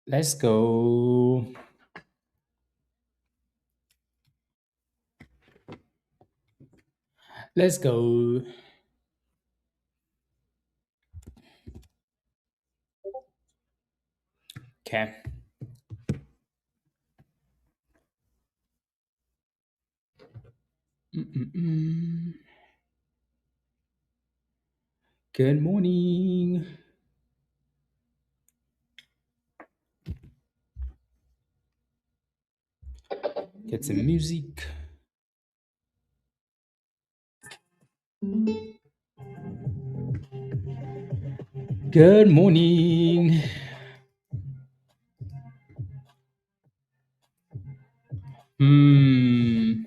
Let's go. Let's go. Okay. Mm-mm-mm. Good morning. Get some music. Good morning. Hmm.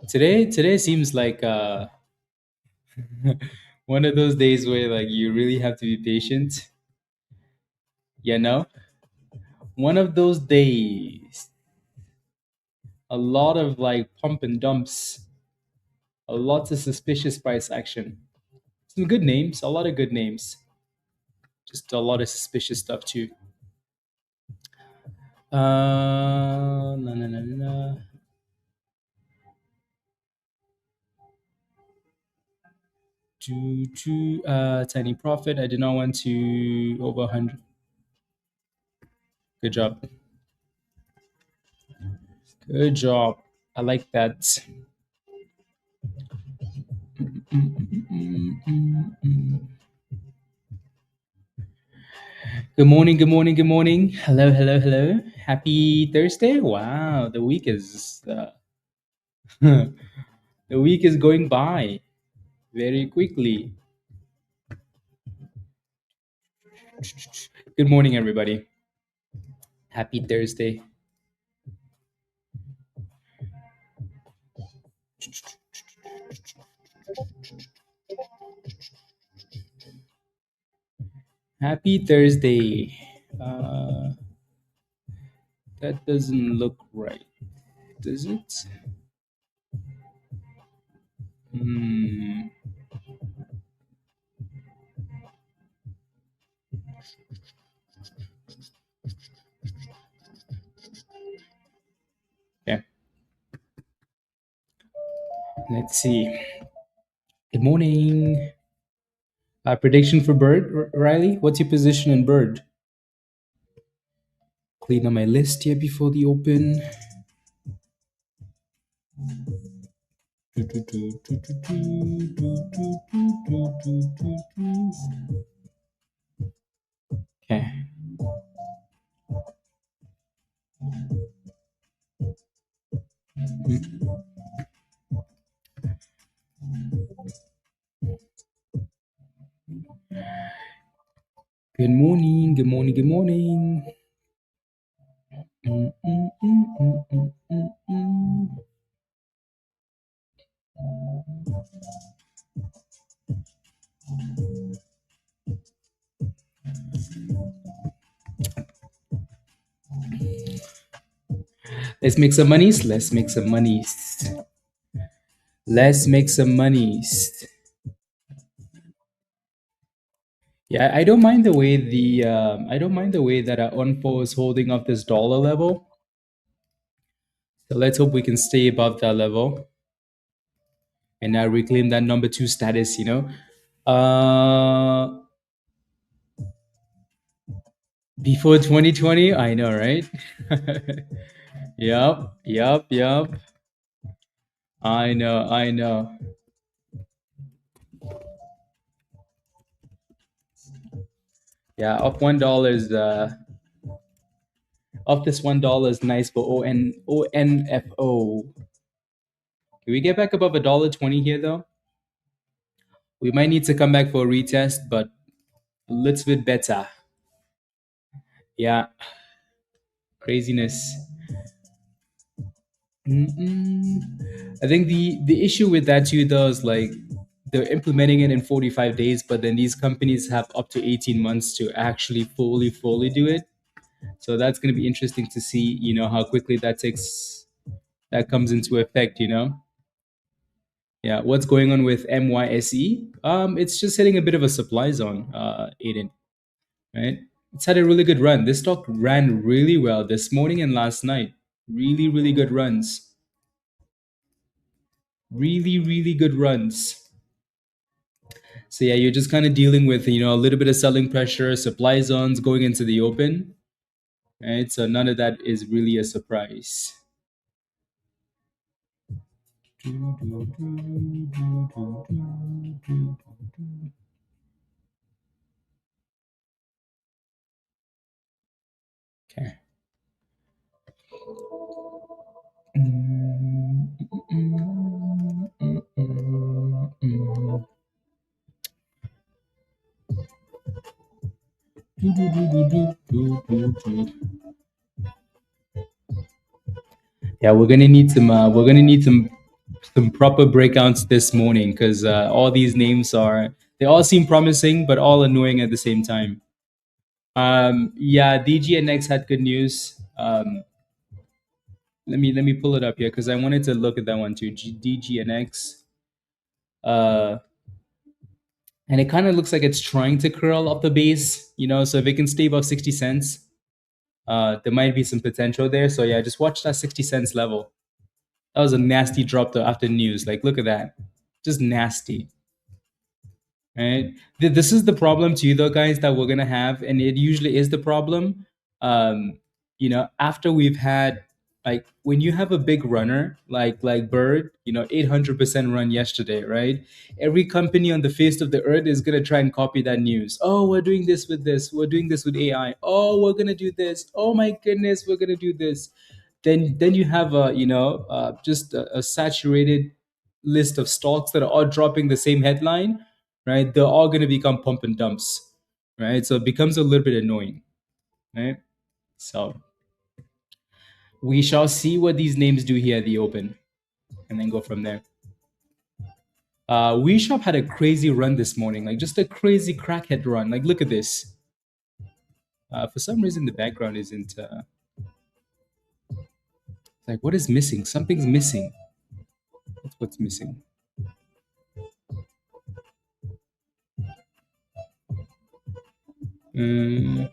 Today seems like one of those days where like you really have to be patient. You know, one of those days. A lot of like pump and dumps. A lot of suspicious price action. Some good names. A lot of good names. Just a lot of suspicious stuff too. Na, na, na, na, na. Tiny profit. I did not want to over 100. Good job. Good job. I like that. Good morning. Good morning. Good morning. Hello. Hello. Hello. Happy Thursday. Wow, the week is the week is going by very quickly. Good morning, everybody. Happy Thursday. Happy Thursday. Uh, that doesn't look right, does it? Hmm. Okay. Let's see. Good morning. Prediction for Bird, Riley. What's your position in Bird? Clean up my list here before the open. Okay. Good morning. Good morning. Good morning. Mm, mm, mm, mm, mm, mm, mm. Let's make some monies. Let's make some monies. Let's make some monies. Yeah, I don't mind the way I don't mind the way that ONFO is holding up this dollar level. So let's hope we can stay above that level and now reclaim that number two status. Before 2020, I know, right? Yep. I know. Yeah, up $1 is up this $1 is nice for ONFO. Can we get back above $1.20 here though? We might need to come back for a retest, but a little bit better. Yeah, craziness. I think the issue with that too though is like they're implementing it in 45 days, but then these companies have up to 18 months to actually fully do it. So that's going to be interesting to see, how quickly that comes into effect. Yeah, what's going on with MYSE? It's just hitting a bit of a supply zone, Aiden, right? It's had a really good run. This stock ran really well this morning and last night. Really, really good runs. Really, really good runs. So yeah, you're just kind of dealing with, a little bit of selling pressure, supply zones going into the open, right? So none of that is really a surprise. Okay. Yeah, we're gonna need some. We're gonna need some proper breakouts this morning because all these names are. They all seem promising, but all annoying at the same time. Yeah, DGNX had good news. Let me pull it up here because I wanted to look at that one too. DGNX. Uh, and it kind of looks like it's trying to curl up the base. So if it can stay above 60 cents, there might be some potential there. So yeah, just watch that 60 cents level. That was a nasty drop though after news. Like, look at that, just nasty. Right? This is the problem too, though, guys, that we're gonna have, and it usually is the problem. After we've had like when you have a big runner like Bird, 800% run yesterday, right? Every company on the face of the earth is gonna try and copy that news. Oh, we're doing this with this. We're doing this with AI. Oh, we're gonna do this. Oh my goodness, we're gonna do this. Then you have just a saturated list of stocks that are all dropping the same headline, right? They're all going to become pump and dumps, right? So it becomes a little bit annoying, right? So we shall see what these names do here at the open and then go from there. WeShop had a crazy run this morning, like just a crazy crackhead run. Like, look at this. For some reason, the background isn't. Like, what is missing? Something's missing. That's what's missing. Mm,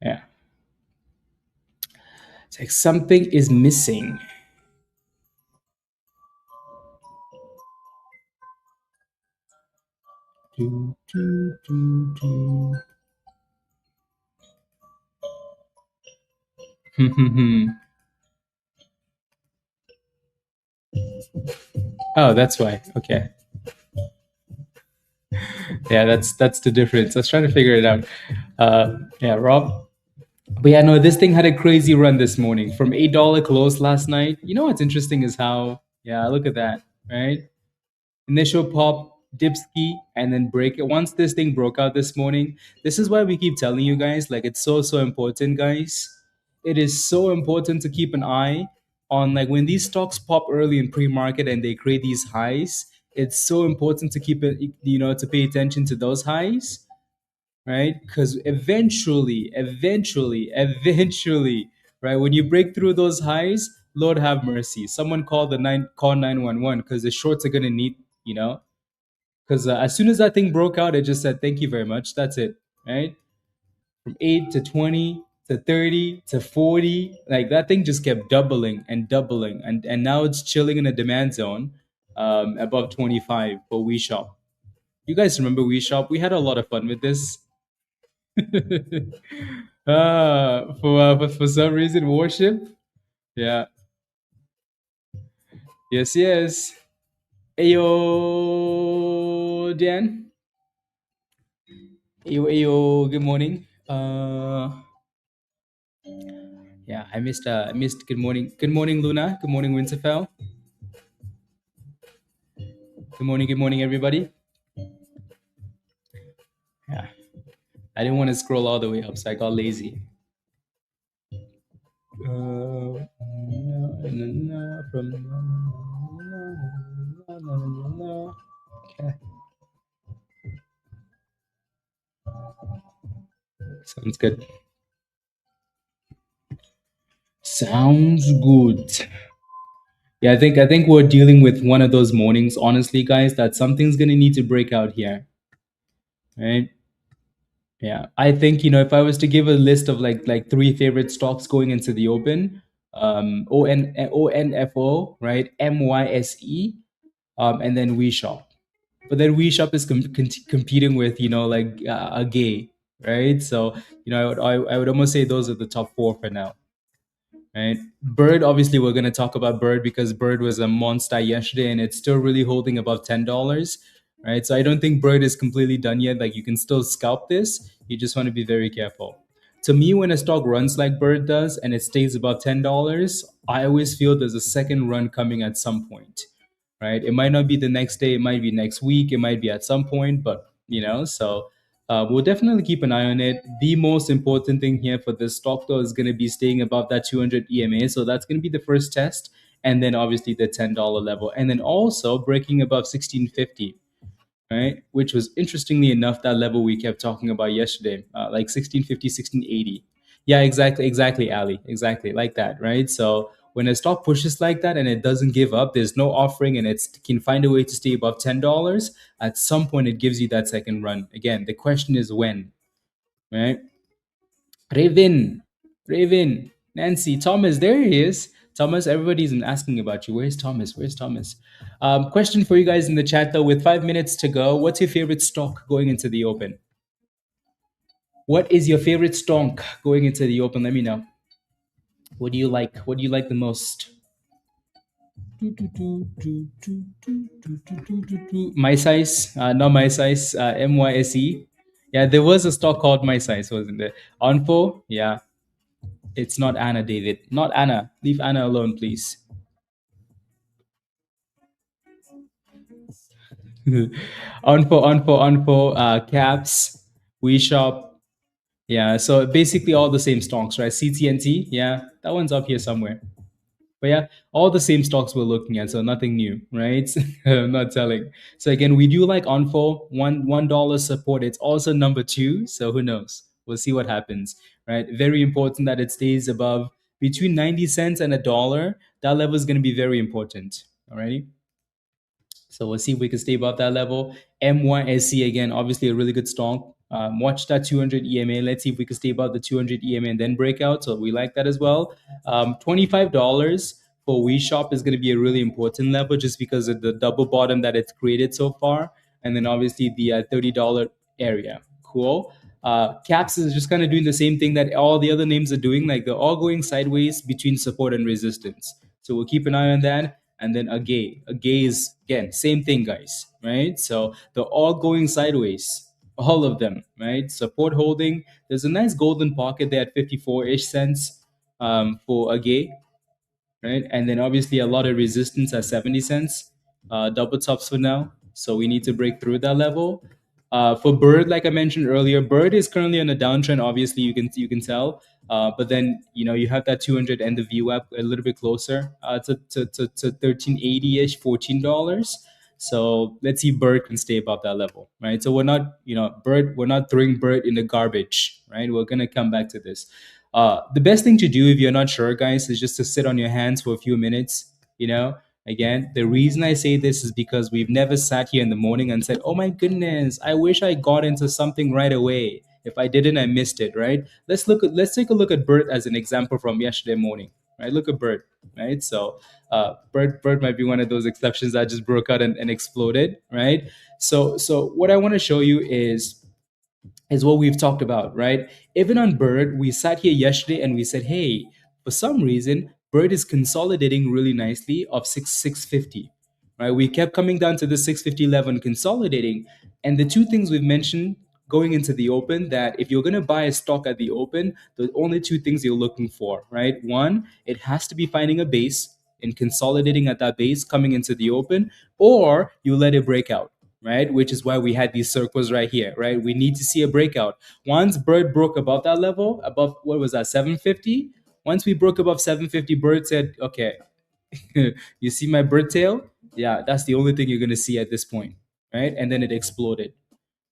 yeah. It's like something is missing. Do, do, do, do. Oh, that's why. Okay. Yeah, that's the difference. I was trying to figure it out. Yeah, Rob. But yeah, no, this thing had a crazy run this morning from $8 close last night. You know what's interesting is how, yeah, look at that, right? Initial pop, dipski, and then break it. Once this thing broke out this morning, this is why we keep telling you guys, like, it's so important, guys. It is so important to keep an eye on, like, when these stocks pop early in pre-market and they create these highs. It's so important to keep it, to pay attention to those highs, right? Because eventually, right, when you break through those highs, Lord have mercy. Someone call 911 because the shorts are gonna need, because as soon as that thing broke out, it just said thank you very much. That's it, right? From 8 to 20 to 30 to 40, like that thing just kept doubling and doubling, and now it's chilling in a demand zone above 25 for We Shop. You guys remember We Shop? We had a lot of fun with this. For some reason, worship. Yeah. Yes, yes. Ayo, Dan. Ayo, ayo. Good morning. Yeah, I missed. I missed. Good morning. Good morning, Luna. Good morning, Winterfell. Good morning. Good morning, everybody. Yeah, I didn't want to scroll all the way up, so I got lazy. Okay. Sounds good. Sounds good. Yeah, I think we're dealing with one of those mornings, honestly, guys, that something's gonna need to break out here, right? Yeah, I think if I was to give a list of like three favorite stocks going into the open, ONFO, right, MYSE, and then WeShop. But then WeShop is competing with like AGAE, right? So I would almost say those are the top four for now. Right. Bird, obviously, we're going to talk about Bird because Bird was a monster yesterday and it's still really holding above $10. Right. So I don't think Bird is completely done yet. Like you can still scalp this. You just want to be very careful. To me, when a stock runs like Bird does and it stays above $10, I always feel there's a second run coming at some point. Right. It might not be the next day, it might be next week, it might be at some point, but so we'll definitely keep an eye on it. The most important thing here for this stock, though, is going to be staying above that 200 EMA. So that's going to be the first test. And then obviously the $10 level. And then also breaking above 1650, right? Which was interestingly enough that level we kept talking about yesterday, like 1650, 1680. Yeah, exactly, Ali. Exactly like that, right? So when a stock pushes like that and it doesn't give up, there's no offering and it can find a way to stay above $10, at some point it gives you that second run. Again, the question is when, right? Raven, Raven, Nancy, Thomas, there he is. Thomas, everybody's asking about you. Where's Thomas? Where's Thomas? Question for you guys in the chat though, with 5 minutes to go. What's your favorite stock going into the open? What is your favorite stock going into the open? Let me know. What do you like? What do you like the most? My size, not my size, MYSE. Yeah, there was a stock called my size, wasn't there? ONFO, yeah. It's not Anna, David. Not Anna. Leave Anna alone, please. ONFO, caps, we shop. Yeah, so basically all the same stocks, right? CTNT, yeah, that one's up here somewhere. But yeah, all the same stocks we're looking at, so nothing new, right? I'm not telling. So again, we do like ONFO, $1 support. It's also number two, so who knows? We'll see what happens, right? Very important that it stays above between 90 cents and a dollar. That level is going to be very important. Alrighty. So we'll see if we can stay above that level. MYSC again, obviously a really good stock. Watch that 200 EMA. Let's see if we can stay above the 200 EMA and then break out. So we like that as well. $25 for WeShop is going to be a really important level just because of the double bottom that it's created so far. And then obviously the $30 area. Cool. Caps is just kind of doing the same thing that all the other names are doing. Like they're all going sideways between support and resistance. So we'll keep an eye on that. And then AGAE is again same thing, guys, right? So they're all going sideways, all of them, right? Support holding. There's a nice golden pocket there at 54-ish cents for AGAE, right? And then obviously a lot of resistance at 70 cents, double tops for now. So we need to break through that level. For Bird, like I mentioned earlier, Bird is currently on a downtrend. Obviously, you can tell. But then you have that 200 and the VWAP a little bit closer to 1380ish, $14. So let's see Bird can stay above that level, right? So we're not Bird, we're not throwing Bird in the garbage, right? We're gonna come back to this. The best thing to do if you're not sure, guys, is just to sit on your hands for a few minutes. Again, the reason I say this is because we've never sat here in the morning and said, "Oh my goodness, I wish I got into something right away. If I didn't, I missed it." Right? Let's take a look at Bert as an example from yesterday morning. Right? Look at Bert. Right? So, Bert might be one of those exceptions that just broke out and exploded. Right? So what I want to show you is what we've talked about, right? Even on Bird, we sat here yesterday and we said, hey, for some reason, Bird is consolidating really nicely of 650, right? We kept coming down to the 650 level and consolidating. And the two things we've mentioned going into the open, that if you're going to buy a stock at the open, the only two things you're looking for, right? One, it has to be finding a base and consolidating at that base coming into the open, or you let it break out, right? Which is why we had these circles right here, right? We need to see a breakout. Once Bird broke above that level, above what was that, 750? Once we broke above 750, Bird said, okay, you see my bird tail? Yeah, that's the only thing you're gonna see at this point, right? And then it exploded,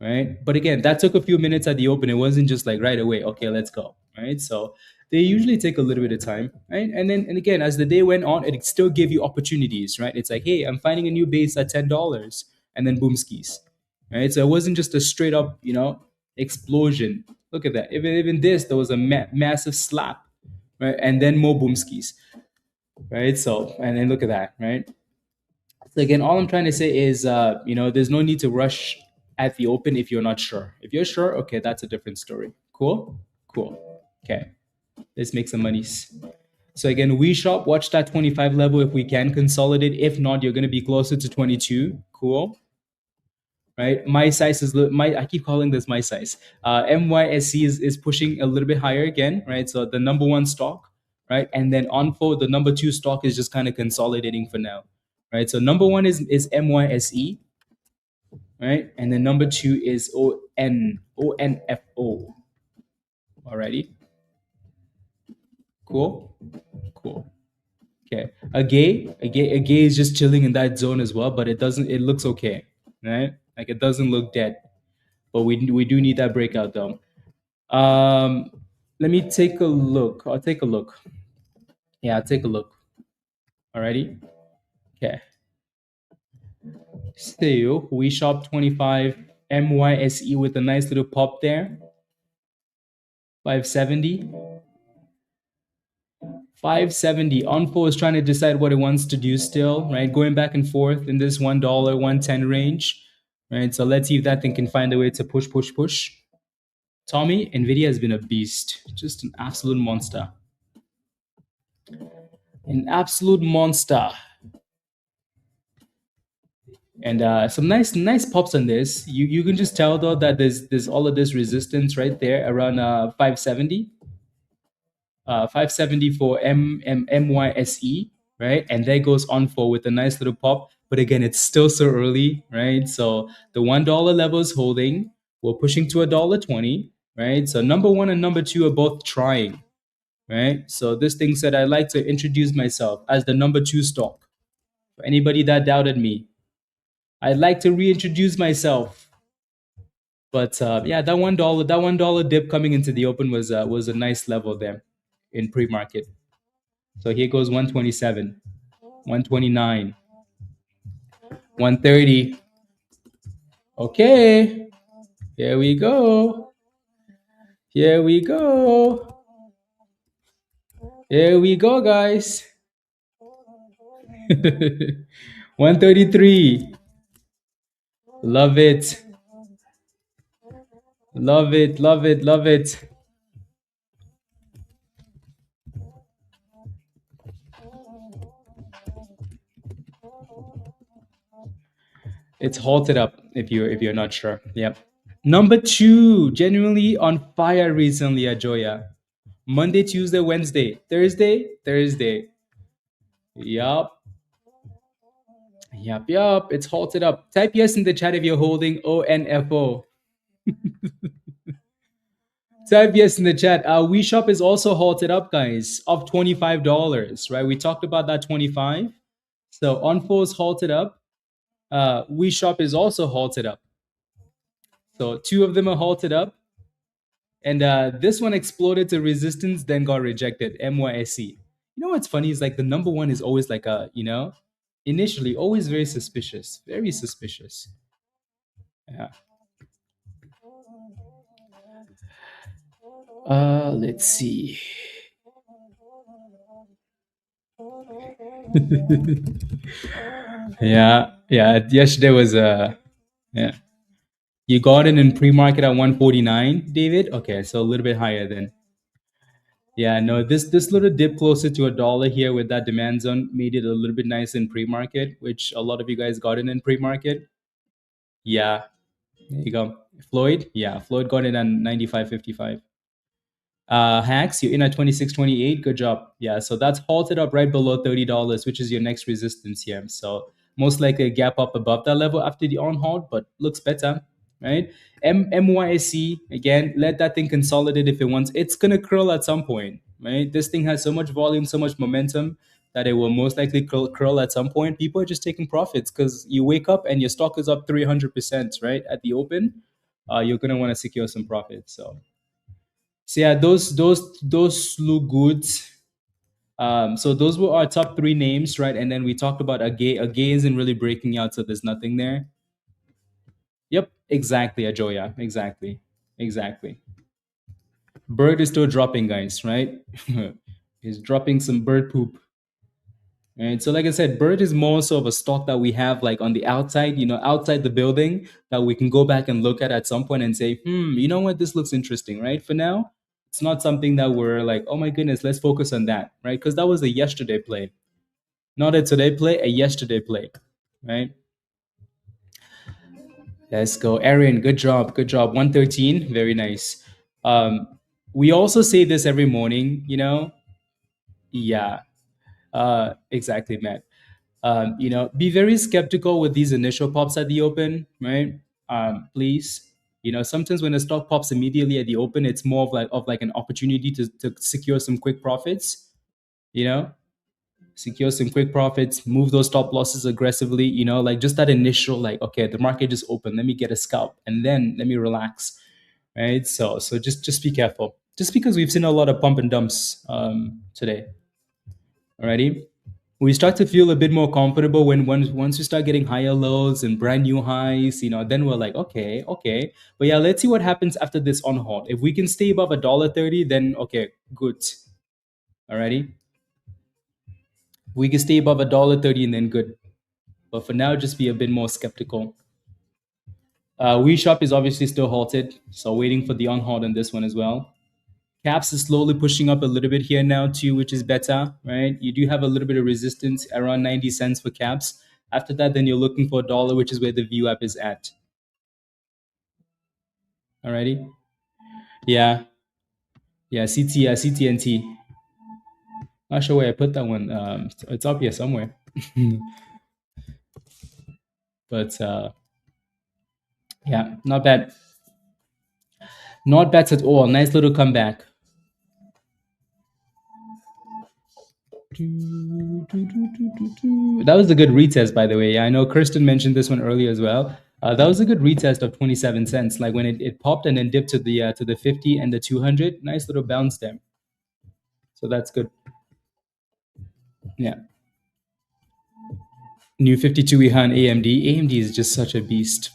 right? But again, that took a few minutes at the open. It wasn't just like right away, okay, let's go, right? So they usually take a little bit of time, right? And again, as the day went on, it still gave you opportunities, right? It's like, hey, I'm finding a new base at $10, and then boom skis, right? So it wasn't just a straight up, explosion. Look at that. Even this, there was a massive slap, right? And then more boom skis, right? So and then look at that, right? So again, all I'm trying to say is, there's no need to rush at the open if you're not sure. If you're sure, okay, that's a different story. Cool, cool. Okay, let's make some monies. So again, we shop. Watch that 25 level if we can consolidate. If not, you're going to be closer to 22. Cool, right? My size is my. I keep calling this my size. MYSE is pushing a little bit higher again, right? So the number one stock, right? And then ONFO, the number two stock, is just kind of consolidating for now, right? So number one is MYSE, right? And then number two is ONFO. Alrighty, cool, cool. Okay, a gay is just chilling in that zone as well, but it doesn't. It looks okay, right? Like it doesn't look dead, but we do need that breakout though. Um, Let me take a look. I'll take a look. Yeah, I'll take a look. Alrighty. Okay. Still, we shop 25 MYSE with a nice little pop there. 570. 570. ONFO is trying to decide what it wants to do still, right? Going back and forth in this $1, 110 range, right? So let's see if that thing can find a way to push, push, push. Tommy, NVIDIA has been a beast, just an absolute monster. An absolute monster. And some nice pops on this. You can just tell though that there's all of this resistance right there around 570. 570 for MYSE, right? And there goes ONFO with a nice little pop. But again, it's still so early, right? So the $1 level is holding. We're pushing to $1.20, right? So number one and number two are both trying, right? So this thing said, I'd like to introduce myself as the number two stock. For anybody that doubted me, I'd like to reintroduce myself. But yeah, that $1 dip coming into the open was a nice level there in pre-market. So here goes 127, 129, 130. Okay, here we go. Here we go. Here we go, guys. 133. Love it. Love it, love it, love it. It's halted up if you're not sure. Yep. Number two, genuinely on fire recently, Ajoya. Monday, Tuesday, Wednesday, Thursday. Yup. Yup. It's halted up. Type yes in the chat if you're holding ONFO. Type yes in the chat. We Shop is also halted up, guys, of $25, right? We talked about that 25. So ONFO is halted up. We Shop is also halted up. So two of them are halted up. And this one exploded to resistance, then got rejected. MYSE. You know what's funny is like the number one is always like initially always very suspicious. Very suspicious. Yeah. Let's see. Yeah. Yesterday was yeah. You got it in pre-market at 149, David? Okay, so a little bit higher then. Yeah, no, this little dip closer to $1 here with that demand zone made it a little bit nice in pre-market, which a lot of you guys got in pre-market. Yeah, there you go. Floyd, yeah, Floyd got in at 95.55. Hacks, you're in at 26.28. Good job. Yeah, so that's halted up right below $30, which is your next resistance here. So most likely a gap up above that level after the on halt, but looks better, right? MYSE, again, let that thing consolidate if it wants. It's gonna curl at some point, right? This thing has so much volume, so much momentum that it will most likely curl at some point. People are just taking profits because you wake up and your stock is up 300%, right? At the open, you're gonna want to secure some profits. So yeah, those look good. So those were our top three names, right? And then we talked about AGAE. AGAE isn't really breaking out, so there's nothing there. Yep, exactly, Ajoya. Exactly. Exactly. Bird is still dropping, guys, right? He's dropping some bird poop. Right. So like I said, Bird is more so of a stock that we have like on the outside, outside the building that we can go back and look at some point and say, you know what, this looks interesting, right? For now, it's not something that we're like, oh my goodness, let's focus on that, right? Because that was a yesterday play, not a today play, a yesterday play, right? Let's go. Aaron, good job. Good job. 113. Very nice. Um, we also say this every morning, Yeah, exactly, Matt. Be very skeptical with these initial pops at the open, right? Please. Sometimes when a stock pops immediately at the open, it's more of like an opportunity to secure some quick profits, you know, secure some quick profits, move those stop losses aggressively, like just that initial, like, okay, the market just opened, let me get a scalp and then let me relax, right? So just be careful. Just because we've seen a lot of pump and dumps today. Alrighty. We start to feel a bit more comfortable when once we start getting higher lows and brand new highs, then we're like, okay, okay. But yeah, let's see what happens after this on hold. If we can stay above $1.30, then okay, good. Alrighty. We can stay above $1.30 and then good. But for now, just be a bit more skeptical. We shop is obviously still halted, so waiting for the on hold on this one as well. Caps is slowly pushing up a little bit here now too, which is better, right? You do have a little bit of resistance around 90 cents for caps. After that, then you're looking for a dollar, which is where the view app is at. Alrighty. Yeah. Yeah. CTNT. Not sure where I put that one. It's up here somewhere. But yeah, not bad. Not bad at all. Nice little comeback. That was a good retest, by the way. I know Kristen mentioned this one earlier as well. That was a good retest of 27 cents. Like when it popped and then dipped to the 50 and the 200. Nice little bounce there. So that's good. Yeah. New 52 Ihan AMD. AMD is just such a beast.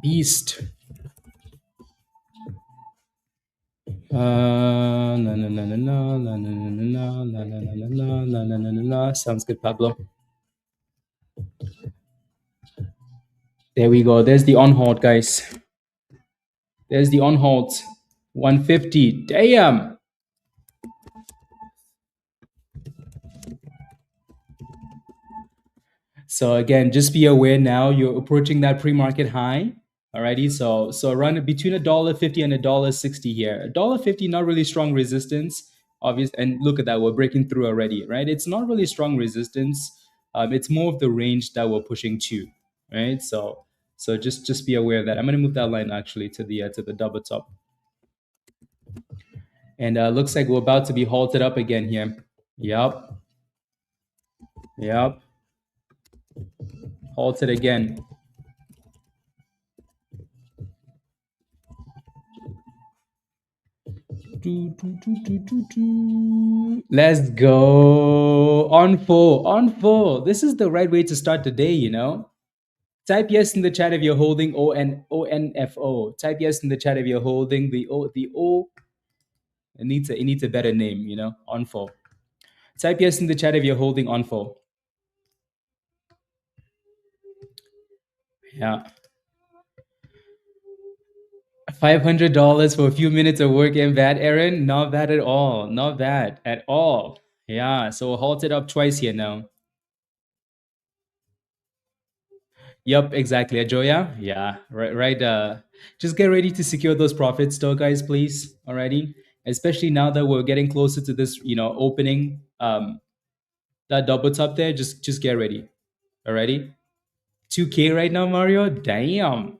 Beast. La la la la la la la la la la la la la la la la. Sounds good, Pablo. There we go. There's the on hold, guys. There's the on hold. 150. Damn. So again, just be aware now you're approaching that pre-market high. Alrighty, so around between $1.50 and $1.60 here. $1.50 not really strong resistance, obvious. And look at that, we're breaking through already, right? It's not really strong resistance. It's more of the range that we're pushing to, right? So just be aware of that. I'm gonna move that line actually to the double top, and looks like we're about to be halted up again here. Yep, yep, halted again. Let's go. On four. This is the right way to start the day. Type yes in the chat if you're holding ONFO. Type yes in the chat if you're holding the O. It needs a better name, ONFO. Type yes in the chat if you're holding ONFO. Yeah. $500 for a few minutes of work ain't bad, Aaron. Not bad at all. Not bad at all. Yeah. So we'll halt it up twice here now. Yep, exactly. Ajoya? Yeah, right, right. Just get ready to secure those profits though, guys, please. Alrighty. Especially now that we're getting closer to this, opening. That double top there, just get ready. Alrighty. 2K right now, Mario? Damn.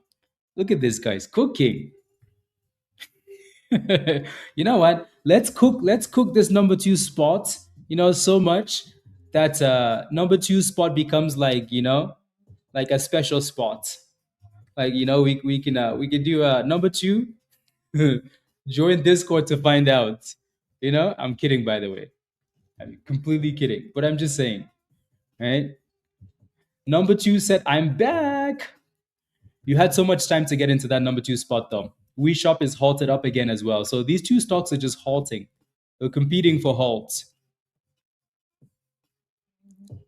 Look at this guy's cooking. You know what? Let's cook this number two spot, so much that number two spot becomes like a special spot. Like we can do number two Join Discord to find out. I'm kidding, by the way. I'm completely kidding, but I'm just saying, right? Number two said, I'm back. You had so much time to get into that number two spot, though. We Shop is halted up again as well. So these two stocks are just halting. They're competing for halts.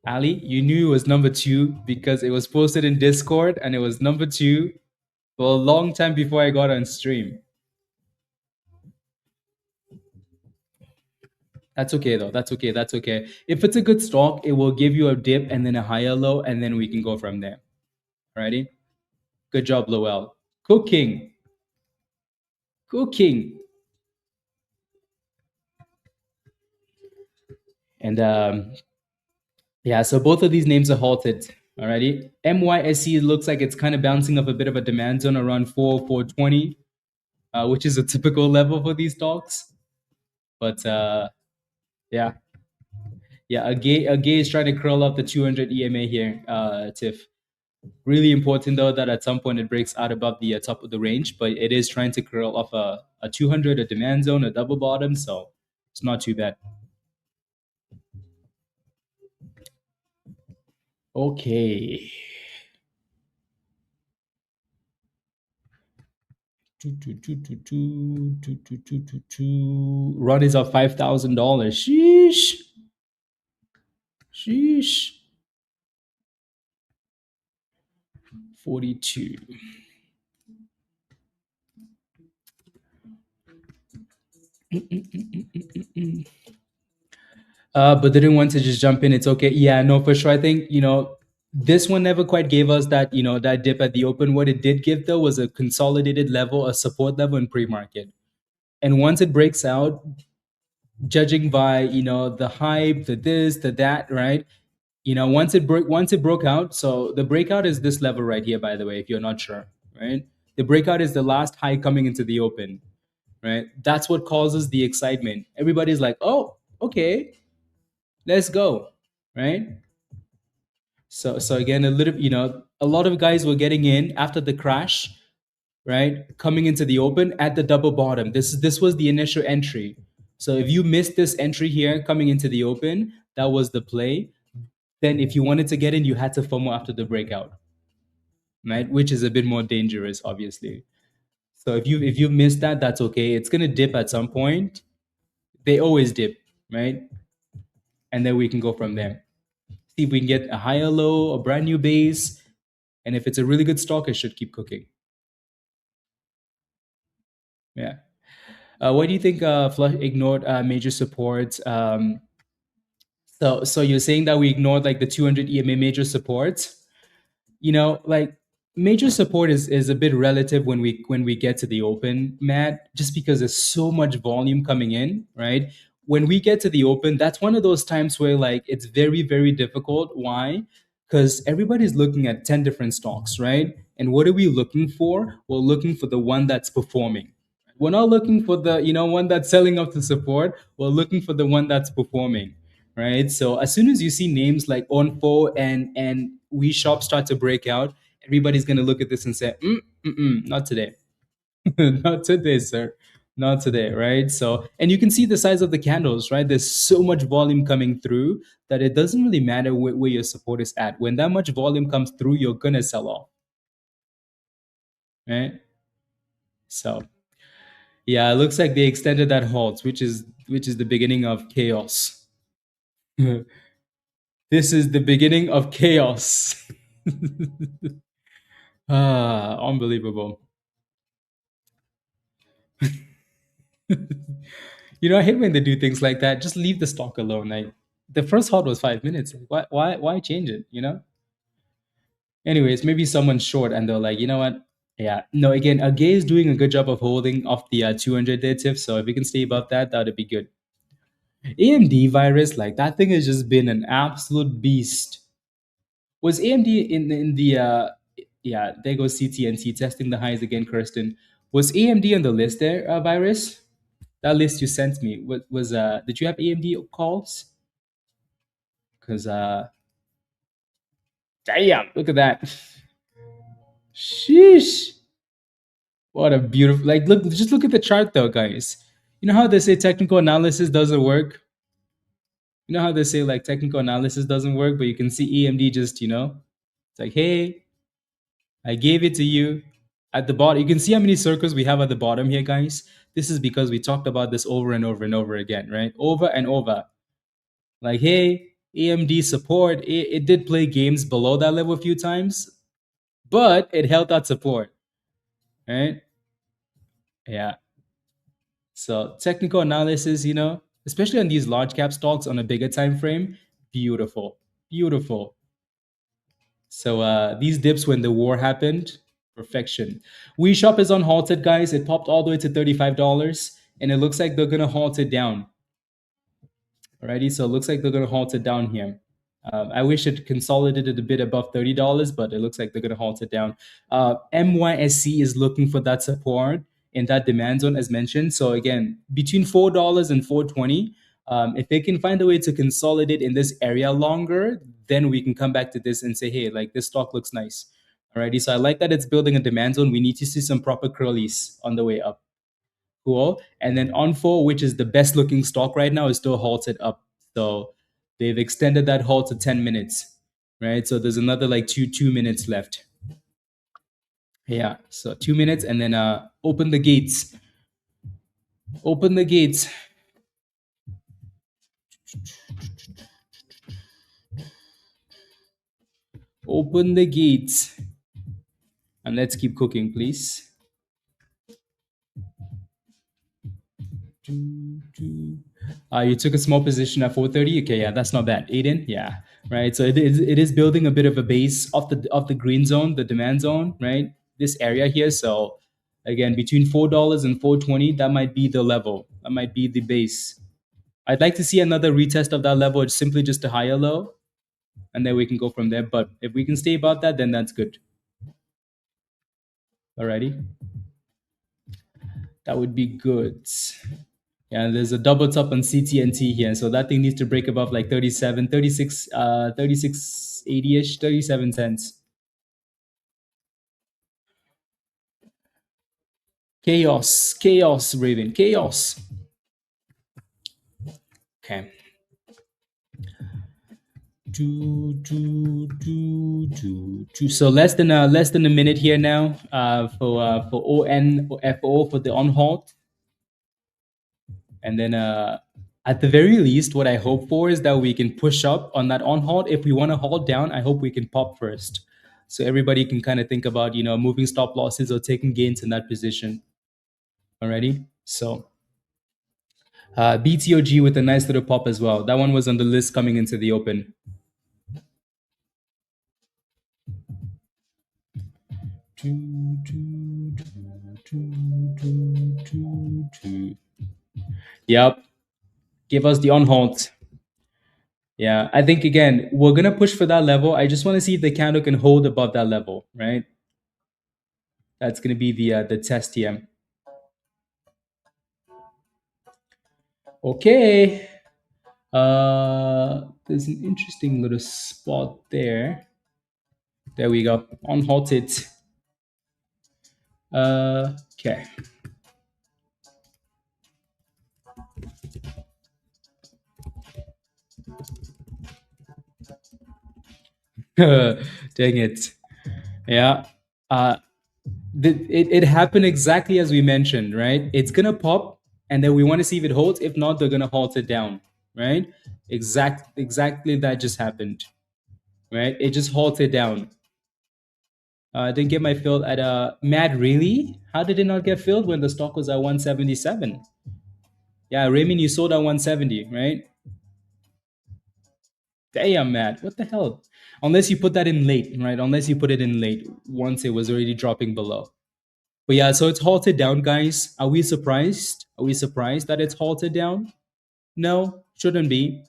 Ali, you knew it was number two because it was posted in Discord and it was number two for a long time before I got on stream. That's okay though. That's okay. That's okay. If it's a good stock, it will give you a dip and then a higher low, and then we can go from there. Alrighty? Good job, Lowell. Cooking. Cooking. And yeah, so both of these names are halted. Alrighty. MYSE looks like it's kind of bouncing off a bit of a demand zone around 420, which is a typical level for these stocks. But yeah. Yeah, AGAE is trying to curl up the 200 EMA here, Tiff. Really important though that at some point it breaks out above the top of the range, but it is trying to curl off a 200, a demand zone, a double bottom, so it's not too bad. Okay. Run is of $5,000. Sheesh. Sheesh. 42. But they didn't want to just jump in. It's okay. Yeah, no, for sure. I think, this one never quite gave us that, that dip at the open. What it did give though was a consolidated level, a support level in pre-market. And once it breaks out, judging by, the hype, the this, the that, right? Once it broke out, so the breakout is this level right here, by the way, if you're not sure, right? The breakout is the last high coming into the open, right? That's what causes the excitement. Everybody's like, oh, okay, let's go, right? So again, a lot of guys were getting in after the crash, right? Coming into the open at the double bottom. This was the initial entry. So if you missed this entry here coming into the open, that was the play. Then if you wanted to get in, you had to FOMO after the breakout, right? Which is a bit more dangerous, obviously. So if you missed that, that's okay. It's gonna dip at some point. They always dip, right? And then we can go from there. See if we can get a higher low, a brand new base, and if it's a really good stock, it should keep cooking. Yeah. Why do you think Flush ignored major support? So you're saying that we ignored like the 200 EMA major support? Like major support is a bit relative when we get to the open, Matt, just because there's so much volume coming in, right? When we get to the open, that's one of those times where like it's very, very difficult. Why? Because everybody's looking at 10 different stocks, right? And what are we looking for? We're looking for the one that's performing. We're not looking for the, one that's selling off the support. We're looking for the one that's performing, right? So as soon as you see names like ONFO and We Shop start to break out, everybody's gonna look at this and say, not today, not today, sir, not today, right? So, and you can see the size of the candles, right? There's so much volume coming through that it doesn't really matter where your support is at. When that much volume comes through, you're gonna sell off, right? So yeah, it looks like they extended that halt, which is the beginning of chaos. This is the beginning of chaos. Unbelievable. I hate when they do things like that. Just leave the stock alone. Like the first halt was 5 minutes. Why change it? Anyways, maybe someone's short and they're like, you know what? Yeah, no. Again, AGAE is doing a good job of holding off the 200 day tip. So if we can stay above that, that'd be good. AMD virus, like that thing has just been an absolute beast. Was AMD in the yeah, there goes CTNT testing the highs again, Kirsten. Was AMD on the list there, virus? That list you sent me was did you have AMD calls? Because damn, look at that. Sheesh. What a beautiful, like, look, just look at the chart though, guys. You know how they say technical analysis doesn't work? You know how they say like technical analysis doesn't work, but you can see EMD just, it's like, hey, I gave it to you. At the bottom, you can see how many circles we have at the bottom here, guys. This is because we talked about this over and over and over again, right? Over and over. Like, hey, AMD support, it did play games below that level a few times, but it held that support, right? Yeah. So technical analysis, especially on these large cap stocks on a bigger time frame, beautiful, beautiful. So these dips when the war happened, perfection. We Shop is unhalted, guys. It popped all the way to $35, and it looks like they're gonna halt it down. Alrighty, so it looks like they're gonna halt it down here. I wish it consolidated a bit above $30, but it looks like they're gonna halt it down. MYSE is looking for that support in that demand zone as mentioned. So again, between $4 and 420. If they can find a way to consolidate in this area longer, then we can come back to this and say, hey, like this stock looks nice. Alrighty, so I like that it's building a demand zone. We need to see some proper curlies on the way up. Cool. And then ONFO, which is the best looking stock right now, is still halted up. So they've extended that halt to 10 minutes, right? So there's another like two minutes left. Yeah, so 2 minutes, and then open the gates. Open the gates. Open the gates. And let's keep cooking, please. You took a small position at 430. Okay, yeah, that's not bad. Aiden, yeah, right. So it is building a bit of a base of the green zone, the demand zone, right? This area here. So again, between $4 and 420, that might be the level. That might be the base. I'd like to see another retest of that level. It's simply just a higher low, and then we can go from there. But if we can stay above that, then that's good. Alrighty, that would be good. Yeah, there's a double top on CTNT here. So that thing needs to break above like 37, 36, 36.80-ish, 37 cents. Chaos, chaos, Raven, chaos. Okay. So less than a minute here now for ONFO for the on halt. And then at the very least, what I hope for is that we can push up on that on halt. If we want to halt down, I hope we can pop first. So everybody can kind of think about, moving stop losses or taking gains in that position. Alrighty. So BTOG with a nice little pop as well. That one was on the list coming into the open. Yep. Give us the on halt. Yeah, I think again, we're gonna push for that level. I just want to see if the candle can hold above that level, right? That's gonna be the test here. Okay. There's an interesting little spot there. There we go. On halted. Okay. Dang it. Yeah. It happened exactly as we mentioned, right? It's gonna pop, and then we want to see if it holds. If not, they're gonna halt it down, right? Exactly that just happened, right? It just halted down. Didn't get my fill at Mad. Really? How did it not get filled when the stock was at 177? Yeah, Raymond, you sold at 170, right? Damn, Mad. What the hell? Unless you put that in late, right? Unless you put it in late once it was already dropping below. But yeah, so it's halted down, guys. Are we surprised? Are we surprised that it's halted down? No, shouldn't be,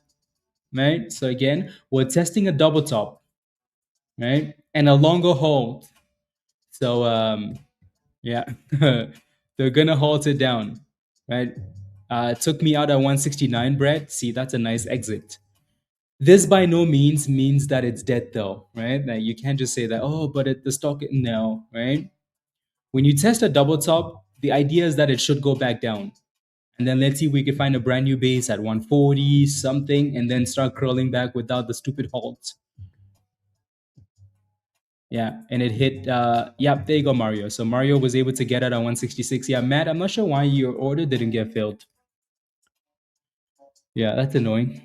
right? So again, we're testing a double top, right? And a longer hold. So yeah, they're gonna halt it down, right? It took me out at 169, Brett. See, that's a nice exit. This by no means that it's dead though, right? Like you can't just say that, oh, but the stock, no, right? When you test a double top, the idea is that it should go back down. And then let's see if we can find a brand new base at 140 something and then start curling back without the stupid halt. Yeah, and it hit. Yeah, there you go, Mario. So Mario was able to get it at 166. Yeah, Matt, I'm not sure why your order didn't get filled. Yeah, that's annoying.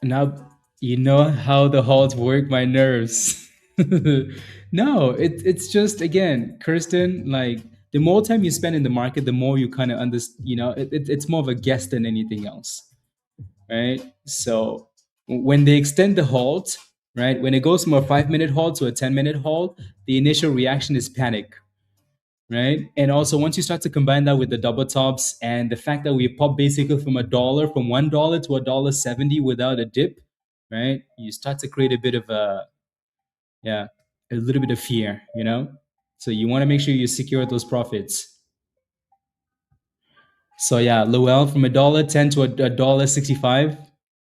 Now you know how the halts work my nerves. No, it's just again, Kirsten. Like the more time you spend in the market, the more you kind of understand. It's more of a guess than anything else, right? So when they extend the halt, right, when it goes from a 5 minute halt to a 10 minute halt, the initial reaction is panic, right? And also once you start to combine that with the double tops and the fact that we pop basically from $1 to $1.70 without a dip, right? You start to create a bit of yeah, a little bit of fear. So you want to make sure you secure those profits. So yeah, Lowell from $1.10 to $1.65,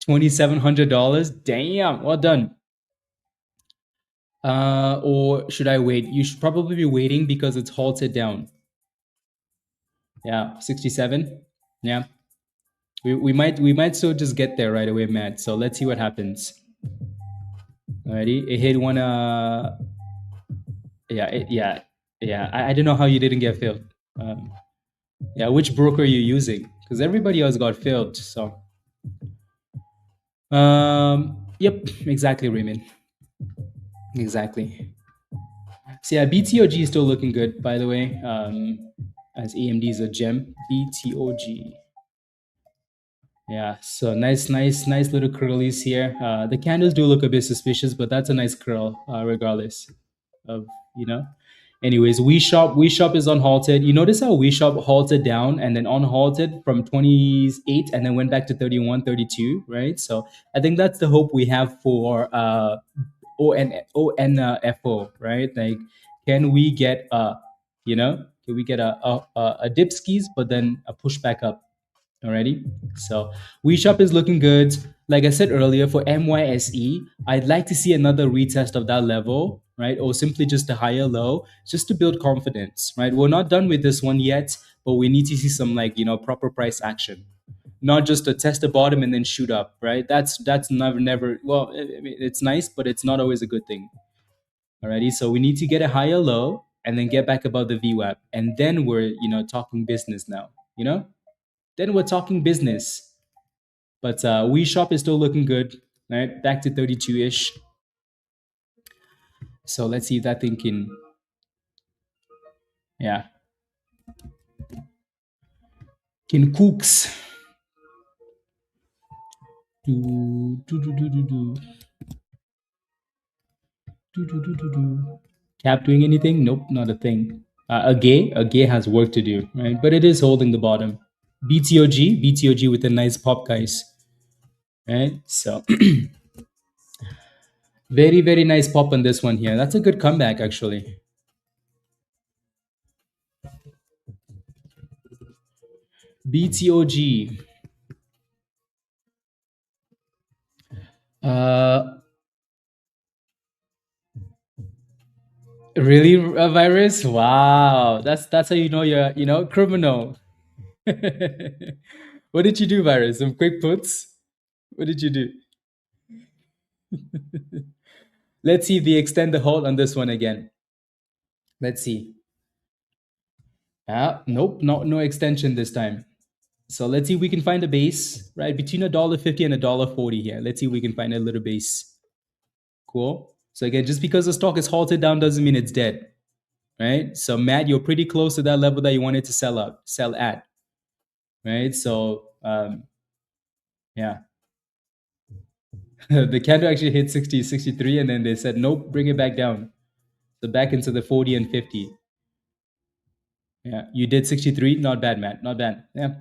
$2,700. Damn, well done. Or should I wait? You should probably be waiting because it's halted down. Yeah, 67. Yeah. We might still just get there right away, Matt. So let's see what happens. Alrighty. It hit one yeah. I don't know how you didn't get filled. Yeah, which broker are you using? Because everybody else got filled. So yep, exactly, Raymond. Exactly. So yeah, BTOG is still looking good, by the way. As AMD is a gem. BTOG. Yeah, so nice little curlies here. The candles do look a bit suspicious, but that's a nice curl, regardless of you know. Anyways, we shop is unhalted. You notice how we shop halted down and then unhalted from 28 and then went back to 31, 32, right? So I think that's the hope we have for ONFO, right? Like, can we get can we get a dip skis, but then a push back up? Alrighty. So WeShop is looking good. Like I said earlier, for MYSE, I'd like to see another retest of that level, right? Or simply just a higher low, just to build confidence, right? We're not done with this one yet, but we need to see some proper price action. Not just to test the bottom and then shoot up, right? That's never well, I mean, it's nice, but it's not always a good thing. Alrighty. So we need to get a higher low and then get back above the VWAP. And then we're, talking business now, then we're talking business. But We Shop is still looking good, right? Back to 32 ish. So let's see if that thing can, yeah, can cooks. Do, do, do, do, do, do. Do, do, do, do, do. Cap doing anything? Nope, not a thing. A gay has work to do, right? But it is holding the bottom. BTOG with a nice pop, guys. Right? So very, very nice pop on this one here. That's a good comeback, actually. BTOG. Really, a virus? Wow, that's how you know you're criminal. What did you do, virus? Some quick puts. What did you do? Let's see if they extend the hold on this one again. Let's see. Nope, no extension this time. So let's see if we can find a base, right? Between $1.50 and $1.40 here. Let's see if we can find a little base. Cool. So again, just because the stock is halted down doesn't mean it's dead. Right? So Matt, you're pretty close to that level that you wanted to sell at. Right? So yeah. The candle actually hit 60, 63, and then they said, nope, bring it back down. So back into the 40 and 50. Yeah, you did 63. Not bad, Matt. Not bad. Yeah.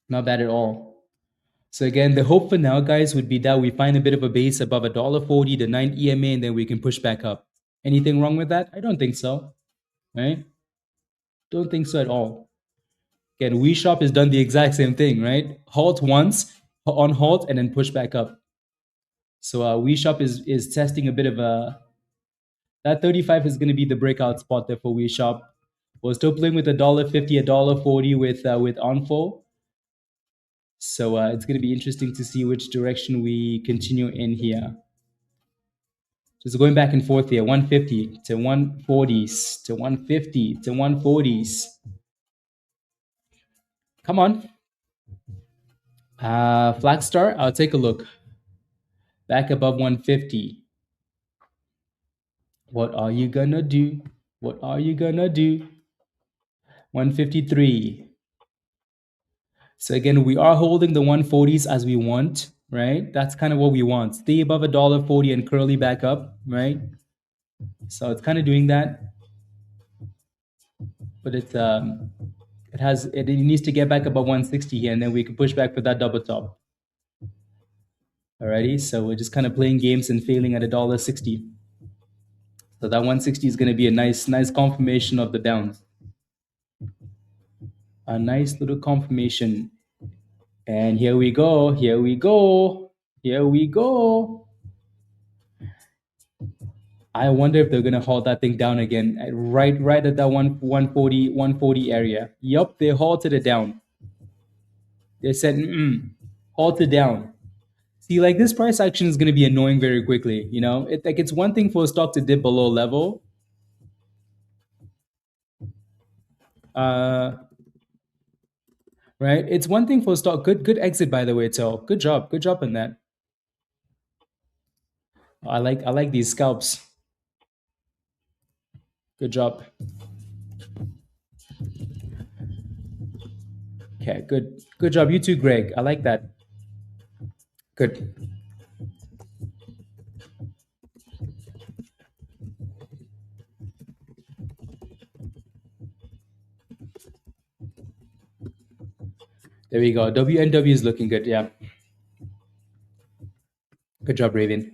Not bad at all. So again, the hope for now, guys, would be that we find a bit of a base above $1.40, the 9 EMA, and then we can push back up. Anything wrong with that? I don't think so. Right? Don't think so at all. Again, WeShop has done the exact same thing, right? Halt once, on halt, and then push back up. So WeShop is testing a bit of a That 35 is going to be the breakout spot there for We Shop. We're still playing with $1.50, $1.40 with ONFO. So it's going to be interesting to see which direction we continue in here. Just going back and forth here, 150 to 140s to 150 to 140s. Come on. Flagstar, I'll take a look. Back above 150. What are you gonna do? What are you gonna do? 153. So again, we are holding the 140s as we want, right? That's kind of what we want. Stay above $1.40 and curly back up, right? So it's kind of doing that, but it needs to get back above 160 here, and then we can push back for that double top. Alrighty, so we're just kind of playing games and failing at $1.60. So that 160 is going to be a nice confirmation of the bounce. A nice little confirmation. And here we go, here we go, here we go. I wonder if they're going to hold that thing down again, right at that 140 area. Yup, they halted it down. They said, halt it down. See, like this price action is going to be annoying very quickly. You know, it's one thing for a stock to dip below level. Right? It's one thing for a stock. Good exit, by the way, So good job on that. I like these scalps. Good job. Okay, good job. You too, Greg. I like that. Good. There we go. WNW is looking good. Yeah. Good job, Raven.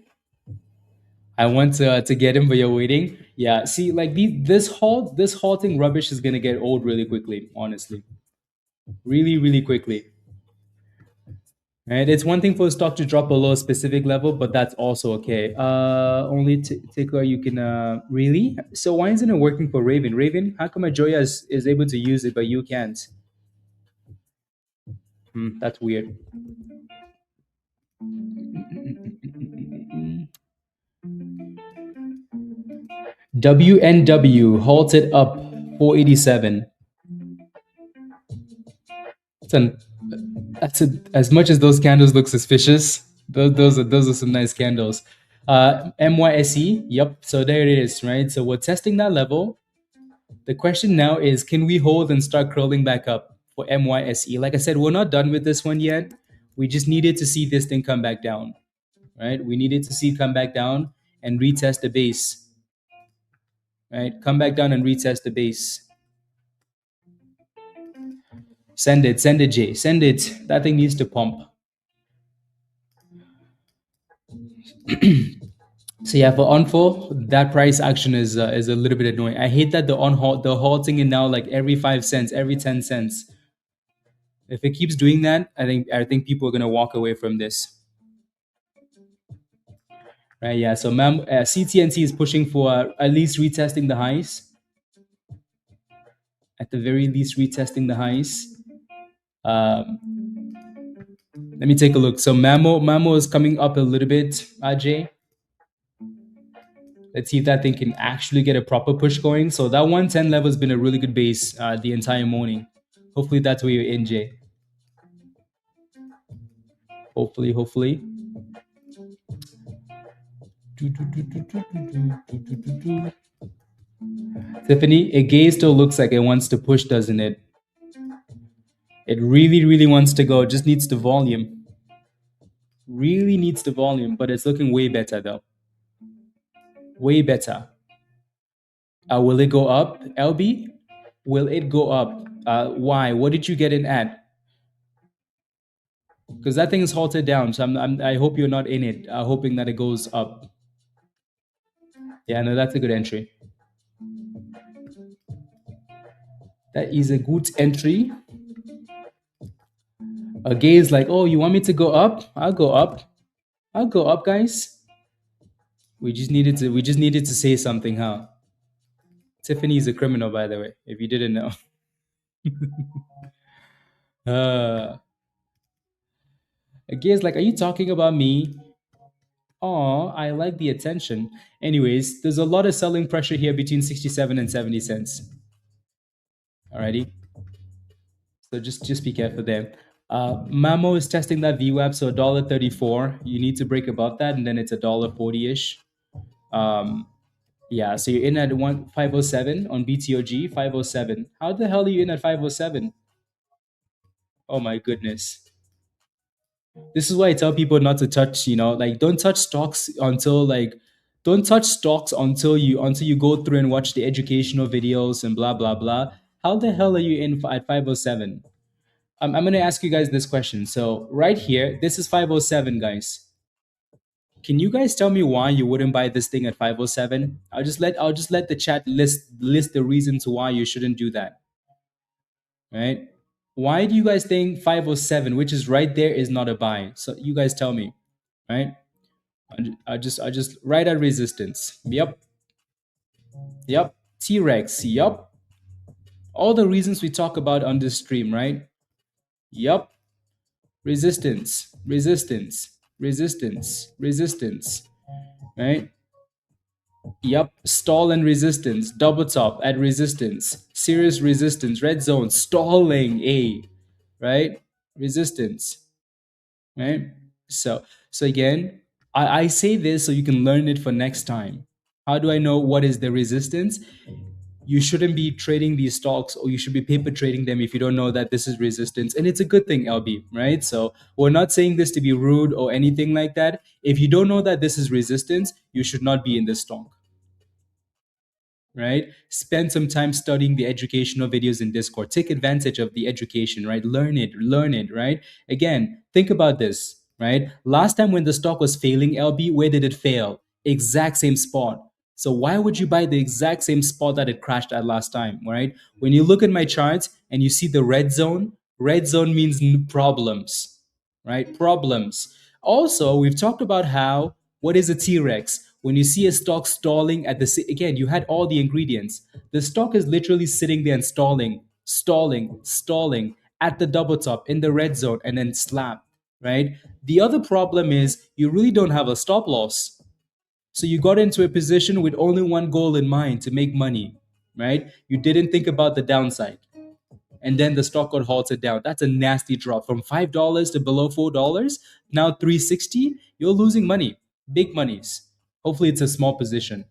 I want to get him, but you're waiting. Yeah. See, like this halting rubbish is gonna get old really quickly. Honestly, really quickly. Right? It's one thing for a stock to drop below a specific level, but that's also okay. Only tickler you can really. So why isn't it working for Raven? Raven, how come Joya is able to use it but you can't? That's weird. WNW halted up 487. As much as those candles look suspicious, those are some nice candles. MYSE, yep. So there it is, right? So we're testing that level. The question now is, can we hold and start curling back up for MYSE? Like I said, we're not done with this one yet. We just needed to see this thing come back down, right? We needed to see it come back down and retest the base, right? Come back down and retest the base. Send it, Jay. Send it. That thing needs to pump. So yeah, for ONFO, that price action is a little bit annoying. I hate that the halting it now like every 5 cents, every 10 cents. If it keeps doing that, I think people are gonna walk away from this. Right? Yeah. So CTNC is pushing for at least retesting the highs. At the very least, retesting the highs. Let me take a look. So Mamo is coming up a little bit, Ajay. Let's see if that thing can actually get a proper push going. So that 110 level has been a really good base the entire morning. Hopefully that's where you're in, Jay. Hopefully. Tiffany, AGAE still looks like it wants to push, doesn't it? It really wants to go. It just needs the volume. Really needs the volume, but it's looking way better though. Way better. Will it go up, LB? Will it go up? Why? What did you get in at? Because that thing is halted down, so I hope you're not in it, hoping that it goes up. Yeah, no, that's a good entry. That is a good entry. AGAE is like, oh, you want me to go up? I'll go up. I'll go up, guys. We just needed to say something, huh? Tiffany's a criminal, by the way, if you didn't know. Uh, I guess, like, are you talking about me? Oh, I like the attention. Anyways, there's a lot of selling pressure here between 67 and 70 cents. Alrighty. So just be careful there. Mamo is testing that VWAP, so $1.34. You need to break above that, and then it's $1.40-ish. Um, yeah, so you're in at 507 on BTOG, 507. How the hell are you in at 507? Oh my goodness. This is why I tell people not to touch, like, don't touch stocks until, like, don't touch stocks until you go through and watch the educational videos and blah blah blah. How the hell are you in at 507? I'm going to ask you guys this question. So right here, this is 507, guys. Can you guys tell me why you wouldn't buy this thing at 507? I'll just let the chat list the reasons why you shouldn't do that. Right? Why do you guys think 507, which is right there, is not a buy? So you guys tell me, right? I just right at resistance. Yep. Yep. T-Rex. Yep. All the reasons we talk about on this stream, right? Yep. Resistance, resistance, resistance, resistance, right? Yep, stall and resistance, double top at resistance, serious resistance, red zone, stalling, right? Resistance, right? So again, I say this so you can learn it for next time. How do I know what is the resistance? You shouldn't be trading these stocks, or you should be paper trading them if you don't know that this is resistance. And it's a good thing, LB, right? So we're not saying this to be rude or anything like that. If you don't know that this is resistance, you should not be in this stock, right? Spend some time studying the educational videos in Discord. Take advantage of the education, right? Learn it, right? Again, think about this, right? Last time when the stock was failing, LB, where did it fail? Exact same spot. So why would you buy the exact same spot that it crashed at last time, right? When you look at my charts and you see the red zone means problems, right? Problems. Also, we've talked about how, what is a T-Rex? When you see a stock stalling at again, you had all the ingredients. The stock is literally sitting there and stalling, stalling, stalling at the double top in the red zone and then slap, right? The other problem is you really don't have a stop loss. So you got into a position with only one goal in mind, to make money, right? You didn't think about the downside. And then the stock got halted down. That's a nasty drop from $5 to below $4. Now 360, you're losing money, big monies. Hopefully it's a small position,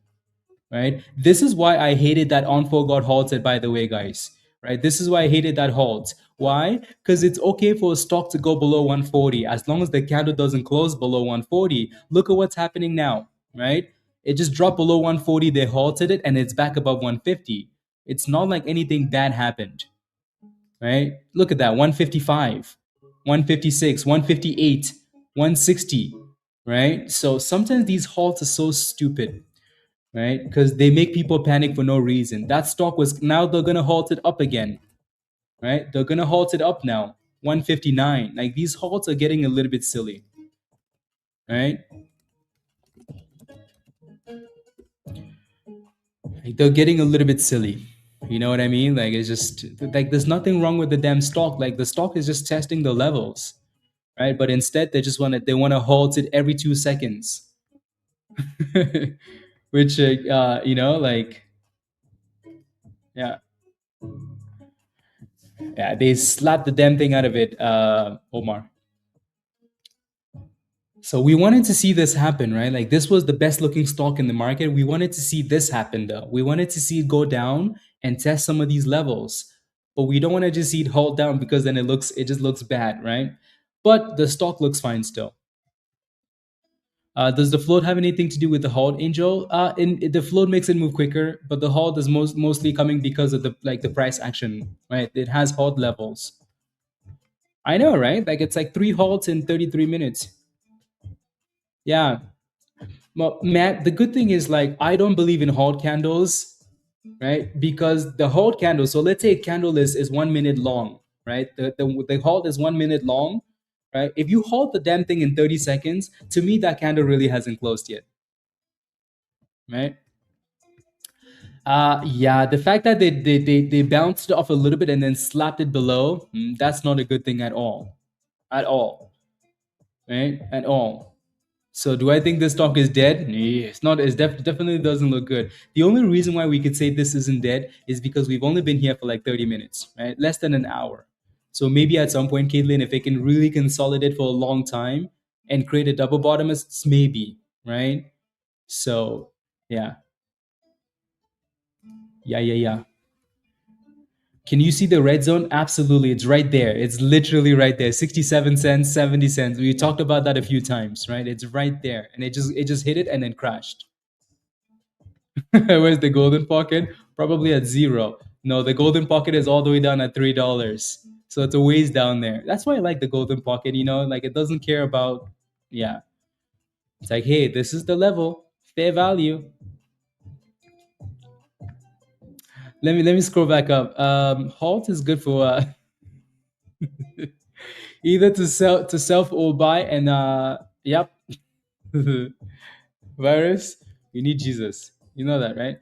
right? This is why I hated that ONFO got halted, by the way, guys, right? This is why I hated that halt. Why? Because it's okay for a stock to go below 140 as long as the candle doesn't close below 140. Look at what's happening now, right? It just dropped below 140, they halted it, and it's back above 150. It's not like anything bad happened, right? Look at that, 155, 156, 158, 160, right? So sometimes these halts are so stupid, right? Because they make people panic for no reason. That stock was, now they're gonna halt it up again, right? They're gonna halt it up now, 159. Like, these halts are getting a little bit silly, right? Like, they're getting a little bit silly. You know what I mean? Like, it's just like, there's nothing wrong with the damn stock. Like, the stock is just testing the levels, right? But instead, they want to halt it every 2 seconds, which like, yeah, yeah, they slapped the damn thing out of it, Omar. So we wanted to see this happen, right? Like, this was the best looking stock in the market. We wanted to see this happen, though. We wanted to see it go down and test some of these levels, but we don't want to just see it hold down, because then it just looks bad, right? But the stock looks fine still. Does the float have anything to do with the hold, Angel? The float makes it move quicker, but the hold is mostly coming because of the price action, right? It has hold levels. I know, right? Like, it's like 3 halts in 33 minutes. Yeah. Well, Matt, the good thing is, like, I don't believe in halt candles, right? Because the halt candle, so let's say a candle is 1 minute long, right? The halt is 1 minute long, right? If you halt the damn thing in 30 seconds, to me, that candle really hasn't closed yet. right? Yeah, the fact that they bounced off a little bit and then slapped it below, that's not a good thing at all, right? At all. So do I think this stock is dead? Yeah, it's not. Definitely doesn't look good. The only reason why we could say this isn't dead is because we've only been here for like 30 minutes, right? Less than an hour. So maybe at some point, Caitlin, if it can really consolidate for a long time and create a double bottom, it's maybe, right? So yeah, yeah. Can you see the red zone? Absolutely. It's right there. It's literally right there. 67 cents, 70 cents. We talked about that a few times, right? It's right there. And it just hit it and then crashed. Where's the golden pocket? Probably at zero. No, the golden pocket is all the way down at $3. So it's a ways down there. That's why I like the golden pocket, like it doesn't care about, yeah. It's like, hey, this is the level, fair value. Let me scroll back up. Halt is good for either to self or buy and yep. Virus, you need Jesus. You know that, right?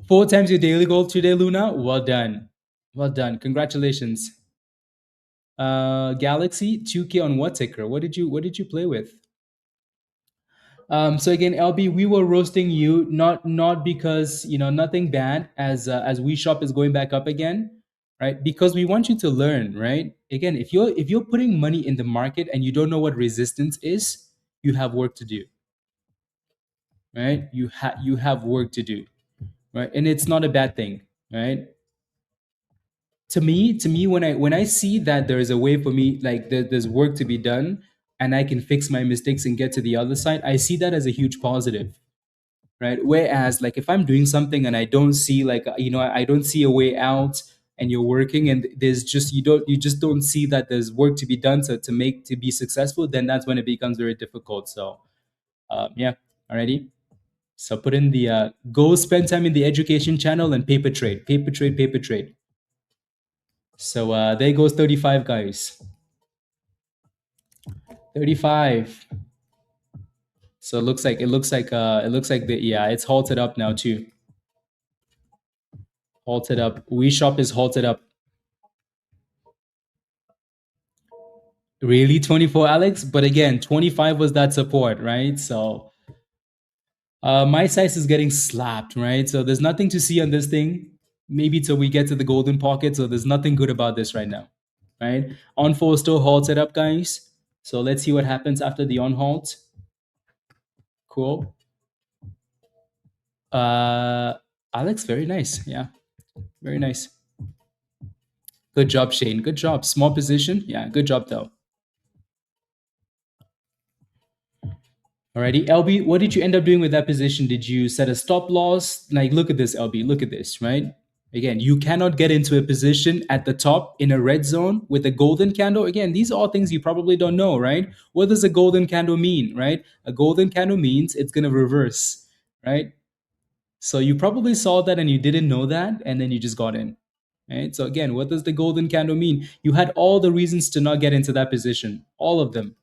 4 times your daily goal today, Luna. Well done. Well done. Congratulations. Galaxy 2K on what ticker? What did you play with? So again, LB, we were roasting you not because nothing bad as we shop is going back up again, right? Because we want you to learn, right? Again, if you're putting money in the market and you don't know what resistance is, you have work to do, right? You have work to do, right? And it's not a bad thing, right? To me when I see that there is a way for me, like there's work to be done and I can fix my mistakes and get to the other side, I see that as a huge positive, right? Whereas like if I'm doing something and I don't see like I don't see a way out, and you're working and there's just you just don't see that there's work to be done to be successful, then that's when it becomes very difficult. So yeah, alrighty. So put in the go spend time in the education channel and paper trade. So there goes 35, guys. 35. So it looks like the yeah, it's halted up now too. Halted up. We shop is halted up. Really 24, Alex? But again, 25 was that support, right? So my size is getting slapped, right? So there's nothing to see on this thing. Maybe till we get to the golden pocket. So there's nothing good about this right now, right? ONFO still halted up, guys. So let's see what happens after the on halt. Cool. Uh, Alex, very nice. Yeah, very nice. Good job, Shane. Good job. Small position. Yeah, good job though. Alrighty, LB, what did you end up doing with that position? Did you set a stop loss? Like, look at this, LB. Look at this, right? Again, you cannot get into a position at the top in a red zone with a golden candle. Again, these are all things you probably don't know, right? What does a golden candle mean, right? A golden candle means it's going to reverse, right? So you probably saw that and you didn't know that, and then you just got in, right? So again, what does the golden candle mean? You had all the reasons to not get into that position, all of them.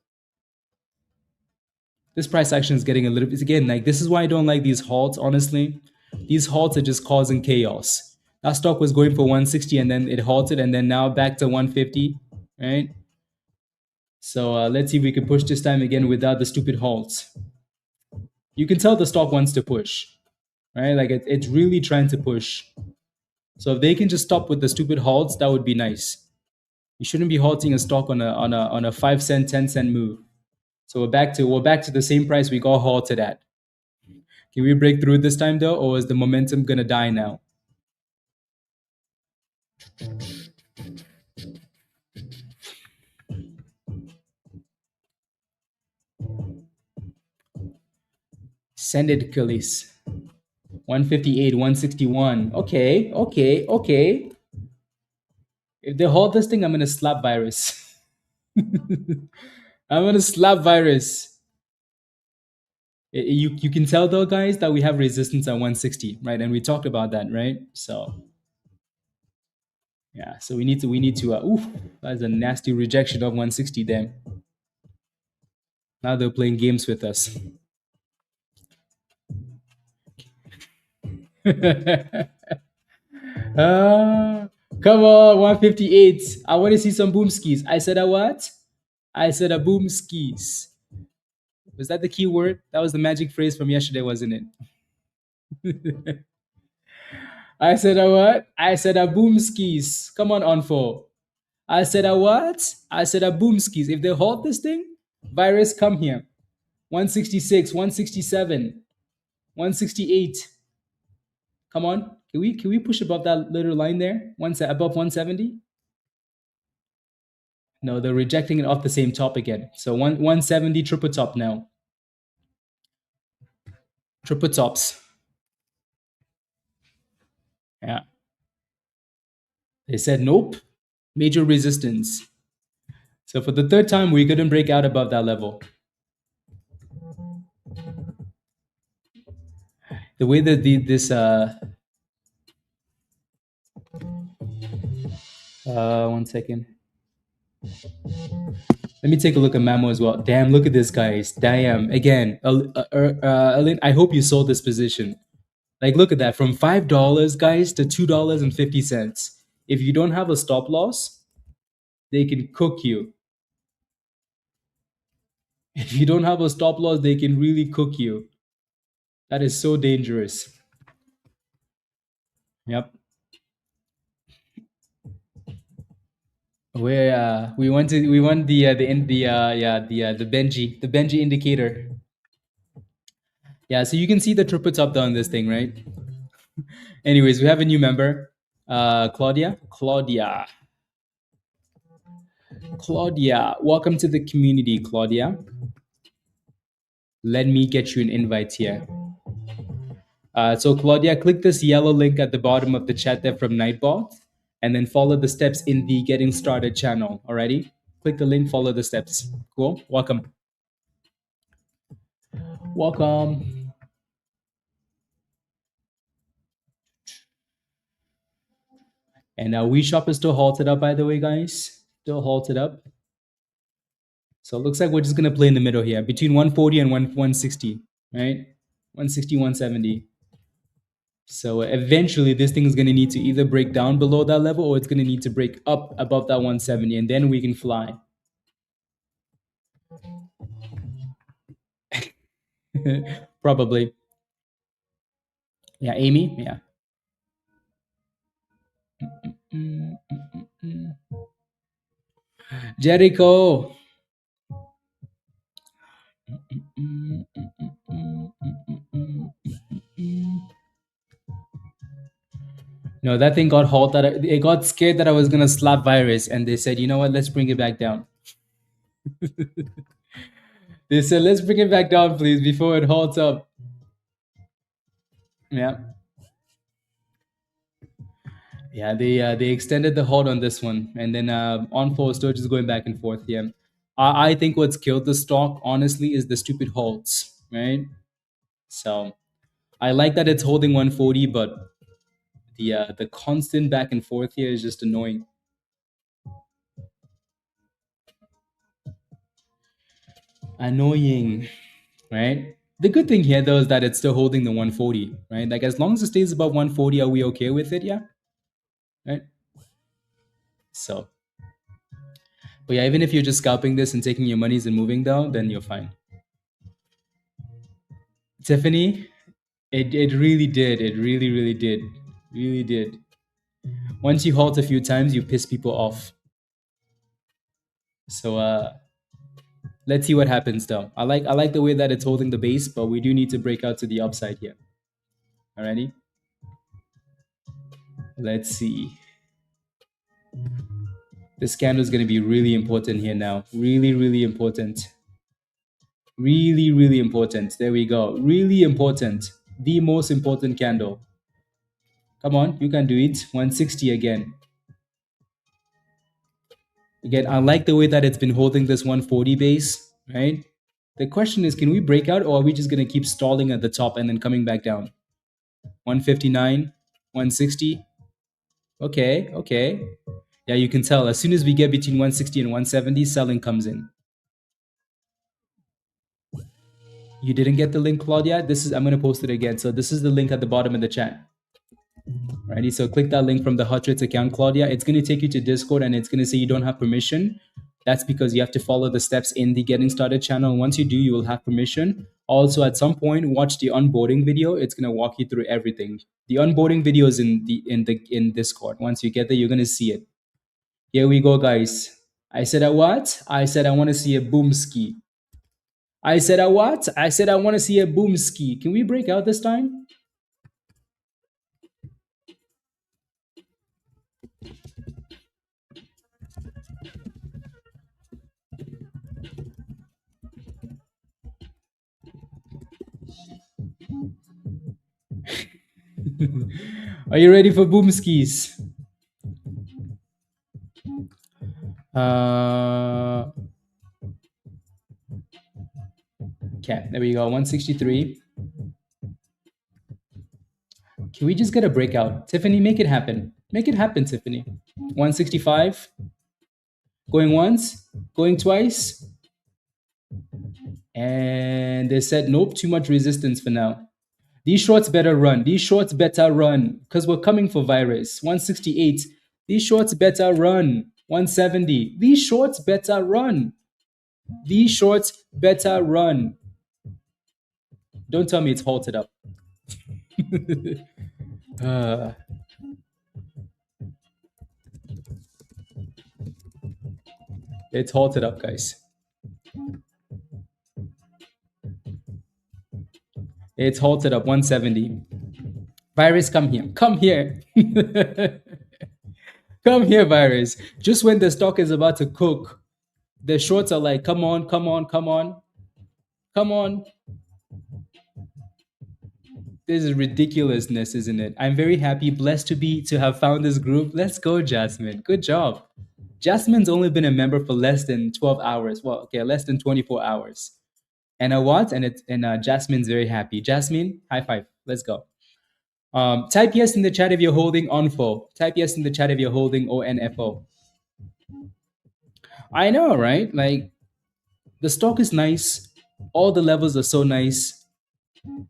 This price action is getting a little bit, again, like this is why I don't like these halts, honestly. These halts are just causing chaos. That stock was going for 160 and then it halted and then now back to 150, right? So let's see if we can push this time again without the stupid halts. You can tell the stock wants to push, right? Like it's really trying to push. So if they can just stop with the stupid halts, that would be nice. You shouldn't be halting a stock on a 5 cent, 10 cent move. So we're back to the same price we got halted at. Can we break through this time though, or is the momentum gonna die now? Send it, Achilles. 158, 161. Okay. If they hold this thing, I'm gonna slap virus. I'm gonna slap virus. You can tell though, guys, that we have resistance at 160, right? And we talked about that, right? So yeah, so we need to oof, that's a nasty rejection of 160 then. Now they're playing games with us. Ah, come on, 158. I want to see some boom skis. I said a what? I said a boom skis. Was that the key word? That was the magic phrase from yesterday, wasn't it? I said a what? I said a boom skis. Come on, ONFO. I said a what? I said a boom skis. If they hold this thing, virus, come here. 166, 167, 168. Come on. Can we push above that little line there? Above 170? No, they're rejecting it off the same top again. So 170 triple top now. Triple tops. Yeah. They said nope. Major resistance. So for the third time, we couldn't break out above that level. The way that this 1 second. Let me take a look at Mamo as well. Damn, look at this, guys. Damn. Again, Alin, I hope you sold this position. Like, look at that. From $5, guys, to $2.50. If you don't have a stop loss, they can cook you. If you don't have a stop loss, they can really cook you. That is so dangerous. Yep. We want the Benji indicator. Yeah, so you can see the triple top down this thing, right? Anyways, we have a new member, Claudia. Claudia, welcome to the community, Claudia. Let me get you an invite here. So Claudia, click this yellow link at the bottom of the chat there from Nightbot, and then follow the steps in the Getting Started channel. Alrighty, click the link, follow the steps. Cool. Welcome. Welcome. And WeShop is still halted up, by the way, guys. Still halted up. So it looks like we're just gonna play in the middle here, between 140 and 160, right? 160, 170. So eventually this thing is gonna need to either break down below that level or it's gonna need to break up above that 170, and then we can fly. Probably. Yeah, Amy, yeah. Jericho. No, that thing got halted. It got scared that I was gonna slap virus, and they said, you know what, let's bring it back down. They said, let's bring it back down, please, before it halts up. Yeah. Yeah, they extended the hold on this one, and then ONFO still just going back and forth. Yeah, I think what's killed the stock honestly is the stupid halts, right? So I like that it's holding 140, but the constant back and forth here is just annoying. Annoying, right? The good thing here though is that it's still holding the 140, right? Like as long as it stays above 140, are we okay with it? Yeah, right. So. But yeah, even if you're just scalping this and taking your monies and moving down, then you're fine. Tiffany, it really did. It really, really did. Really did. Once you halt a few times, you piss people off. So let's see what happens though. I like the way that it's holding the base, but we do need to break out to the upside here. Alrighty. Let's see. This candle is going to be really important here now. Really, really important. Really, really important. There we go. Really important. The most important candle. Come on, you can do it. 160 again. Again, I like the way that it's been holding this 140 base, right? The question is, can we break out, or are we just going to keep stalling at the top and then coming back down? 159, 160. Okay, okay. Yeah, you can tell. As soon as we get between 160 and 170, selling comes in. You didn't get the link, Claudia? I'm going to post it again. So this is the link at the bottom of the chat. Alrighty, so click that link from the Hot Rates account, Claudia. It's going to take you to Discord and it's going to say you don't have permission. That's because you have to follow the steps in the Getting Started channel. Once you do, you will have permission. Also, at some point, watch the onboarding video. It's going to walk you through everything. The onboarding video is in Discord. Once you get there, you're going to see it. Here we go, guys. I said a what? I said I want to see a boom ski. I said a what? I said I want to see a boom ski. Can we break out this time? Are you ready for boom skis? Okay, there we go. 163. Can we just get a breakout? Tiffany, make it happen. Make it happen, Tiffany. 165. Going once, going twice. And they said, nope, too much resistance for now. These shorts better run. These shorts better run because we're coming for virus. 168. These shorts better run. 170. These shorts better run. These shorts better run. Don't tell me it's halted up. It's halted up, guys. It's halted up 170. Virus, come here. Come here. Come here, virus. Just when the stock is about to cook, the shorts are like, come on, come on, come on. Come on. This is ridiculousness, isn't it? I'm very happy, blessed to have found this group. Let's go, Jasmine. Good job. Jasmine's only been a member for less than 12 hours. Well, okay, less than 24 hours. And a what? And Jasmine's very happy. Jasmine, high five. Let's go. Type yes in the chat if you're holding ONFO. Type yes in the chat if you're holding ONFO. I know, right? Like, the stock is nice. All the levels are so nice,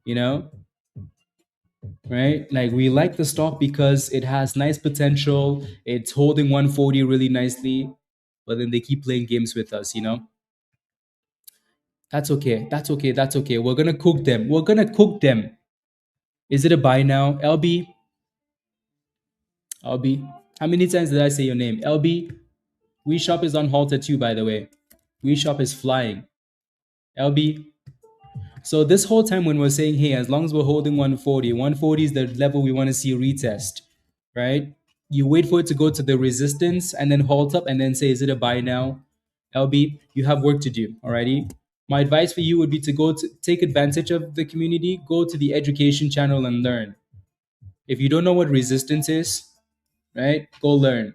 you know? Right? Like, we like the stock because it has nice potential. It's holding 140 really nicely. But then they keep playing games with us, you know? That's okay. That's okay. That's okay. We're going to cook them. We're going to cook them. Is it a buy now? LB? LB? How many times did I say your name? LB? WeShop is on halter too, by the way. WeShop is flying. LB? So this whole time when we're saying, hey, as long as we're holding 140, 140 is the level we want to see retest, right? You wait for it to go to the resistance and then halt up and then say, is it a buy now? LB, you have work to do, alrighty? My advice for you would be to go to take advantage of the community, go to the education channel and learn. If you don't know what resistance is, right, go learn.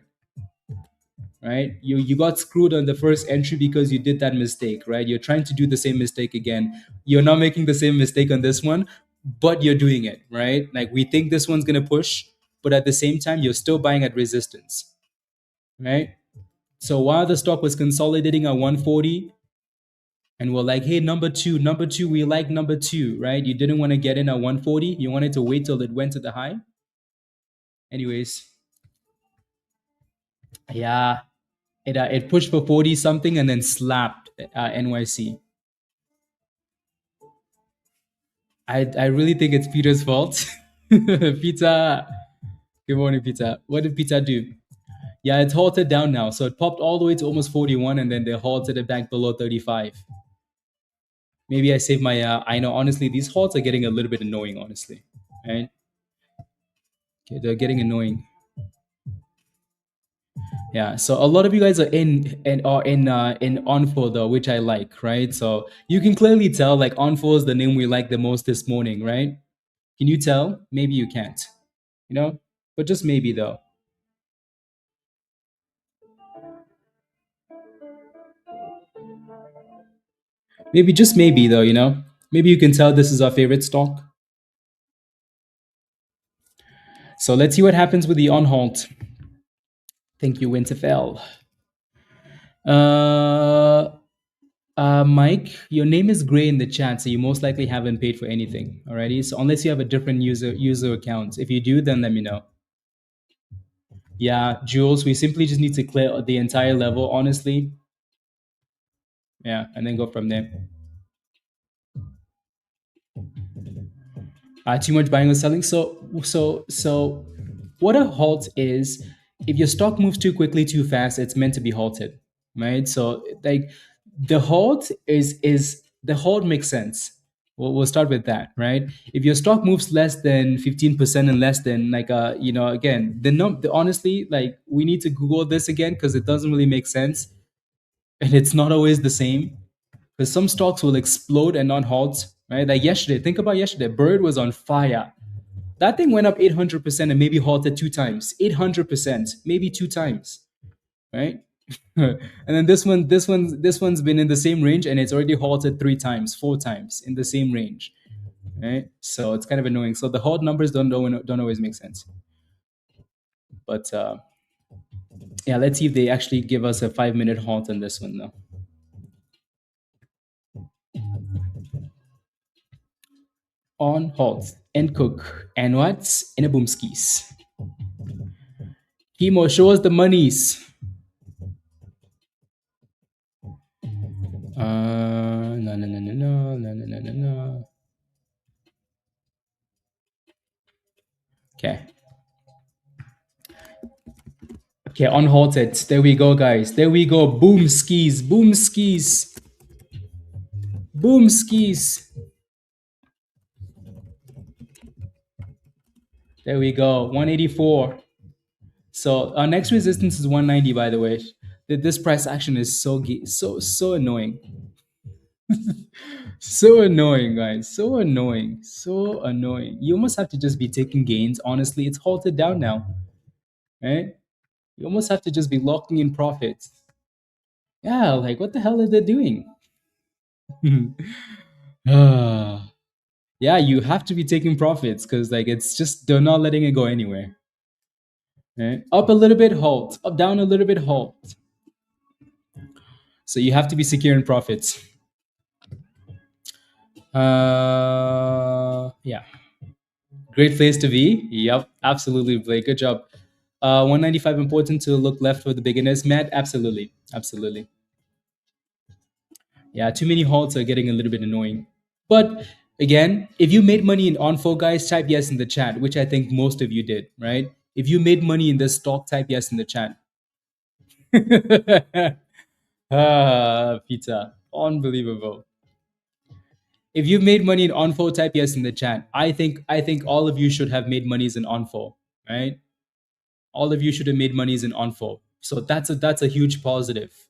Right? You got screwed on the first entry because you did that mistake, right? You're trying to do the same mistake again. You're not making the same mistake on this one, but you're doing it, right? Like, we think this one's going to push, but at the same time, you're still buying at resistance, right? So while the stock was consolidating at 140, and we're like, hey, number two, we like number two, right? You didn't want to get in at 140. You wanted to wait till it went to the high. Anyways, yeah, it pushed for 40 something and then slapped NYC. I really think it's Peter's fault. Peter, good morning, Peter. What did Peter do? Yeah, it's halted down now. So it popped all the way to almost 41 and then they halted it back below 35. Maybe I saved my, I know, honestly, these halts are getting a little bit annoying, honestly, right? Okay, they're getting annoying. Yeah, so a lot of you guys are in ONFO though, which I like, right? So you can clearly tell like ONFO is the name we like the most this morning, right? Can you tell? Maybe you can't, you know, but just maybe though. Maybe just maybe though, you know, maybe you can tell this is our favorite stock. So let's see what happens with the on halt. Thank you, Winterfell. Mike, your name is gray in the chat, so you most likely haven't paid for anything. Alrighty. So unless you have a different user account, if you do, then let me know. Yeah, Jules, we simply just need to clear the entire level, honestly. Yeah, and then go from there. Too much buying or selling. So what a halt is, if your stock moves too quickly, too fast, it's meant to be halted, right? So like the halt makes sense. We'll start with that, right? If your stock moves less than 15% and less than like again honestly, like we need to Google this again because it doesn't really make sense, and it's not always the same. Because some stocks will explode and not halt, right? Like yesterday, think about yesterday. Bird was on fire. That thing went up 800% and maybe halted two times. 800%, maybe two times, right? And then this one's been in the same range and it's already halted three times, four times in the same range, right? So it's kind of annoying. So the halt numbers don't always make sense. But yeah, let's see if they actually give us a 5-minute halt on this one though. On halt and cook and what's in a boomskis. Kimo, show us the monies. No. Okay. Okay, unhalted. There we go, guys. There we go. Boom skis. Boom skis. Boom skis. There we go. 184. So our next resistance is 190, by the way. This price action is so annoying. So annoying, guys. So annoying. So annoying. You almost have to just be taking gains. Honestly, it's halted down now. Right? You almost have to just be locking in profits. Yeah, like what the hell are they doing? Yeah, you have to be taking profits because like it's just they're not letting it go anywhere. Right? Up a little bit, halt. Up, down a little bit, halt. So you have to be securing profits. Yeah. Great place to be. Yep, absolutely, Blake. Good job. 195 important to look left for the beginners. Matt, absolutely. Absolutely. Yeah, too many halts are getting a little bit annoying. But again, if you made money in ONFO, guys, type yes in the chat, which I think most of you did, right? If you made money in this stock, type yes in the chat. Pizza. Unbelievable. If you've made money in ONFO, type yes in the chat. I think all of you should have made monies in ONFO, right? All of you should have made monies in ONFO. So that's a huge positive.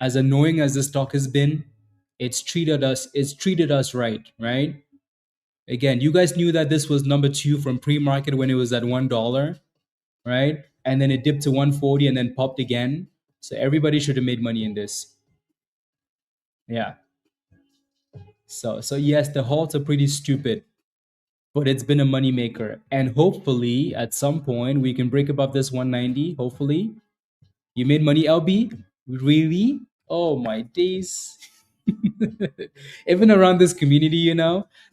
As annoying as this stock has been, it's treated us right? Again, you guys knew that this was number 2 from pre-market when it was at $1, right? And then it dipped to 140 and then popped again. So everybody should have made money in this. Yeah. So yes, the halts are pretty stupid, but it's been a money maker. And hopefully at some point we can break above this 190. Hopefully. You made money, LB? Really? Oh my days. Even around this community,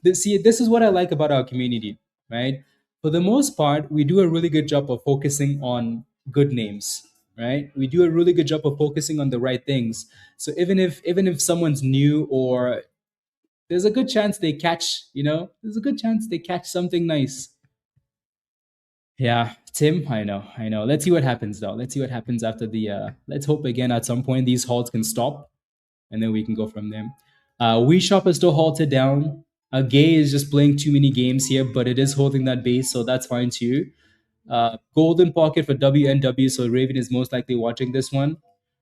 this is what I like about our community, right? For the most part, we do a really good job of focusing on good names, right? We do a really good job of focusing on the right things. So even if someone's new, or there's a good chance they catch, there's a good chance they catch something nice. Yeah, Tim, I know. Let's see what happens though. Let's see what happens after let's hope again at some point these halts can stop and then we can go from there. WeShop is still halted down. AGAE is just playing too many games here, but it is holding that base, so that's fine too. Golden pocket for WNW, so Raven is most likely watching this one.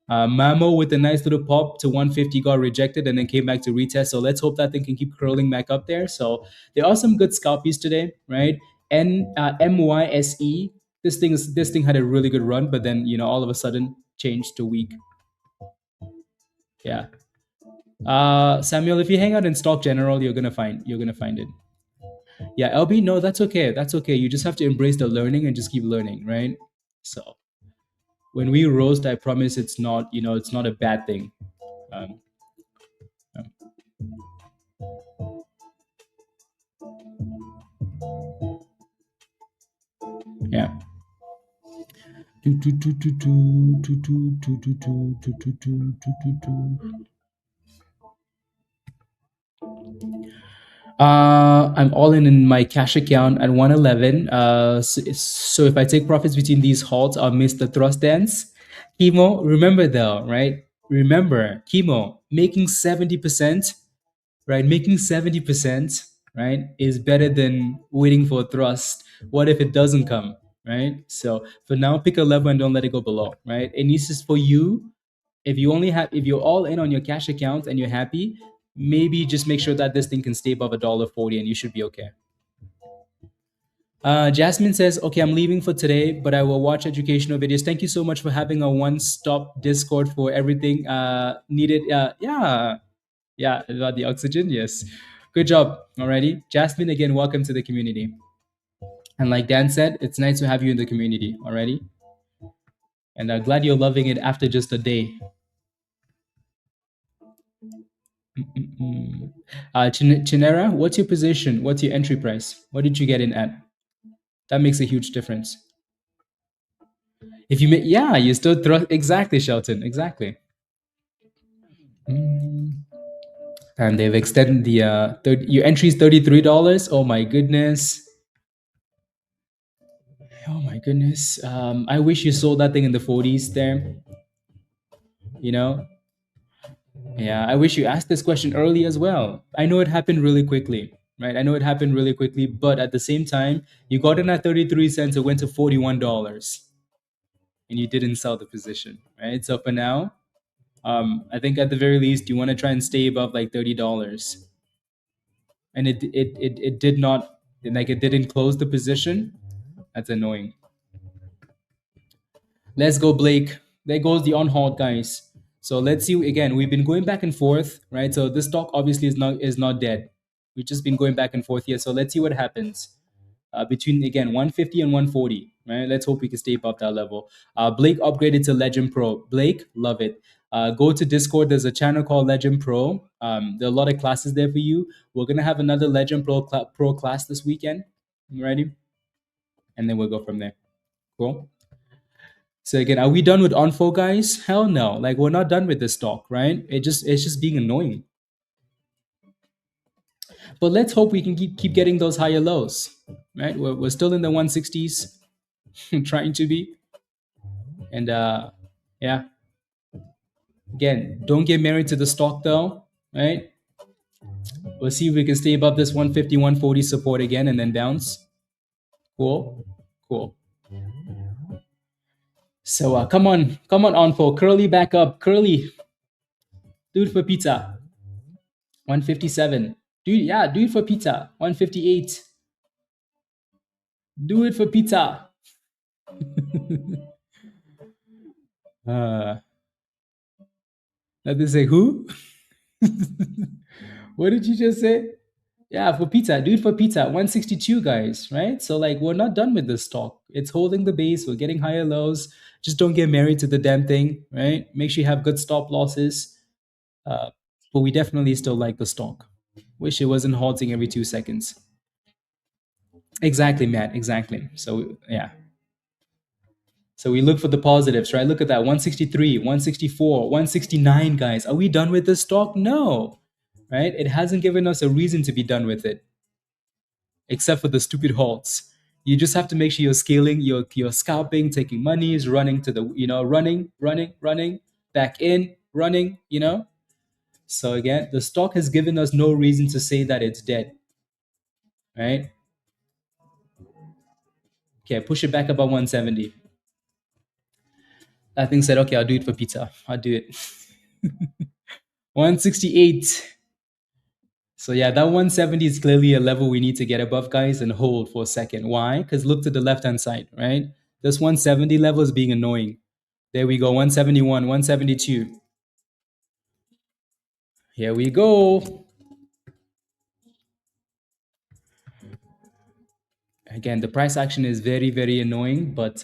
Mamo with a nice little pop to 150 got rejected and then came back to retest. So let's hope that thing can keep curling back up there. So there are some good scalpies today, right? And MYSE, this thing had a really good run, but then all of a sudden changed to weak. Yeah. Samuel, if you hang out in Stock General, you're gonna find it. Yeah, LB, no, that's okay. That's okay. You just have to embrace the learning and just keep learning, right? So when we roast, I promise it's not a bad thing. Um, I'm all in my cash account at 111. So if I take profits between these halts, I'll miss the thrust dance. Chemo, remember though, right? Remember, chemo, making 70%, right? Making 70%, right, is better than waiting for a thrust. What if it doesn't come, right? So for now, pick a level and don't let it go below, right? It needs to, for you, if you're all in on your cash account and you're happy, maybe just make sure that this thing can stay above $1.40 and you should be okay. Jasmine says, okay, I'm leaving for today, but I will watch educational videos. Thank you so much for having a one-stop Discord for everything needed. Yeah, about the oxygen. Yes. Good job. Alrighty. Jasmine, again, welcome to the community. And like Dan said, it's nice to have you in the community. Alrighty. And I'm glad you're loving it after just a day. Chinera, what's your position? What's your entry price? What did you get in at? That makes a huge difference. If you make, yeah, you still throw exactly, Shelton, exactly. And they've extended the your entry is $33. Oh my goodness. Oh my goodness. I wish you sold that thing in the 40s there. You know, yeah, I wish you asked this question early as well. I know it happened really quickly, right? I know it happened really quickly, but at the same time, you got in at 33 cents, it went to $41, and you didn't sell the position, right? So for now, I think at the very least, you want to try and stay above like $30. And it did not, like, it didn't close the position. That's annoying. Let's go, Blake. There goes the on hold, guys. So let's see again. We've been going back and forth, right? So this stock obviously is not dead. We've just been going back and forth here. So let's see what happens between again 150 and 140. Right? Let's hope we can stay above that level. Blake upgraded to Legend Pro. Blake, love it. Go to Discord. There's a channel called Legend Pro. There are a lot of classes there for you. We're gonna have another Legend Pro class this weekend. Ready? And then we'll go from there. Cool. So again, are we done with ONFO, guys? Hell no. Like, we're not done with this stock, right? It's just being annoying. But let's hope we can keep getting those higher lows, right? We're still in the 160s, trying to be. And yeah. Again, don't get married to the stock though, right? We'll see if we can stay above this 150, 140 support again and then bounce. Cool. Cool. So come on, ONFO. Curly back up. Curly. Do it for pizza. 157. Do it for pizza. 158. Do it for pizza. uh, let me say who? What did you just say? Yeah, for pizza. Do it for pizza. 162, guys, right? So like we're not done with this stock. It's holding the base. We're getting higher lows. Just don't get married to the damn thing, right? Make sure you have good stop losses. But we definitely still like the stock. Wish it wasn't halting every 2 seconds. Exactly, Matt. Exactly. So yeah. So we look for the positives, right? Look at that 163, 164, 169, guys. Are we done with this stock? No, right? It hasn't given us a reason to be done with it, except for the stupid halts. You just have to make sure you're scaling, you're scalping, taking monies, running to the, running, back in, running. So again, the stock has given us no reason to say that it's dead, right? Okay, push it back above 170. That thing said, okay, I'll do it for pizza. I'll do it. 168. So yeah, that 170 is clearly a level we need to get above, guys, and hold for a second. Why? Because look to the left-hand side, right? This 170 level is being annoying. There we go, 171, 172. Here we go. Again, the price action is very, very annoying, but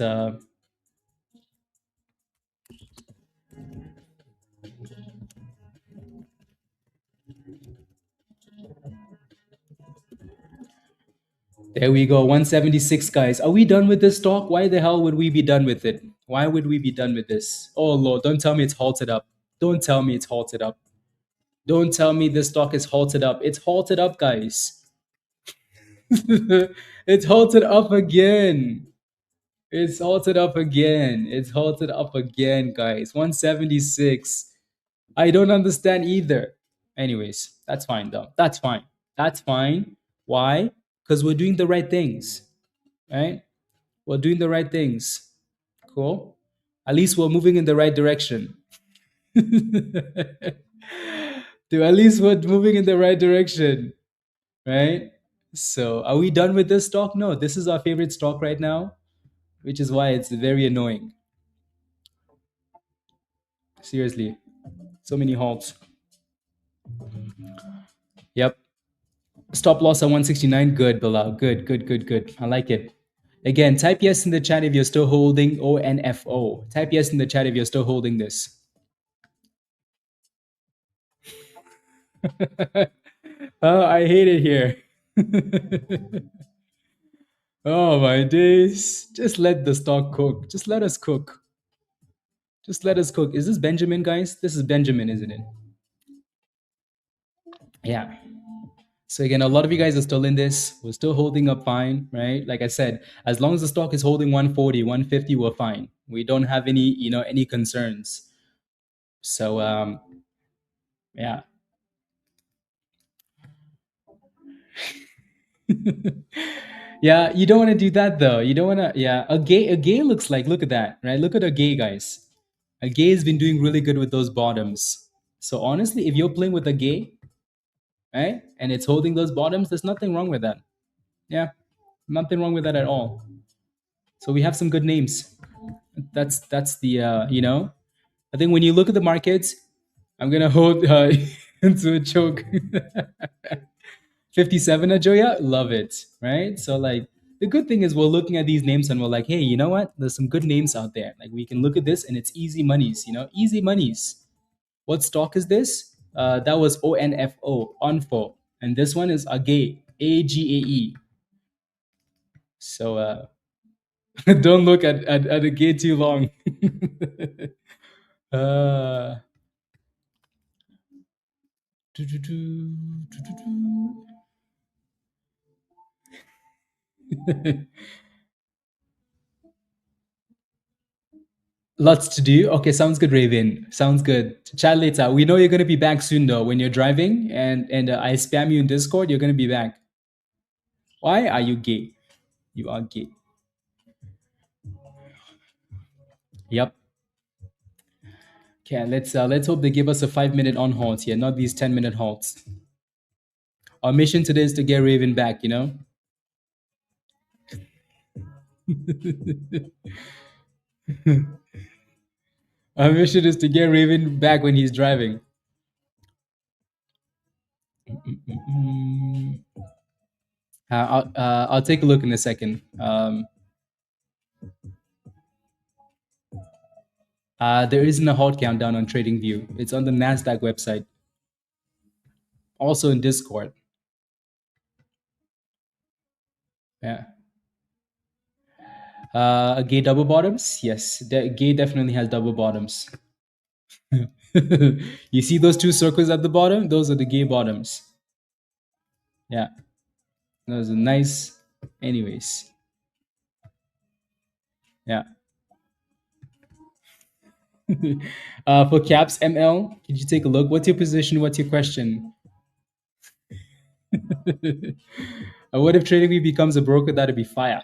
there we go, 176, guys. Are we done with this stock? Why the hell would we be done with it? Why would we be done with this? Oh Lord, don't tell me it's halted up. Don't tell me it's halted up. Don't tell me this stock is halted up. It's halted up, guys. It's halted up again. It's halted up again. It's halted up again, guys. 176. I don't understand either. Anyways, that's fine though. That's fine. That's fine. Why? Because we're doing the right things, right? We're doing the right things. Cool. At least we're moving in the right direction. At least we're moving in the right direction, right? So, are we done with this stock? No, this is our favorite stock right now, which is why it's very annoying. Seriously, so many halts. Yep. Stop loss at 169. Good, Bilal. Good, good, good, good. I like it. Again, type yes in the chat if you're still holding ONFO. Type yes in the chat if you're still holding this. Oh, I hate it here. Oh my days. Just let the stock cook. Just let us cook. Just let us cook. Is this Benjamin, guys? This is Benjamin, isn't it? Yeah. So again, a lot of you guys are still in this. We're still holding up fine, right? Like I said, as long as the stock is holding 140, 150, we're fine. We don't have any, any concerns. So yeah. Yeah, you don't want to do that though. You don't want to. Yeah, a gay looks like. Look at that, right? Look at AGAE, guys. AGAE has been doing really good with those bottoms. So honestly, if you're playing with AGAE, right, and it's holding those bottoms, there's nothing wrong with that. Yeah, nothing wrong with that at all. So we have some good names. That's the I think when you look at the markets, I'm gonna hold into a choke. 57 Ajoya, love it, right? So like the good thing is we're looking at these names and we're like, hey, you know what? There's some good names out there. Like we can look at this and it's easy monies, easy monies. What stock is this? That was ONFO, ONFO, and this one is AGAE, AGAE. So don't look at AGAE too long. uh, Lots to do. Okay, sounds good, Raven. Sounds good. Chat later. We know you're gonna be back soon, though. When you're driving and I spam you in Discord, you're gonna be back. Why are you gay? You are gay. Yep. Okay, let's hope they give us a 5-minute on halt here, not these 10-minute halts. Our mission today is to get Raven back. Our mission is to get Raven back when he's driving. I'll take a look in a second. There isn't a halt countdown on TradingView. It's on the NASDAQ website. Also in Discord. Yeah. AGAE double bottoms? Yes. AGAE definitely has double bottoms. You see those two circles at the bottom? Those are the AGAE bottoms. Yeah. Those are nice. Anyways. Yeah. For caps ML, could you take a look? What's your position? What's your question? What if TradingView becomes a broker? That'd be fire.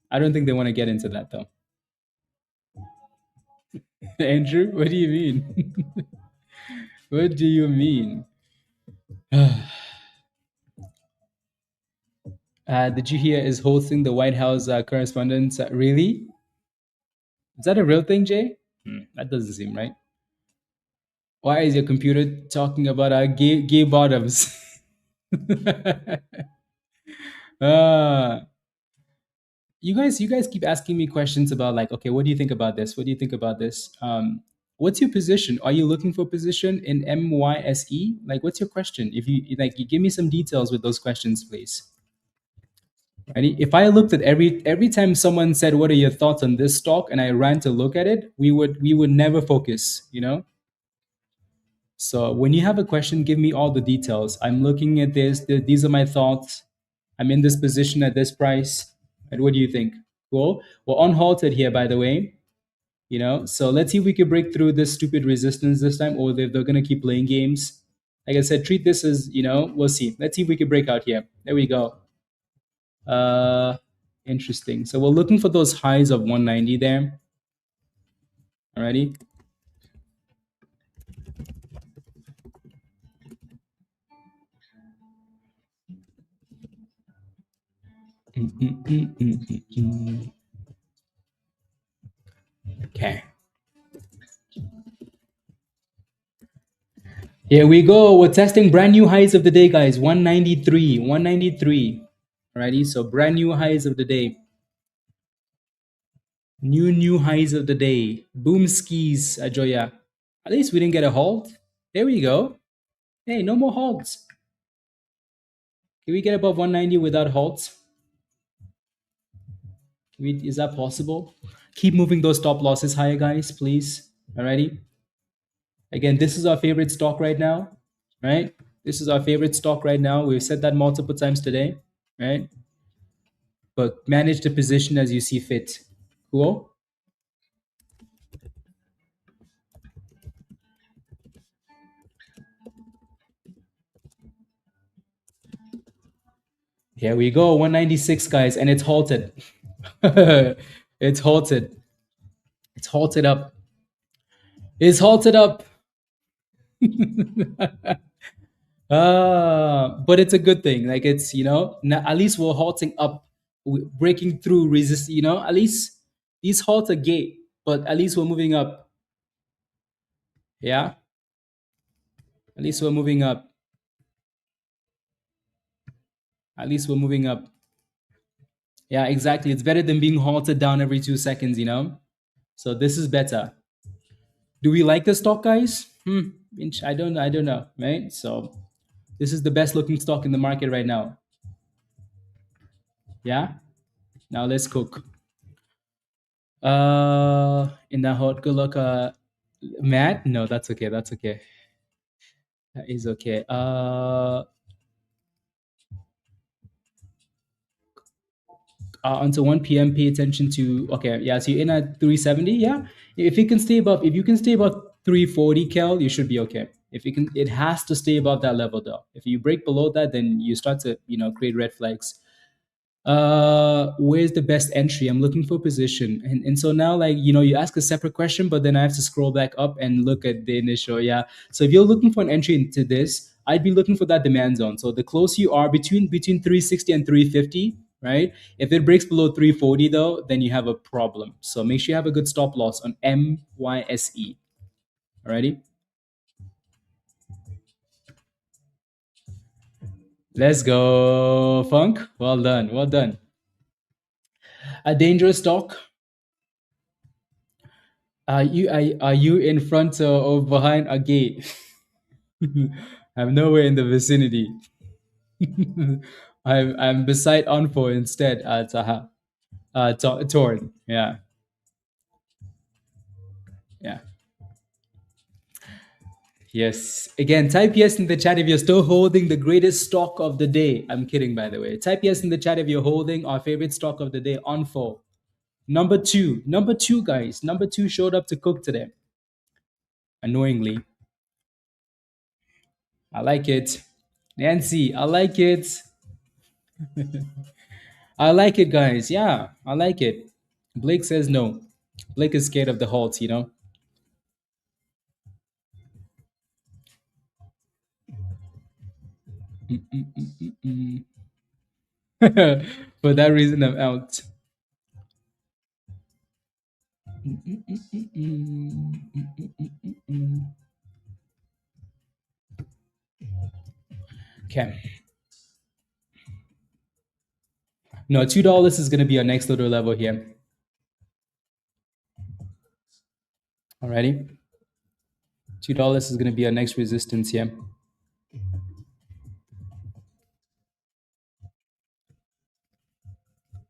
I don't think they want to get into that though. Andrew, what do you mean? What do you mean? Did you hear is hosting the White House correspondence? Really? Is that a real thing, Jay? That doesn't seem right. Why is your computer talking about gay bottoms? uh, you guys keep asking me questions about like, okay, what do you think about this? What do you think about this? What's your position? Are you looking for position in MYSE? Like, what's your question? If you like, you give me some details with those questions, please. Right? If I looked at every time someone said, "What are your thoughts on this stock?" and I ran to look at it, we would never focus. So when you have a question, give me all the details. I'm looking at this. These are my thoughts. I'm in this position at this price. And what do you think? Cool. We're unhalted here, by the way. So let's see if we can break through this stupid resistance this time, or if they're gonna keep playing games. Like I said, treat this as we'll see. Let's see if we can break out here. There we go. Uh, Interesting. So we're looking for those highs of 190 there. Alrighty. Okay. Here we go. We're testing brand new highs of the day, guys. 193. 193. Alrighty. So brand new highs of the day. New highs of the day. Boom skis, Ajoya. At least we didn't get a halt. There we go. Hey, no more halts. Can we get above 190 without halts? Is that possible? Keep moving those stop losses higher, guys, please. Alrighty. Again, this is our favorite stock right now, right? This is our favorite stock right now. We've said that multiple times today, right? But manage the position as you see fit. Cool? Here we go, 196, guys, and it's halted. It's halted. It's halted up. It's halted up. But it's a good thing. Like it's at least we're halting up, breaking through resist. At least these halts are gate, but at least we're moving up. Yeah, at least we're moving up. At least we're moving up. Yeah, exactly. It's better than being halted down every 2 seconds. So this is better. Do we like the stock, guys? I don't know, right? So this is the best looking stock in the market right now. Yeah. Now let's cook. In the hot good luck, Matt. No, that's okay. That's okay. That is okay. Until 1 p.m. Pay attention to. Okay, yeah. So you're in at 370. Yeah. If you can stay above 340, Kel, you should be okay. If you can, it has to stay above that level though. If you break below that, then you start to create red flags. Where's the best entry? I'm looking for position. And so now, like, you ask a separate question, but then I have to scroll back up and look at the initial. Yeah. So if you're looking for an entry into this, I'd be looking for that demand zone. So the closer you are between 360 and 350, right? If it breaks below 340 though, then you have a problem. So make sure you have a good stop loss on MYSE. Alrighty. Let's go, Funk. Well done. Well done. A dangerous stock. Are you in front or behind a gate? I'm nowhere in the vicinity. I'm beside ONFO instead. Taha. Torn. Yeah, yeah. Yes. Again, type yes in the chat if you're still holding the greatest stock of the day. I'm kidding, by the way. Type yes in the chat if you're holding our favorite stock of the day, ONFO. Number two. Number two, guys. Number two showed up to cook today. Annoyingly. I like it. Nancy, I like it. I like it, guys. Yeah, I like it. Blake says no. Blake is scared of the halts. For that reason, I'm out. Okay. No, $2 is going to be our next little level here. Alrighty. $2 is going to be our next resistance here.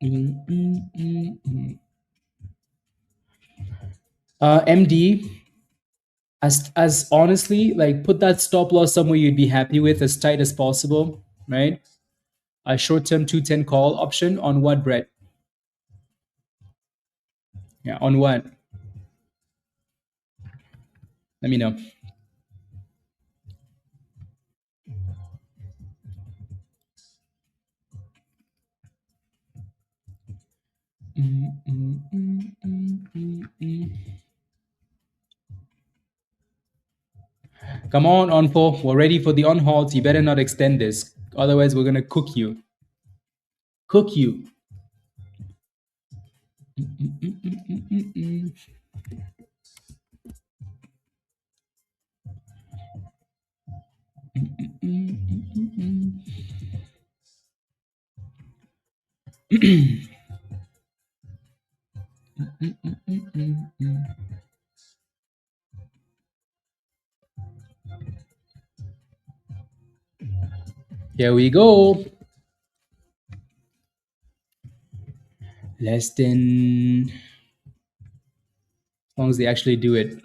Mm, mm, mm, mm. MD, as honestly, like put that stop loss somewhere you'd be happy with, as tight as possible, right? A short-term 210 call option on what, Brett? Yeah, on what? Let me know. Mm, mm, mm, mm, mm, mm. Come on, ONFO. We're ready for the on halts. You better not extend this. Otherwise, we're gonna cook you. Cook you. Mm-mm. Here we go. Less than, as long as they actually do it.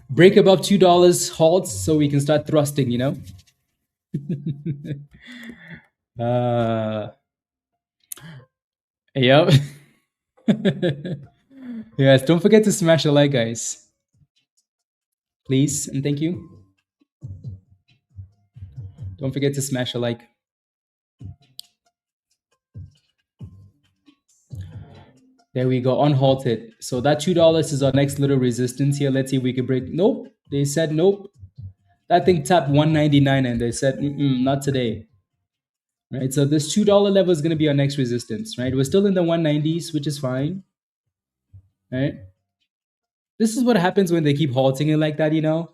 Break above $2 halts so we can start thrusting, you know? Uh, yep. Yes, don't forget to smash a like, guys. Please, and thank you. Don't forget to smash a like. There we go, unhalted. So that $2 is our next little resistance here. Let's see if we can break. Nope. They said nope. That thing tapped 199 and they said, not today. Right? So this $2 level is going to be our next resistance, right? We're still in the 190s, which is fine, right? This is what happens when they keep halting it like that, you know?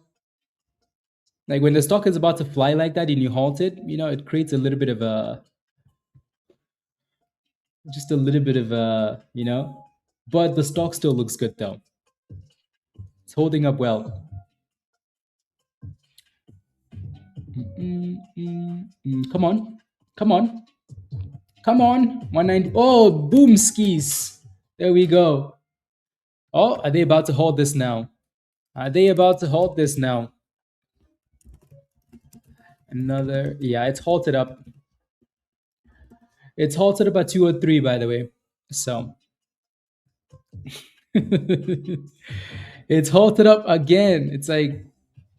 Like when the stock is about to fly like that and you halt it, you know, it creates a little bit of a, just a little bit of a, you know? But the stock still looks good though. It's holding up well. Come on. Come on. Come on. 190. Oh, boom skis. There we go. Oh, are they about to hold this now? Are they about to hold this now? Another. Yeah, it's halted up. It's halted up at 203, by the way. So it's halted up again. It's like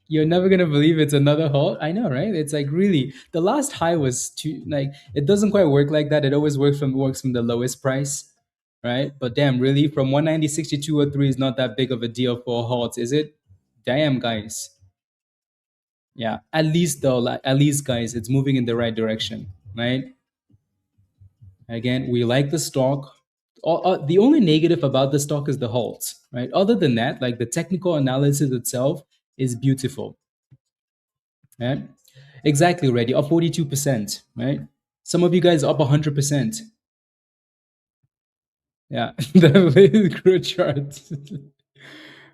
you're never gonna believe it's another halt. I know, right? It's like really the last high was too like it doesn't quite work like that. It always works from the lowest price, right? But damn, really, from 196 to 203 is not that big of a deal for a halt, is it? Damn, guys. Yeah, at least though, like at least guys, it's moving in the right direction, right? Again, we like the stock. The only negative about the stock is the halts, right? Other than that, like the technical analysis itself is beautiful, right? Exactly, ready up 42%, right? Some of you guys up 100%. Yeah, the macro chart,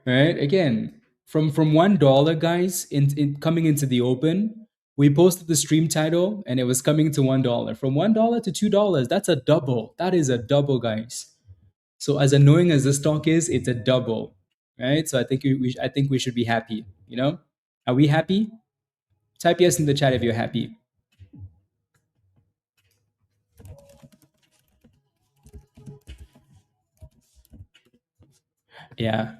right? Again, from $1, guys, in coming into the open, we posted the stream title and it was coming to $1. From $1 to $2, that's a double. That is a double, guys. So as annoying as the stock is, it's a double, right? So I think we should be happy. You know, are we happy? Type yes in the chat if you're happy. Yeah.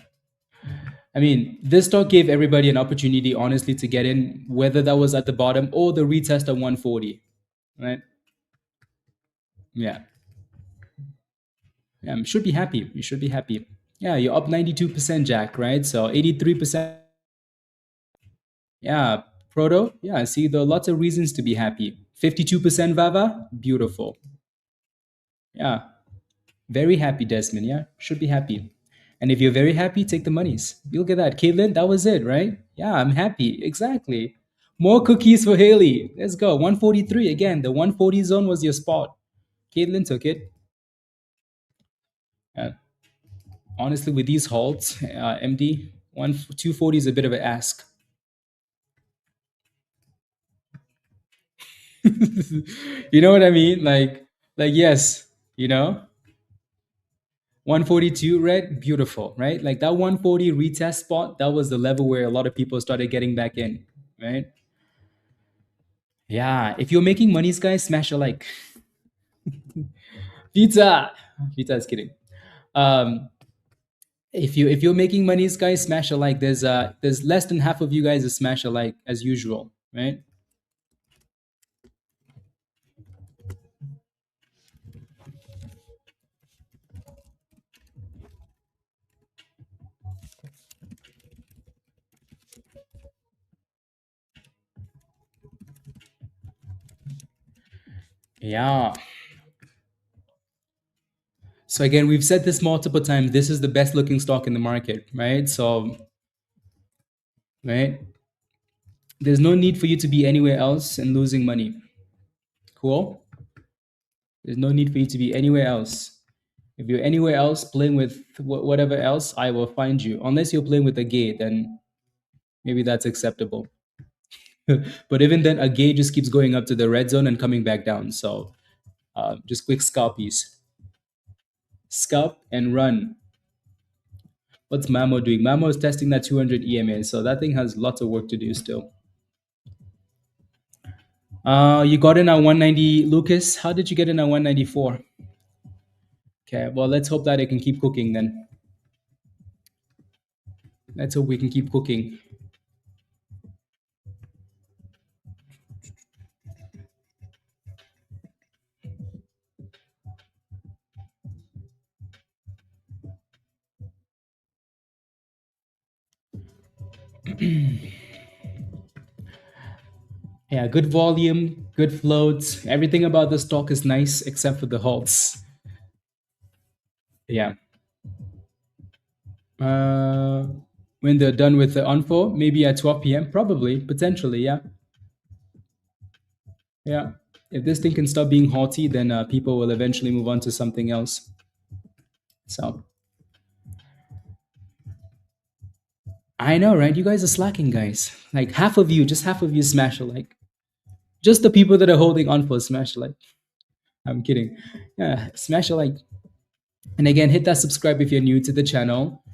I mean, this stock gave everybody an opportunity, honestly, to get in, whether that was at the bottom or the retest of 140, right? Yeah. Yeah, should be happy. You should be happy. Yeah, you're up 92%, Jack, right? So 83%. Yeah, Proto. Yeah, see, there are lots of reasons to be happy. 52% Vava. Beautiful. Yeah, very happy, Desmond. Yeah, should be happy. And if you're very happy, take the monies. You look at that. Caitlin, that was it, right? Yeah, I'm happy. Exactly. More cookies for Haley. Let's go. 143 again. The 140 zone was your spot. Caitlin took it. Uh, Honestly, with these halts, MD, 240 is a bit of an ask. You know what I mean? Like yes, you know, 142 red, beautiful, right? Like that 140 retest spot, that was the level where a lot of people started getting back in, right? Yeah, if you're making monies, guys, smash a like. Pizza, pizza is kidding. Um, if you're making monies, guys, smash a like. There's less than half of you guys that smash a like as usual, right? Yeah. So again, we've said this multiple times. This is the best looking stock in the market, right? So, right, there's no need for you to be anywhere else and losing money. Cool. There's no need for you to be anywhere else. If you're anywhere else playing with whatever else, I will find you. Unless you're playing with a gay, then maybe that's acceptable. But even then, a gay just keeps going up to the red zone and coming back down. So just quick scalpies. Scalp and run. What's Mamo doing? Mamo is testing that 200 EMA, so that thing has lots of work to do still. You got in at 190, Lucas. How did you get in at 194? Okay, well, let's hope that it can keep cooking then. Let's hope we can keep cooking. Yeah, good volume, good floats. Everything about the stock is nice except for the halts. Yeah. Uh, when they're done with the ONFO, maybe at 12 p.m., probably, potentially, yeah. Yeah. If this thing can stop being haughty, then people will eventually move on to something else. So I know, right? You guys are slacking, guys. Like half of you, just half of you smash a like. Just the people that are holding on for smash a like. I'm kidding. Yeah, smash a like. And again, hit that subscribe if you're new to the channel.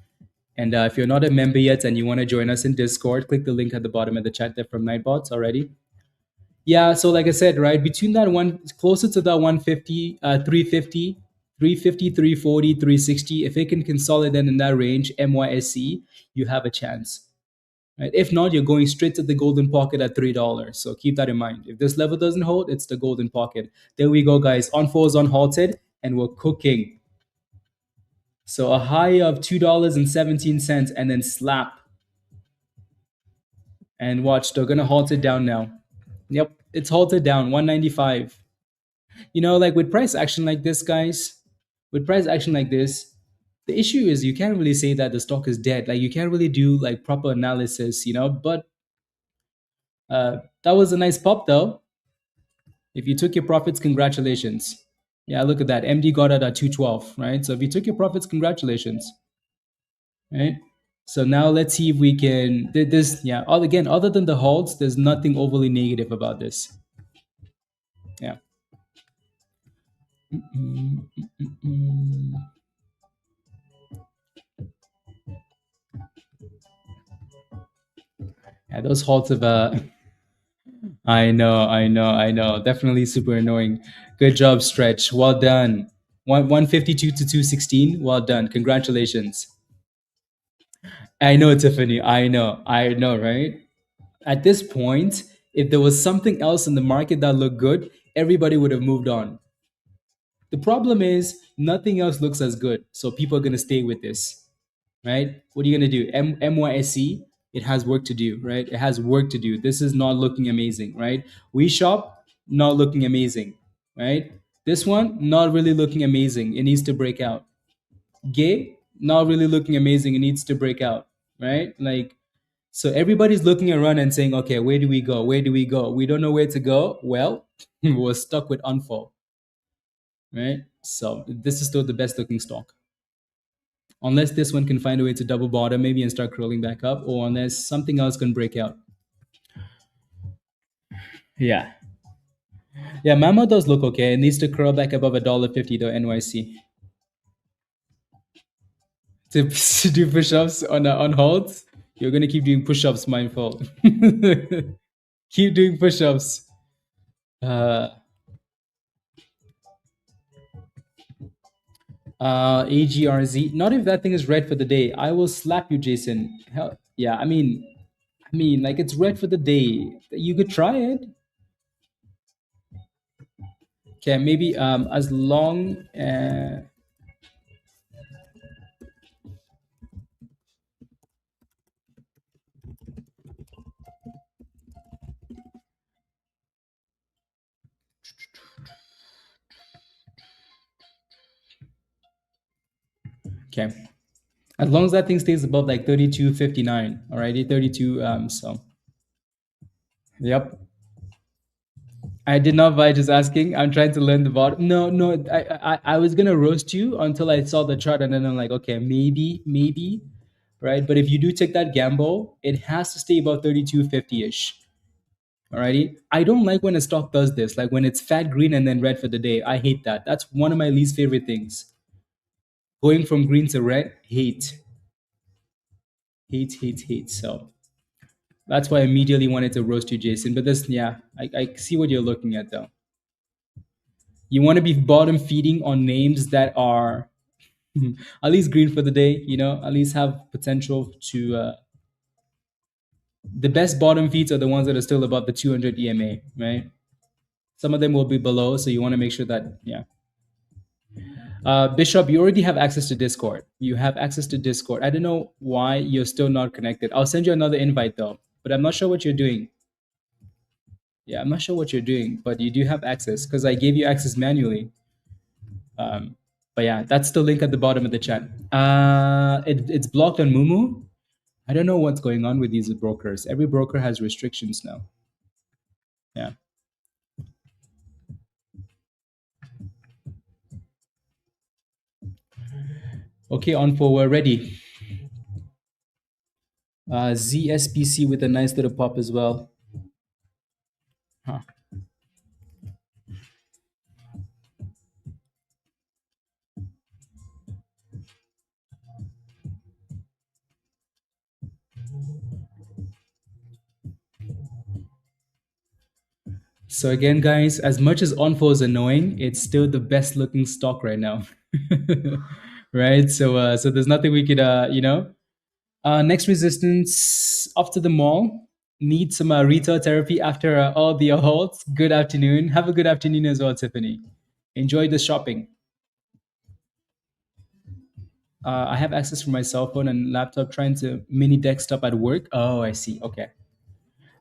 And if you're not a member yet and you want to join us in Discord, click the link at the bottom of the chat there from Nightbots already. Yeah, so like I said, right, between that one, closer to that 150, 350, 350, 340, 360, if it can consolidate in that range, MYSE, you have a chance. Right? If not, you're going straight to the golden pocket at $3. So keep that in mind. If this level doesn't hold, it's the golden pocket. There we go, guys. ONFO is unhalted, and we're cooking. So a high of $2.17 and then slap. And watch, they're gonna halt it down now. Yep, it's halted down 195. You know, like with price action like this, guys, with price action like this, the issue is you can't really say that the stock is dead. Like you can't really do like proper analysis, but that was a nice pop though. If you took your profits, congratulations. Yeah, look at that. MD got it at 212, right? So if you took your profits, congratulations, right? So now let's see if we can. This, yeah. Again, other than the holds, there's nothing overly negative about this. Yeah. Yeah, those halts of I know. Definitely super annoying. Good job, Stretch. Well done. 152 to 216. Well done. Congratulations. I know, Tiffany. I know, right? At this point, if there was something else in the market that looked good, everybody would have moved on. The problem is nothing else looks as good. So people are gonna stay with this, right? What are you gonna do? MYSE, it has work to do, right? It has work to do. This is not looking amazing, right? We shop, not looking amazing, right? This one, not really looking amazing. It needs to break out. Gay, not really looking amazing. It needs to break out, right? Like, so everybody's looking around and saying, okay, where do we go? Where do we go? We don't know where to go. Well, we're stuck with ONFO, right? So this is still the best looking stock. Unless this one can find a way to double bottom maybe and start curling back up, or unless something else can break out. Yeah. Yeah, Mama does look okay. It needs to curl back above $1.50 though, NYC. To do push-ups on holds, you're gonna keep doing push-ups, mindful. Keep doing push-ups. Uh, AGRZ. Not if that thing is red for the day. I will slap you, Jason. Hell, yeah. I mean, like it's red for the day. You could try it. Okay, maybe as long. Okay, as long as that thing stays above like 32.59. Alrighty, 32. So yep. I did not by just asking. I'm trying to learn the bottom. No, no. I was gonna roast you until I saw the chart, and then I'm like, okay, maybe, right? But if you do take that gamble, it has to stay above 32.50 ish. Alrighty. I don't like when a stock does this, like when it's fat green and then red for the day. I hate that. That's one of my least favorite things. Going from green to red, hate. So that's why I immediately wanted to roast you, Jason. But this, yeah, I see what you're looking at though. You want to be bottom feeding on names that are at least green for the day, at least have potential to. The best bottom feeds are the ones that are still above the 200 EMA, right? Some of them will be below, so you want to make sure that, yeah. Bishop, you already have access to Discord. You have access to Discord. I don't know why you're still not connected. I'll send you another invite though, but I'm not sure what you're doing. Yeah, I'm not sure what you're doing, but you do have access because I gave you access manually. Um, but yeah, that's the link at the bottom of the chat. It's blocked on Mumu. I don't know what's going on with these brokers. Every broker has restrictions now. Yeah. Okay, ONFO, we're ready. ZSPC with a nice little pop as well. Huh. So again, guys, as much as ONFO is annoying, it's still the best looking stock right now. Right? So there's nothing we could next resistance off to the mall. Need some retail therapy after all the halts. Good afternoon. Have a good afternoon as well, Tiffany. Enjoy the shopping. I have access from my cell phone and laptop trying to mini desktop at work. Oh, I see. Okay.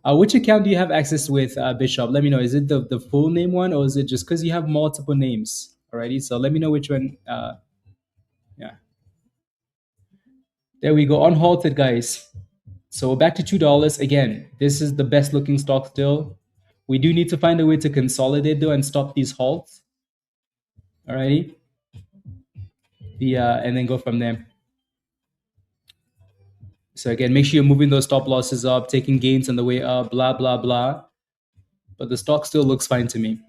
Which account do you have access with, Bishop? Let me know. Is it the full name one or is it just because you have multiple names? Alrighty. So let me know which one. Yeah. There we go. Unhalted, guys. So back to $2 again. This is the best looking stock still. We do need to find a way to consolidate though and stop these halts. Alrighty. And then go from there. So again, make sure you're moving those stop losses up, taking gains on the way up, blah blah blah. But the stock still looks fine to me.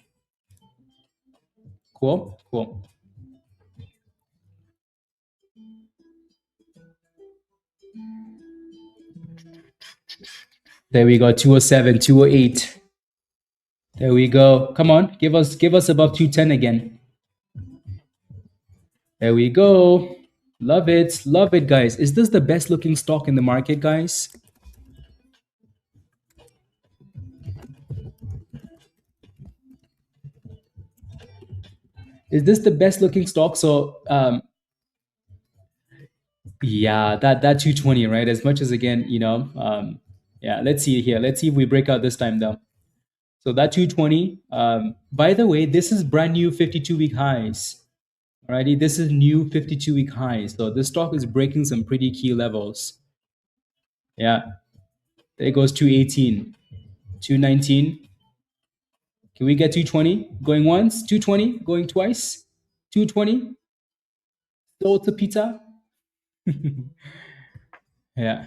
Cool, cool. There we go. 207, 208. There we go. Come on, give us above 210 again. There we go. Love it, guys. Is this the best looking stock in the market, guys? Is this the best looking stock? So yeah, that 220, right? As much as again, yeah, let's see here. Let's see if we break out this time though. So that 220, by the way, this is brand new 52-week highs. Alrighty, this is new 52-week highs. So this stock is breaking some pretty key levels. Yeah, there goes 218, 219. Can we get 220 going once? 220 going twice? 220? Sold to pizza? Yeah.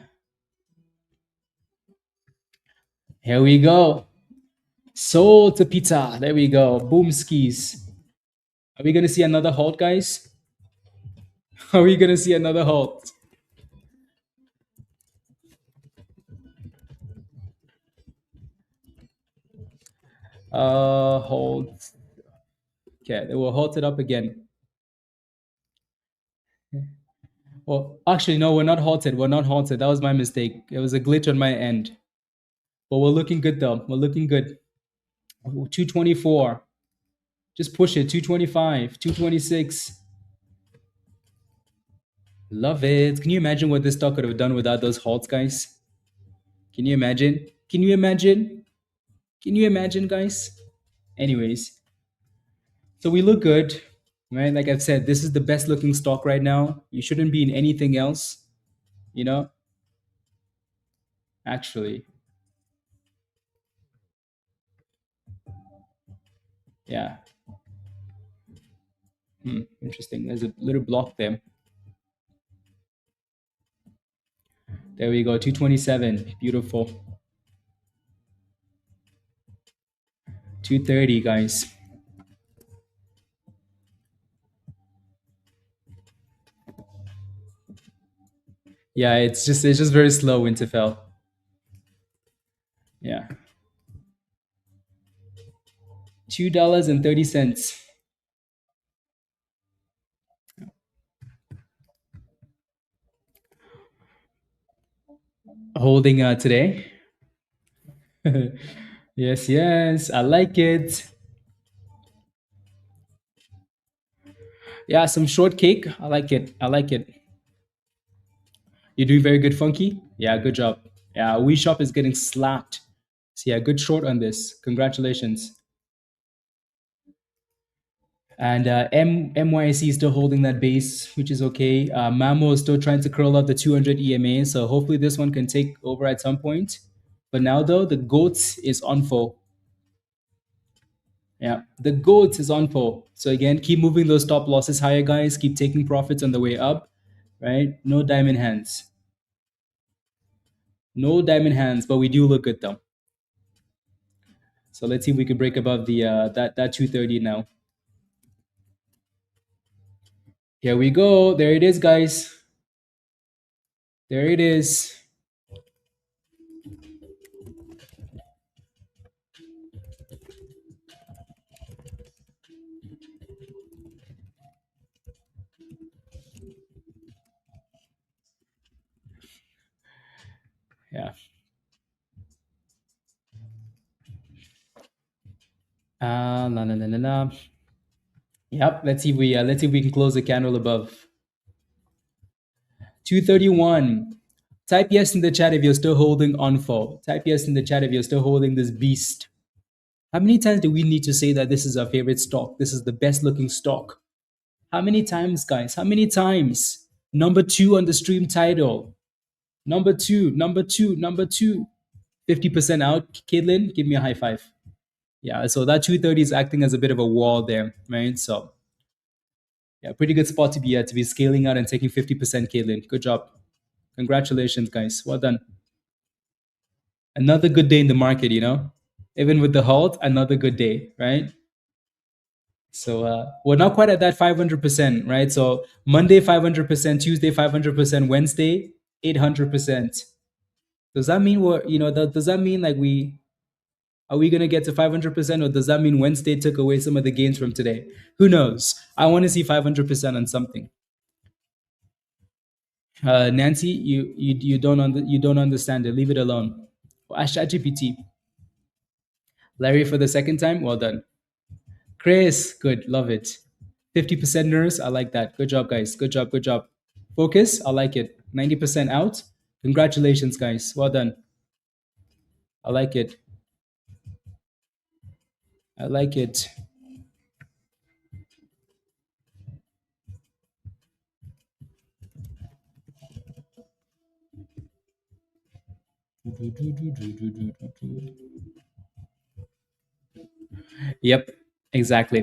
Here we go. Sold to pizza. There we go. Boom skis. Are we gonna see another halt, guys? Are we gonna see another halt? Halt. Okay, they will halt it up again. Well, actually, no, we're not halted. We're not halted. That was my mistake. It was a glitch on my end. But we're looking good though. We're looking good. 224. Just push it. 225, 226. Love it. Can you imagine what this stock could have done without those halts, guys? Can you imagine? Can you imagine? Can you imagine, guys? Anyways, so we look good, right? Like I've said, this is the best looking stock right now. You shouldn't be in anything else, you know? Actually, yeah. Interesting. There's a little block there. There we go. 227. Beautiful. 230, guys. Yeah, it's just very slow, Winterfell. Yeah. $2.30. Holding today. Yes, yes. I like it. Yeah, some shortcake. I like it. I like it. You're doing very good, Funky. Yeah, good job. Yeah, We Shop is getting slapped. So yeah, good short on this. Congratulations. And MYSE is still holding that base, which is okay. Mamo is still trying to curl up the 200 EMA, so hopefully this one can take over at some point. But now though, the GOAT is ONFO. Yeah, the GOAT is ONFO. So again, keep moving those stop losses higher, guys. Keep taking profits on the way up, right? No diamond hands. No diamond hands, but we do look good though. So let's see if we can break above the that 230 now. Here we go. There it is, guys. There it is. Yeah. La la la la la. Yep. Let's see if we can close the candle above 231. Type yes in the chat if you're still holding ONFO. Type yes in the chat if you're still holding this beast. How many times do we need to say that this is our favorite stock? This is the best looking stock. How many times, guys? How many times? Number 2 on the stream title. Number 2, number 2, number 2. 50% out. Caitlin, give me a high five. Yeah, so that 230 is acting as a bit of a wall there, right? So, yeah, pretty good spot to be scaling out and taking 50%, Caitlin. Good job. Congratulations, guys. Well done. Another good day in the market, Even with the halt, another good day, right? So we're not quite at that 500%, right? So Monday 500%, Tuesday 500%, Wednesday 800%. Does that mean does that mean like are we gonna get to 500%, or does that mean Wednesday took away some of the gains from today? Who knows? I want to see 500% on something. Nancy, you don't understand it. Leave it alone. Ask ChatGPT. Larry for the second time. Well done. Chris, good, love it. 50% nurse, I like that. Good job, guys. Good job, good job. Focus, I like it. 90% out. Congratulations, guys. Well done. I like it. I like it. Yep, exactly.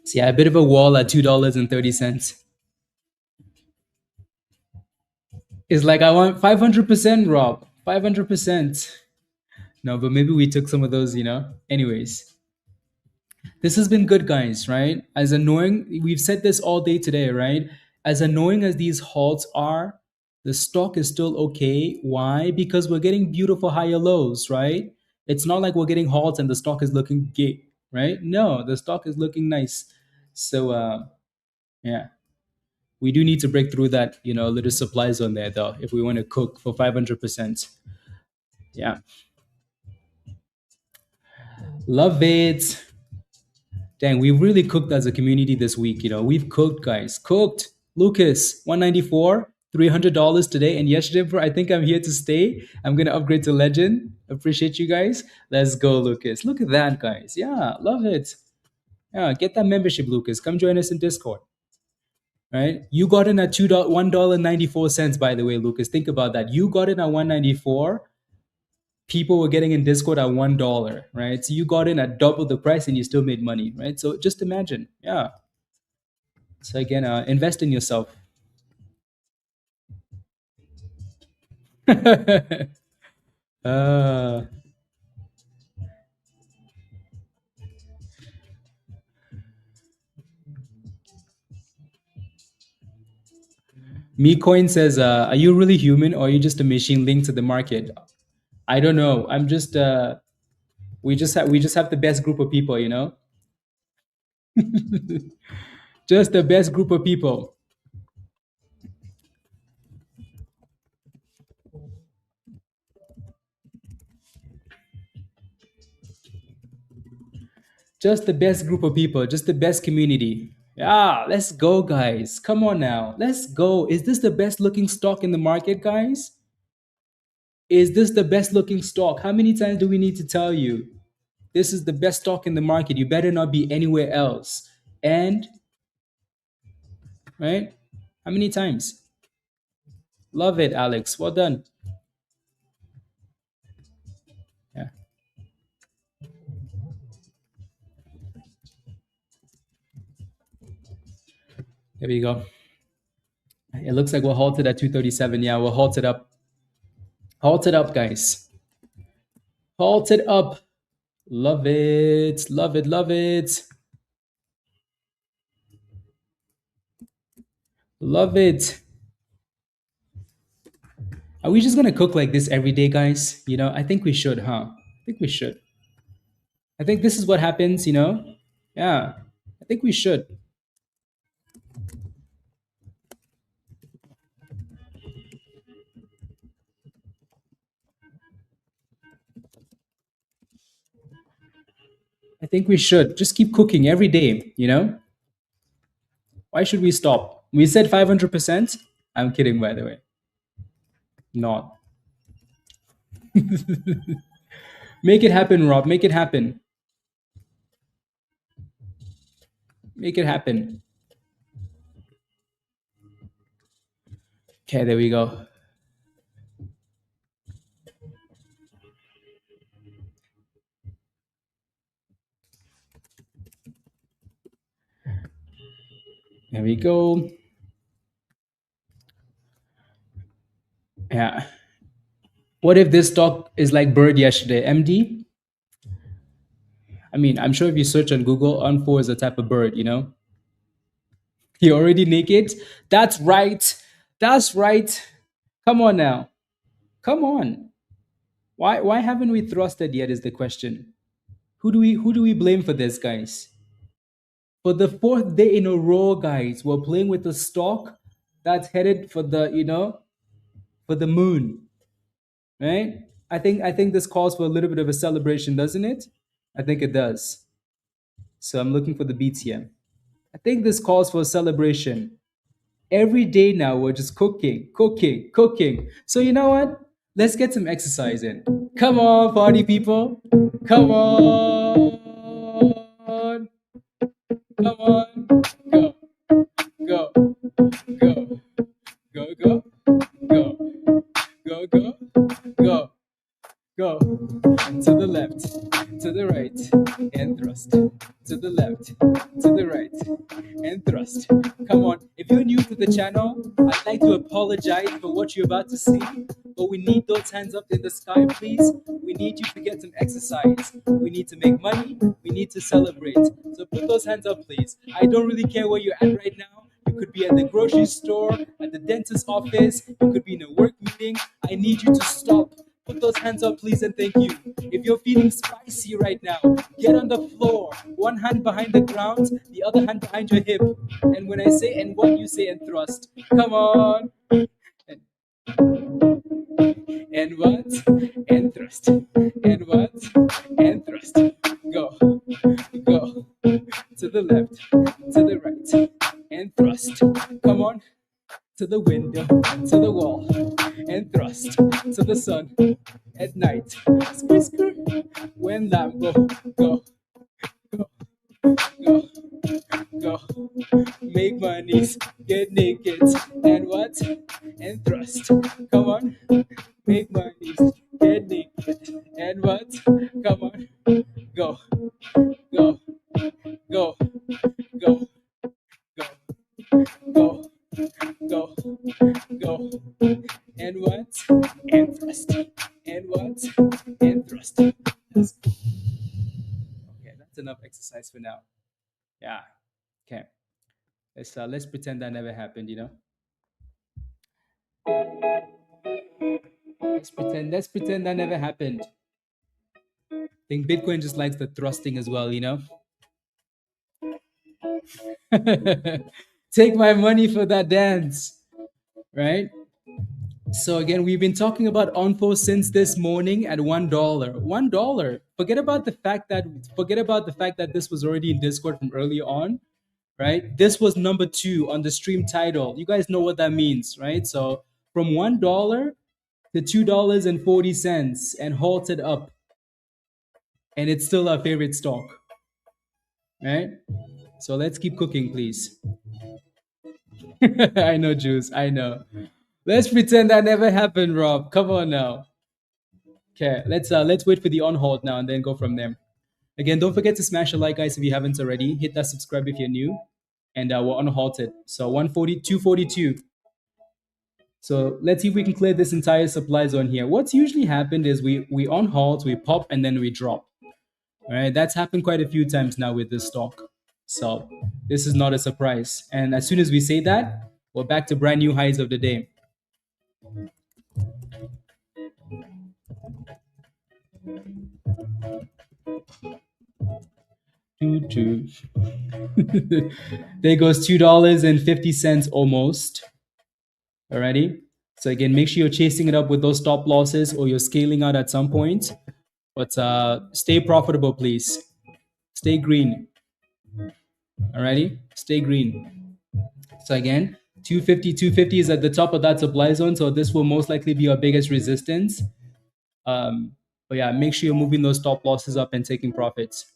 So yeah, a bit of a wall at $2.30. It's like I want 500%, Rob. 500%. No, but maybe we took some of those, Anyways, this has been good, guys, right? As annoying, we've said this all day today, right? As annoying as these halts are, the stock is still okay. Why? Because we're getting beautiful higher lows, right? It's not like we're getting halts and the stock is looking gay, right? No, the stock is looking nice. So, yeah, we do need to break through that, little supply zone there, though, if we want to cook for 500%. Yeah, love it. Dang, we really cooked as a community this week. We've cooked, guys. Cooked. Lucas, 194, $300 today. And yesterday, bro, I think I'm here to stay. I'm going to upgrade to legend. Appreciate you guys. Let's go, Lucas. Look at that, guys. Yeah, love it. Yeah, get that membership, Lucas. Come join us in Discord. Right? You got in at $1.94, by the way, Lucas. Think about that. You got in at 194. People were getting in Discord at $1, right? So you got in at double the price and you still made money, right? So just imagine. Yeah. So again, invest in yourself. uh, MeCoin says, "Are you really human, or are you just a machine linked to the market?" I don't know. I'm just. We just have the best group of people. Just the best group of people. Just the best group of people. Just the best community. Yeah, let's go, guys. Come on now. Let's go. Is this the best looking stock in the market, guys? Is this the best looking stock? How many times do we need to tell you? This is the best stock in the market. You better not be anywhere else. And, right? How many times? Love it, Alex. Well done. Yeah, there we go. It looks like we're halted at 237. Yeah, we're halted up. Halted up, guys. Halted up. Love it. Love it. Love it. Love it. Are we just gonna cook like this every day, guys? I think we should, huh? I think we should. I think this is what happens. Yeah. I think we should. I think we should. Just keep cooking every day. Why should we stop? We said 500%. I'm kidding, by the way. Not. Make it happen, Rob. Make it happen. Make it happen. Okay, there we go. There we go. Yeah. What if this stock is like Bird yesterday? MD? I mean, I'm sure if you search on Google, ONFO is a type of bird. You're already naked? That's right. That's right. Come on now. Come on. Why haven't we thrusted yet is the question. Who do we blame for this, guys? For the fourth day in a row, guys, we're playing with a stock that's headed for the moon, right? I think this calls for a little bit of a celebration, doesn't it? I think it does. So I'm looking for the BTM. I think this calls for a celebration. Every day now we're just cooking, cooking, cooking. So you know what? Let's get some exercise in. Come on, party people. Come on. Come on. Go. Go. Go. Go. Go. Go. Go. Go. Go. Go. To the left, to the right, and thrust. To the left, to the right, and thrust. Come on. If you're new to the channel, I'd like to apologize for what you're about to see, but we need those hands up in the sky, please. We need you to get some exercise. We need to make money. We need to celebrate. So put those hands up, please. I don't really care where you're at right now. You could be at the grocery store, at the dentist's office. You could be in a work meeting. I need you to stop. Put those hands up, please, and thank you. If you're feeling spicy right now, get on the floor. One hand behind the ground, the other hand behind your hip. And when I say and what, you say and thrust. Come on. And what? And thrust. And what? And thrust. Go. Go. To the left. To the right. And thrust. Come on. To the window, to the wall, and thrust to the sun at night. Skr, when Lambo, go, go, go, go. Make monies, get naked, and what? And thrust. Come on, make monies, get naked, and what? Come on, go, go, go, go, go, go, go, go. And what? And thrust. And what? And thrust. That's okay. That's enough exercise for now. Yeah. Okay. Let's pretend that never happened. Let's pretend that never happened. I think Bitcoin just likes the thrusting as well. Take my money for that dance, right? So again, we've been talking about ONFO since this morning at $1. $1. Forget about the fact that this was already in Discord from earlier on, right? This was number 2 on the stream title. You guys know what that means, right? So from $1 to $2.40 and halted up, and it's still our favorite stock, right? So let's keep cooking, please. I know, Juice. I know. Let's pretend that never happened, Rob. Come on now. Okay, let's wait for the on hold now and then go from there. Again, don't forget to smash a like, guys, if you haven't already. Hit that subscribe if you're new, and we're on halted. So 140, 242. So let's see if we can clear this entire supply zone here. What's usually happened is we on halt, we pop, and then we drop. All right, that's happened quite a few times now with this stock. So this is not a surprise. And as soon as we say that, we're back to brand new highs of the day. There goes $2.50 almost. Alrighty. So again, make sure you're chasing it up with those stop losses or you're scaling out at some point. But stay profitable, please. Stay green. Alrighty, stay green. So again, 250 is at the top of that supply zone. So this will most likely be our biggest resistance. But yeah, make sure you're moving those stop losses up and taking profits.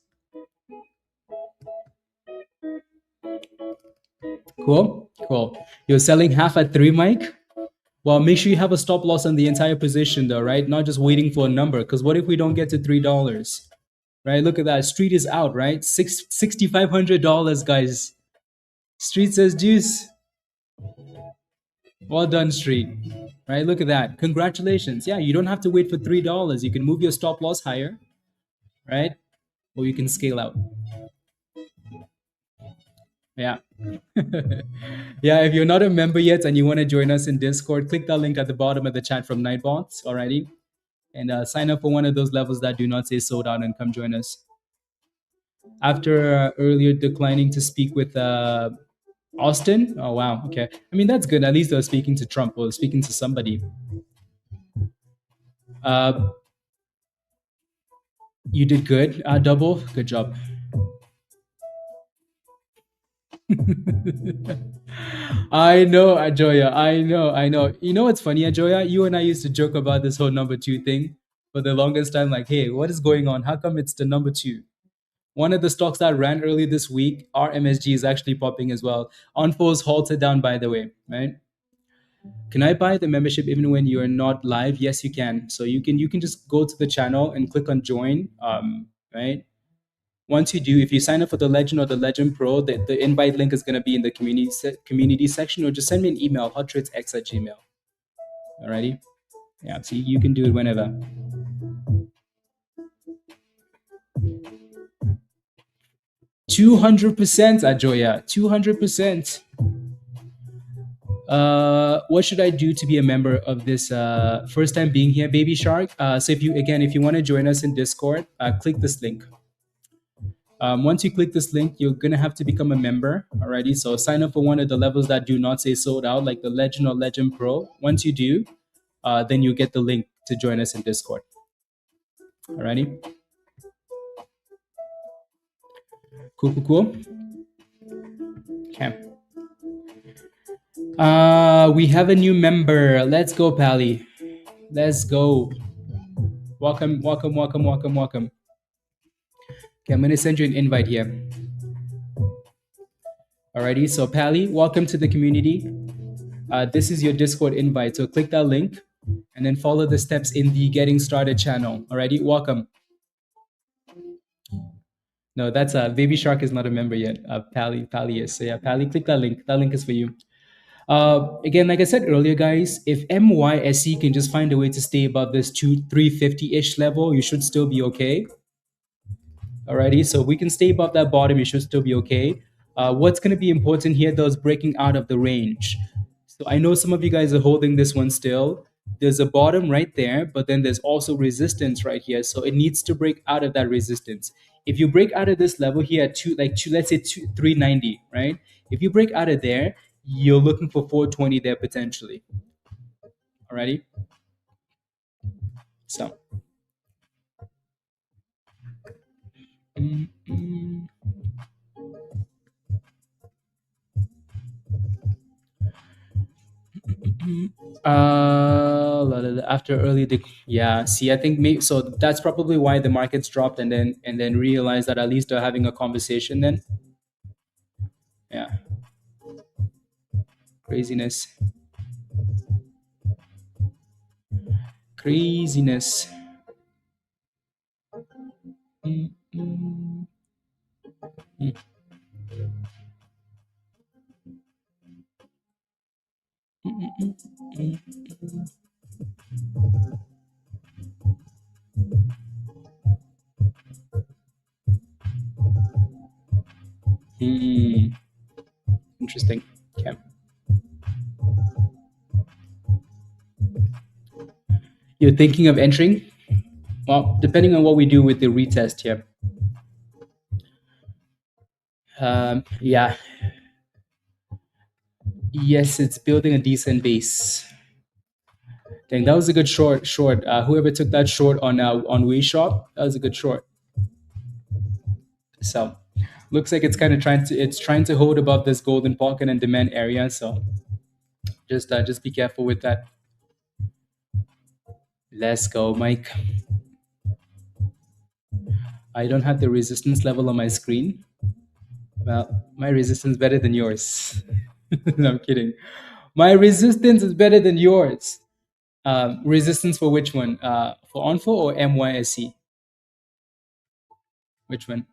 Cool. You're selling half at 3, Mike? Well, make sure you have a stop loss on the entire position though, right? Not just waiting for a number. Because what if we don't get to $3? Right? Look at that. Street is out, right? $6,500, guys. Street says juice. Well done, Street. Right? Look at that. Congratulations. Yeah, you don't have to wait for $3. You can move your stop loss higher, right? Or you can scale out. Yeah. Yeah, if you're not a member yet and you want to join us in Discord, click that link at the bottom of the chat from Nightbots, alrighty? And sign up for one of those levels that do not say sold out and come join us. After earlier declining to speak with Austin. Oh, wow. Okay. I mean, that's good. At least they're speaking to Trump or speaking to somebody. You did good, Double. Good job. I know, Ajoya. I know. You know what's funny, Ajoya? You and I used to joke about this whole number 2 thing for the longest time. Like, hey, what is going on? How come it's the number 2? One of the stocks that ran early this week, our MSG, is actually popping as well. ONFO's halted down, by the way, right? Can I buy the membership even when you're not live? Yes, you can. So you can just go to the channel and click on join. Right. Once you do, if you sign up for the Legend or the Legend Pro, the invite link is going to be in the community section, or just send me an email, hottradesx@gmail. Alrighty. Yeah. So you can do it whenever. 200%, Ajoya. 200%. What should I do to be a member of this first time being here, Baby Shark? So if you want to join us in Discord, click this link. Once you click this link, you're gonna have to become a member. Alrighty, so sign up for one of the levels that do not say sold out, like the Legend or Legend Pro. Once you do, then you get the link to join us in Discord. Alrighty, cool. Okay. We have a new member. Let's go, Pally. Let's go. Welcome. Okay, I'm gonna send you an invite here. Alrighty, so Pally, welcome to the community. This is your Discord invite, so click that link and then follow the steps in the Getting Started channel. Alrighty, welcome. No, that's Baby Shark is not a member yet. Pally is. So yeah, Pally, click that link. That link is for you. Again, like I said earlier, guys, if MYSE can just find a way to stay above this 350-ish level, you should still be okay. Alrighty, so we can stay above that bottom, you should still be okay. What's going to be important here, though, is breaking out of the range. So I know some of you guys are holding this one still. There's a bottom right there, but then there's also resistance right here. So it needs to break out of that resistance. If you break out of this level here at let's say 390, right? If you break out of there, you're looking for 420 there potentially. Alrighty. So. After yeah. See, I think so. That's probably why the markets dropped, and then realized that at least they're having a conversation. Then, yeah, craziness. Interesting. Okay. You're thinking of entering? Well, depending on what we do with the retest here. Yeah. Yes, it's building a decent base. Dang, that was a good short. Whoever took that short on WeShop, that was a good short. So, looks like it's kind of trying to hold above this golden pocket and demand area. So, just be careful with that. Let's go, Mike. I don't have the resistance level on my screen. Well, my resistance is better than yours. No, I'm kidding. My resistance is better than yours. Resistance for which one? For ONFO or MYSE? Which one?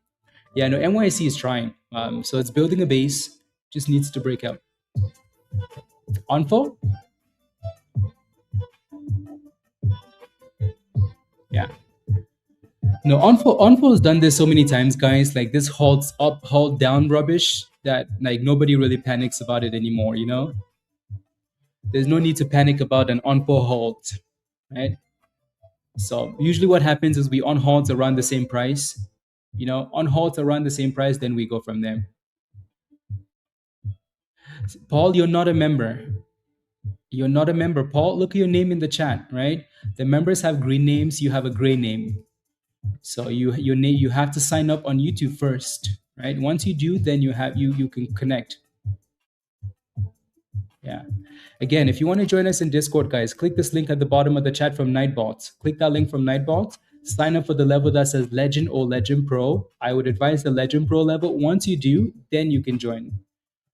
Yeah, no, MYSE is trying. So it's building a base, just needs to break out. ONFO? Yeah. No, ONFO has done this so many times, guys. Like this halts up, halt down rubbish that like nobody really panics about it anymore, you know? There's no need to panic about an ONFO halt, right? So usually what happens is we on halts around the same price. You know, on halts around the same price, then we go from there. Paul, you're not a member. You're not a member. Paul, look at your name in the chat, right? The members have green names, you have a gray name. So you have to sign up on YouTube first, right? Once you do, then you can connect. Yeah. Again, if you want to join us in Discord, guys, click this link at the bottom of the chat from Nightbot. Click that link from Nightbot. Sign up for the level that says Legend or Legend Pro. I would advise the Legend Pro level. Once you do, then you can join.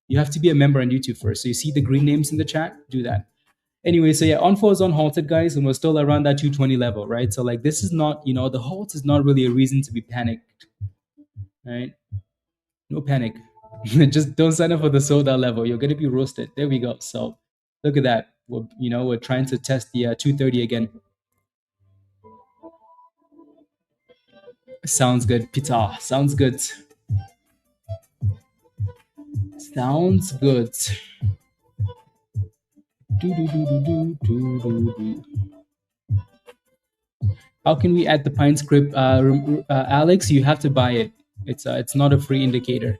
You have to be a member on YouTube first. So you see the green names in the chat? Do that. Anyway, so yeah, ONFO is unhalted, guys, and we're still around that 220 level, right? So like this is not, the halt is not really a reason to be panicked, right? No panic. Just don't sign up for the sold out level. You're gonna be roasted. There we go. So look at that. We're trying to test the 230 again. Sounds good, Peter. Sounds good. Sounds good. Do, do, do, do, do, do, do, do. How can we add the Pine script, Alex? You have to buy it. It's not a free indicator.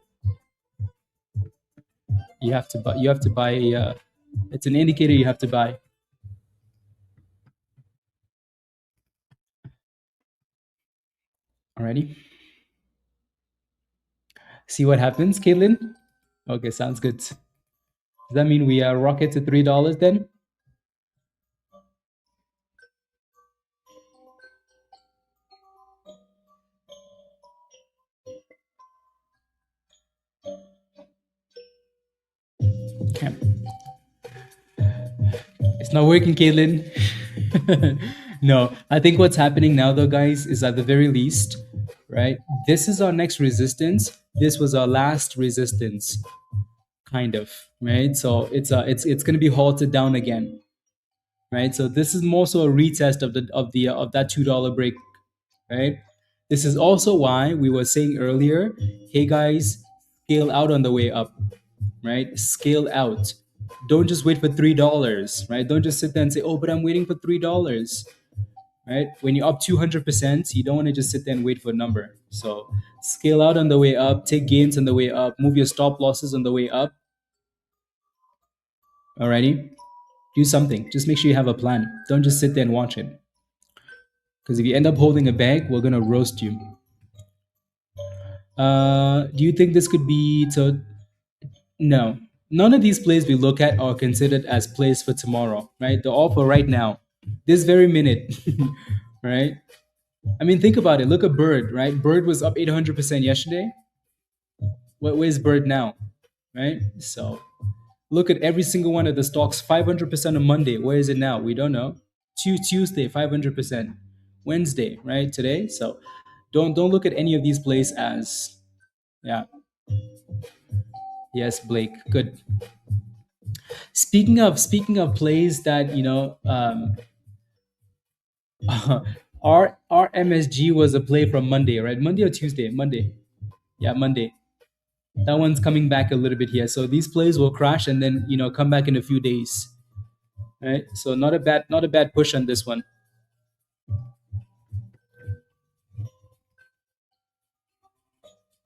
You have to buy. You have to buy. It's an indicator you have to buy. Alrighty. See what happens, Caitlin? Okay, sounds good. Does that mean we rocket to $3 then? Okay. It's not working, Caitlin. No, I think what's happening now, though, guys, is at the very least, right? This is our next resistance. This was our last resistance, kind of, right? So it's going to be halted down again, right? So this is more so a retest of that $2 break, right? This is also why we were saying earlier, hey guys, scale out on the way up, right? Scale out. Don't just wait for $3, right? Don't just sit there and say, oh, but I'm waiting for $3, right? When you're up 200%, you don't want to just sit there and wait for a number. So scale out on the way up, take gains on the way up, move your stop losses on the way up. Alrighty? Do something. Just make sure you have a plan. Don't just sit there and watch it. Because if you end up holding a bag, we're going to roast you. Do you think this could be to... No. None of these plays we look at are considered as plays for tomorrow, right? They're all for right now. This very minute, right? I mean, think about it. Look at Bird, right? Bird was up 800% yesterday. Where's Bird now, right? So look at every single one of the stocks. 500% on Monday. Where is it now? We don't know. Tuesday, 500%. Wednesday, right? Today. So don't look at any of these plays as, yeah. Yes, Blake. Good. Speaking of plays that our MSG was a play from Monday, right? Monday or Tuesday? Monday. Yeah, Monday. That one's coming back a little bit here. So these plays will crash and then come back in a few days. Right? So not a bad push on this one.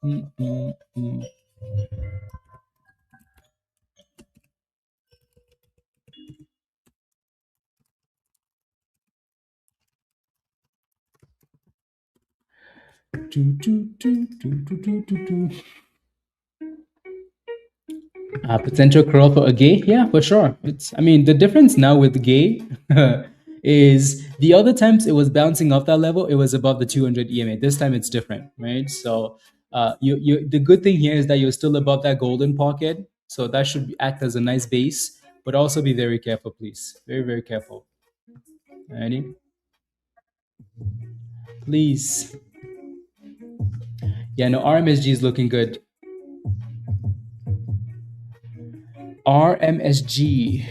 Mm-mm-mm. Potential curl for a AGAE? Yeah, for sure. I mean, the difference now with AGAE is the other times it was bouncing off that level, it was above the 200 EMA. This time it's different, right? So the good thing here is that you're still above that golden pocket. So that should act as a nice base, but also be very careful, please. Very, very careful. Alrighty? Please. Yeah, no, RMSG is looking good. RMSG.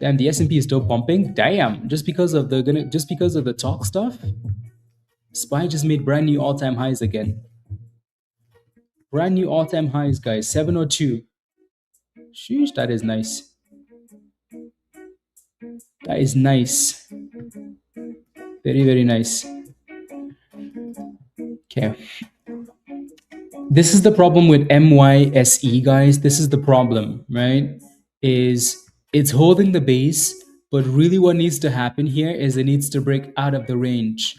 Damn, the S&P is still pumping. Damn, just because of the talk stuff. SPY just made brand new all-time highs again. Brand new all-time highs, guys. 702. Sheesh, that is nice. That is nice. Very, very nice. Okay. This is the problem with MYSE, guys. This is the problem, right? It's holding the base, but really what needs to happen here is it needs to break out of the range.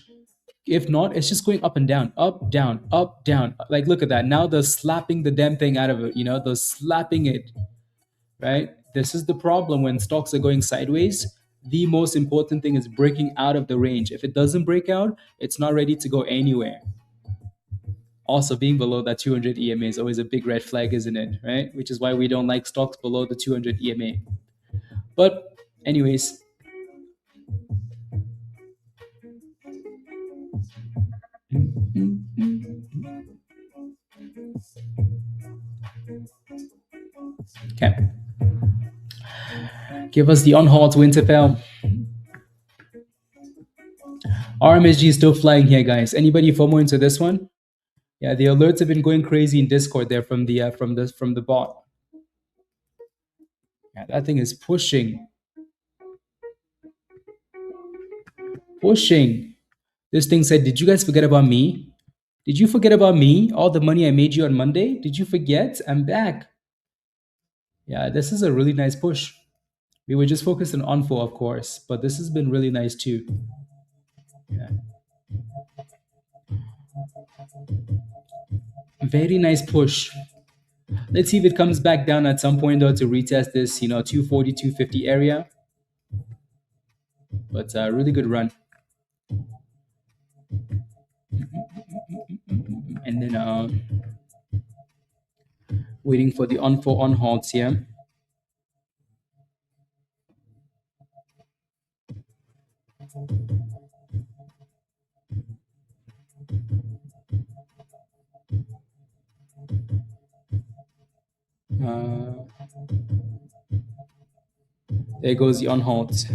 If not, it's just going up and down, up, down, up, down. Like, look at that. Now they're slapping the damn thing out of it, they're slapping it, right? This is the problem when stocks are going sideways. The most important thing is breaking out of the range. If it doesn't break out, it's not ready to go anywhere. also being below that 200 EMA is always a big red flag, isn't it? Right? Which is why we don't like stocks below the 200 EMA. But anyways, okay. Give us the on-halt Winterfell. RMSG is still flying here, guys. Anybody FOMO into this one? Yeah, the alerts have been going crazy in Discord there from the bot. Yeah, that thing is pushing. Pushing. This thing said, "Did you guys forget about me? Did you forget about me? All the money I made you on Monday? Did you forget? I'm back." Yeah, this is a really nice push. We were just focused on ONFO, of course, but this has been really nice too. Yeah. Very nice push. Let's see if it comes back down at some point though to retest this, 240, 250 area. But really good run. And then waiting for the ONFO on halts here. There goes the on halts.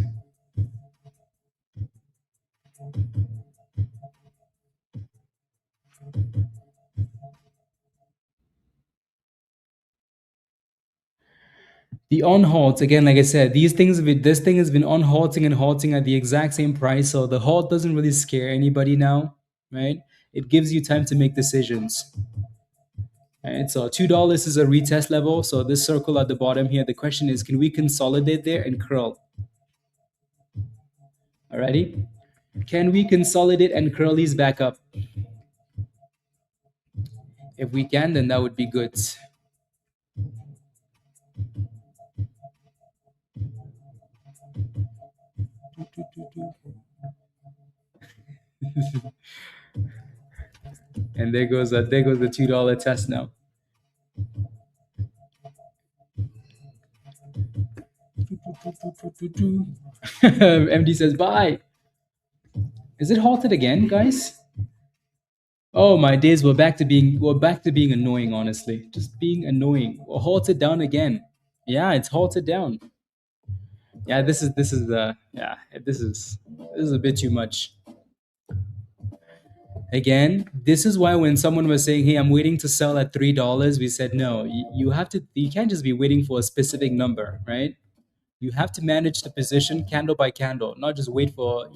The on halts again, like I said, this thing has been on halting and halting at the exact same price. So the halt doesn't really scare anybody now, right? It gives you time to make decisions. Right, so $2 is a retest level. So this circle at the bottom here, the question is, can we consolidate there and curl? Alrighty, can we consolidate and curl these back up? If we can, then that would be good. And there goes the $2 test now. MD says bye. Is it halted again, guys? Oh my days, we're back to being annoying, honestly. Just being annoying. We're halted down again. Yeah, it's halted down. Yeah, this is a bit too much. Again, this is why when someone was saying, "Hey, I'm waiting to sell at $3," we said, "No, you can't just be waiting for a specific number, right? You have to manage the position candle by candle, not just wait for,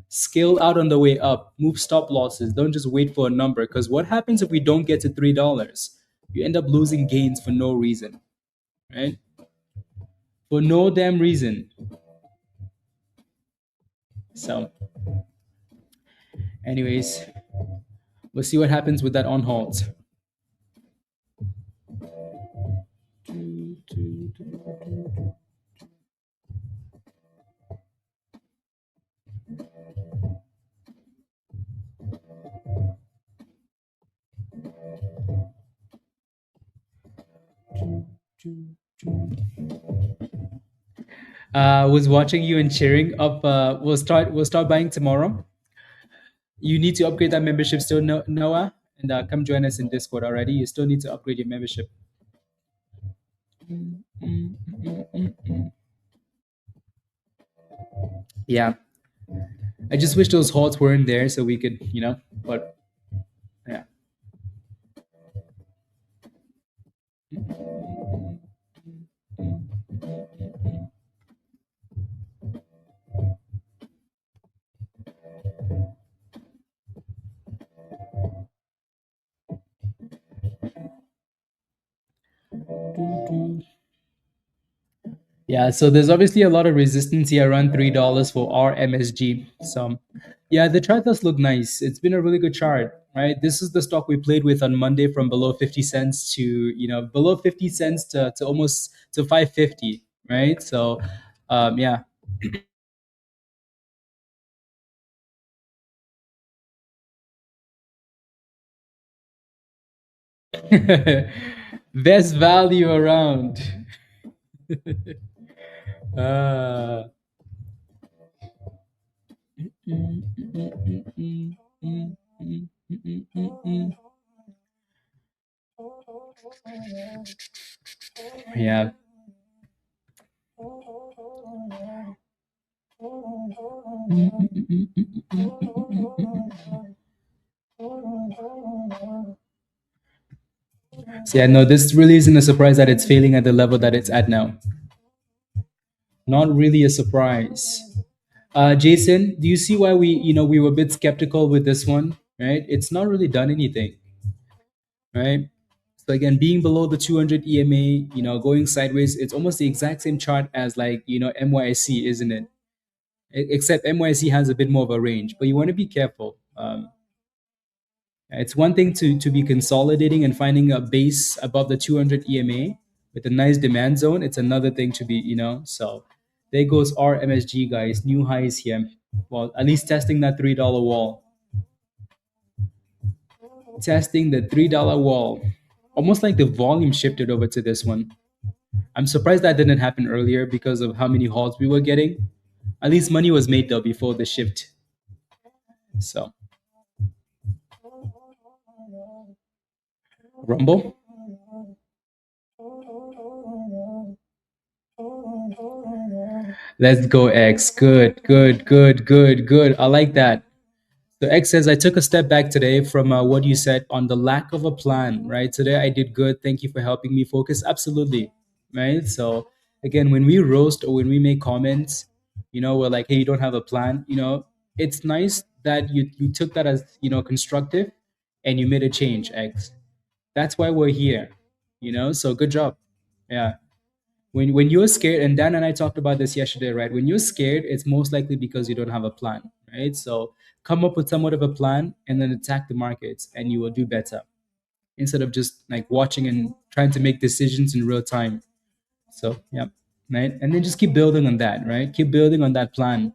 scale out on the way up, move stop losses. Don't just wait for a number, because what happens if we don't get to $3? You end up losing gains for no reason, right? For no damn reason. So, anyways, we'll see what happens with that on halt. Was watching you and cheering up. We'll start buying tomorrow. You need to upgrade that membership still, Noah, and come join us in Discord already. You still need to upgrade your membership. Yeah, I just wish those halts weren't there so we could, but yeah. Yeah, so there's obviously a lot of resistance here around $3 for our MSG. So, yeah, the chart does look nice. It's been a really good chart, right? This is the stock we played with on Monday from below 50 cents to, below 50 cents to almost to 550, right? So, yeah. Best value around. Uh, yeah. So yeah, no, this really isn't a surprise that it's failing at the level that it's at now. Not really a surprise. Jason, do you see why we were a bit skeptical with this one, right? It's not really done anything, right? So again, being below the 200 EMA, going sideways, it's almost the exact same chart as like, MYSE, isn't it? Except MYSE has a bit more of a range, but you want to be careful. It's one thing to be consolidating and finding a base above the 200 EMA with a nice demand zone. It's another thing to be, so there goes our MSG, guys. New highs here. Well, at least testing that $3 wall. Testing the $3 wall. Almost like the volume shifted over to this one. I'm surprised that didn't happen earlier because of how many halts we were getting. At least money was made though before the shift. So, Rumble. Let's go, X. Good, good, good, good, good. I like that. So X says, I took a step back today from what you said on the lack of a plan, right? Today I did good. Thank you for helping me focus. Absolutely, right? So again, when we roast or when we make comments, we're like, hey, you don't have a plan. It's nice that you took that as, constructive and you made a change, X. That's why we're here, so good job. Yeah. When you're scared, and Dan and I talked about this yesterday, right? When you're scared, it's most likely because you don't have a plan, right? So come up with somewhat of a plan and then attack the markets and you will do better instead of just like watching and trying to make decisions in real time. So yeah, right. And then just keep building on that, right? Keep building on that plan.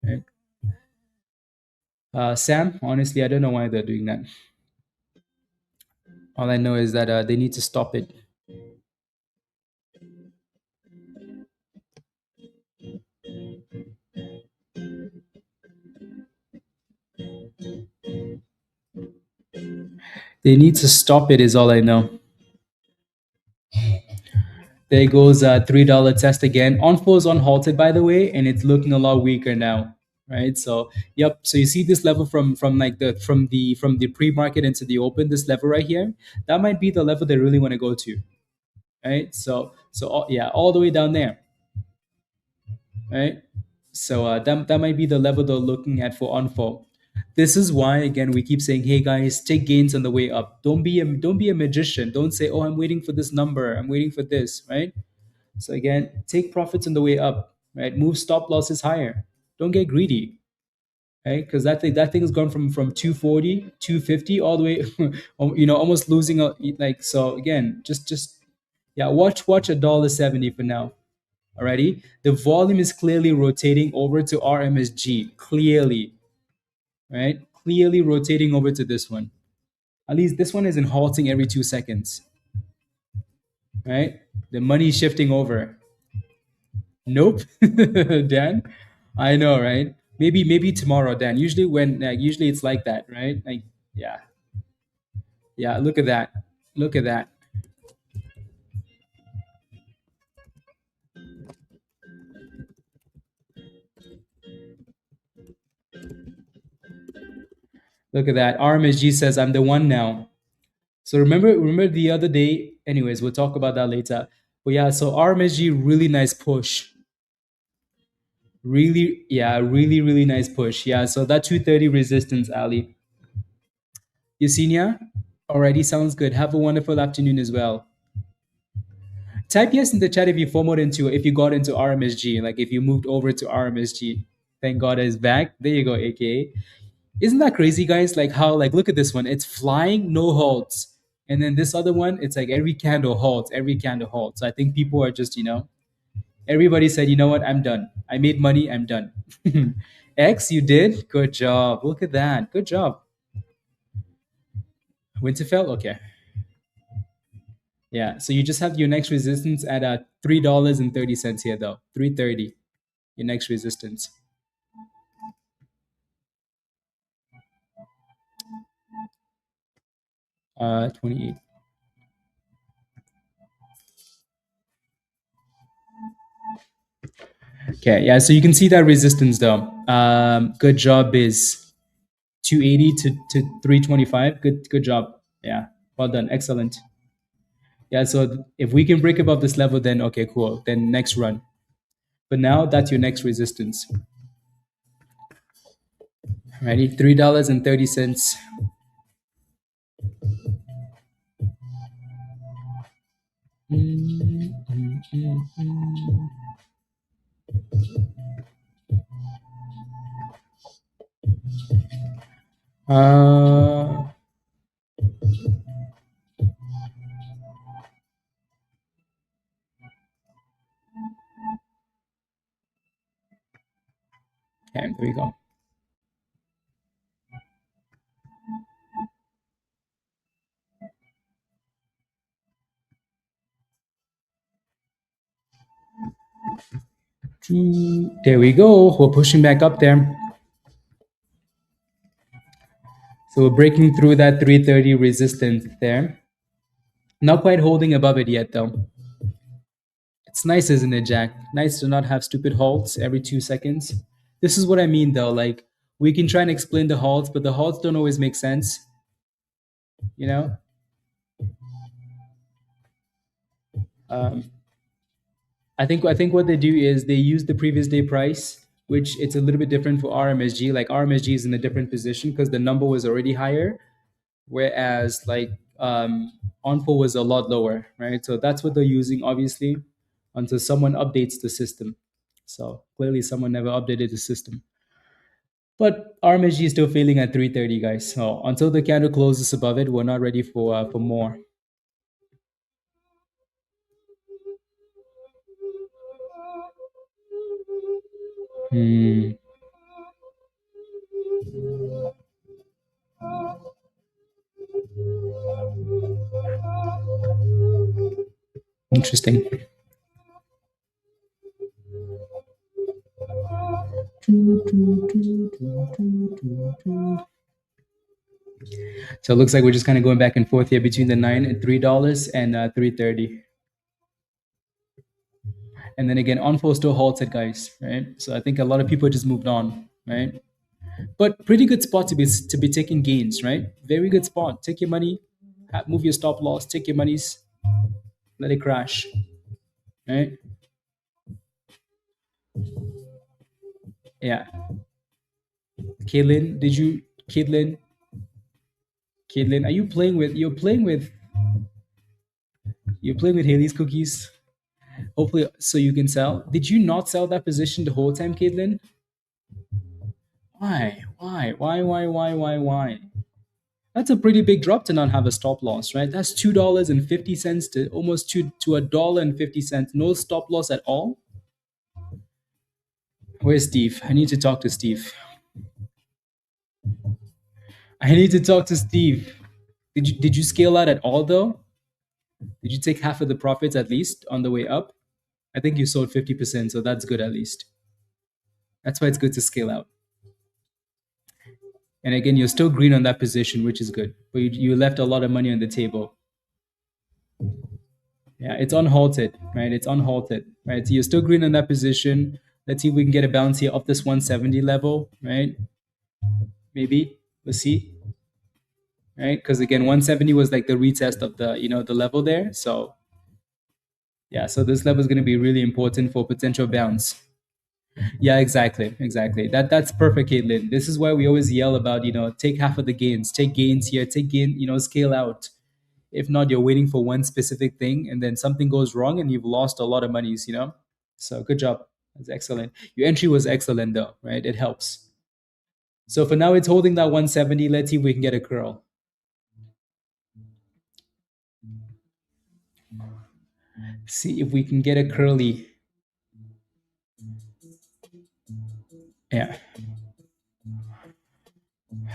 Right? Sam, honestly, I don't know why they're doing that. All I know is that they need to stop it. They need to stop it is all I know. There goes a $3 test again. ONFO is unhalted, by the way, and it's looking a lot weaker now, right? So, yep. So you see this level from like the pre-market into the open, this level right here, that might be the level they really want to go to, right? Yeah, all the way down there, right? So that might be the level they're looking at for ONFO. This is why again we keep saying, hey guys, take gains on the way up. Don't be a magician. Don't say, oh, I'm waiting for this number. I'm waiting for this, right? So again, take profits on the way up, right? Move stop losses higher. Don't get greedy, right? Because that thing's gone from 240, 250 all the way, almost losing like so. Again, just yeah, watch $1.70 for now. Alrighty, the volume is clearly rotating over to RMSG. Clearly, right? Clearly rotating over to this one. At least this one isn't halting every 2 seconds, right? The money is shifting over. Nope, Dan. I know, right? Maybe tomorrow, Dan. Usually it's like that, right? Like yeah, yeah. Look at that. Look at that. Look at that. RMSG says I'm the one now. So remember the other day. Anyways, we'll talk about that later. But yeah, so RMSG really nice push. Really, yeah, really nice push. Yeah, so that 230 resistance, Ali. Yesenia, already sounds good. Have a wonderful afternoon as well. Type yes in the chat if you got into RMSG, like if you moved over to RMSG. Thank God it's back. There you go, AKA. Isn't that crazy, guys? Like how like look at this one. It's flying, no halts. And then this other one, it's like every candle halts, every candle halts. So I think people are just, everybody said, you know what, I'm done. I made money, I'm done. X, you did? Good job. Look at that. Good job. Winterfell? Okay. Yeah, so you just have your next resistance at $3.30 here though. 3.30, your next resistance. 28. Okay, yeah, so you can see that resistance though. Good job, Biz. 280 to 325. Good job. Yeah, well done. Excellent. Yeah, so if we can break above this level, then okay, cool. Then next run. But now that's your next resistance. Ready? $3.30. Uh, okay, there we go. There we go. We're pushing back up there. So we're breaking through that 330 resistance there. Not quite holding above it yet though. It's nice, isn't it, Jack? Nice to not have stupid halts every 2 seconds. This is what I mean though. Like we can try and explain the halts, but the halts don't always make sense. You know? Um, I think what they do is they use the previous day price, which it's a little bit different for RMSG. Like RMSG is in a different position because the number was already higher, whereas like ONFO was a lot lower, right? So that's what they're using, obviously, until someone updates the system. So clearly, someone never updated the system. But RMSG is still failing at 330, guys. So until the candle closes above it, we're not ready for more. Hmm. Interesting. So it looks like we're just kind of going back and forth here between the $3 and 330. And then again, ONFO still halted, guys, right? So I think a lot of people just moved on, right? But pretty good spot to be taking gains, right? Very good spot. Take your money, move your stop loss, take your monies, let it crash, right? Yeah. Caitlin, Caitlin, are you playing with? You're playing with Haley's cookies. Hopefully, so you can sell. Did you not sell that position the whole time, Caitlin? Why? Why? That's a pretty big drop to not have a stop loss, right? That's $2.50 to almost to $1.50. No stop loss at all. Where's Steve? I need to talk to Steve. I need to talk to Steve. Did you scale out at all though? Did you take half of the profits at least on the way up? I think you sold 50%, so that's good at least. That's why it's good to scale out. And again, you're still green on that position, which is good. But you left a lot of money on the table. Yeah, it's unhalted, right? It's unhalted, right? So you're still green on that position. Let's see if we can get a bounce here off this 170 level, right? Maybe. Let's see. Right? Because again, 170 was like the retest of the level there. So yeah, so this level is going to be really important for potential bounce. Yeah, exactly. That's perfect, Caitlin. This is why we always yell about, take half of the gains, take gains here, take gain, scale out. If not, you're waiting for one specific thing, and then something goes wrong, and you've lost a lot of monies. So good job. That's excellent. Your entry was excellent, though, right? It helps. So for now, it's holding that 170. Let's see if we can get a curl. See if we can get a curly. Yeah.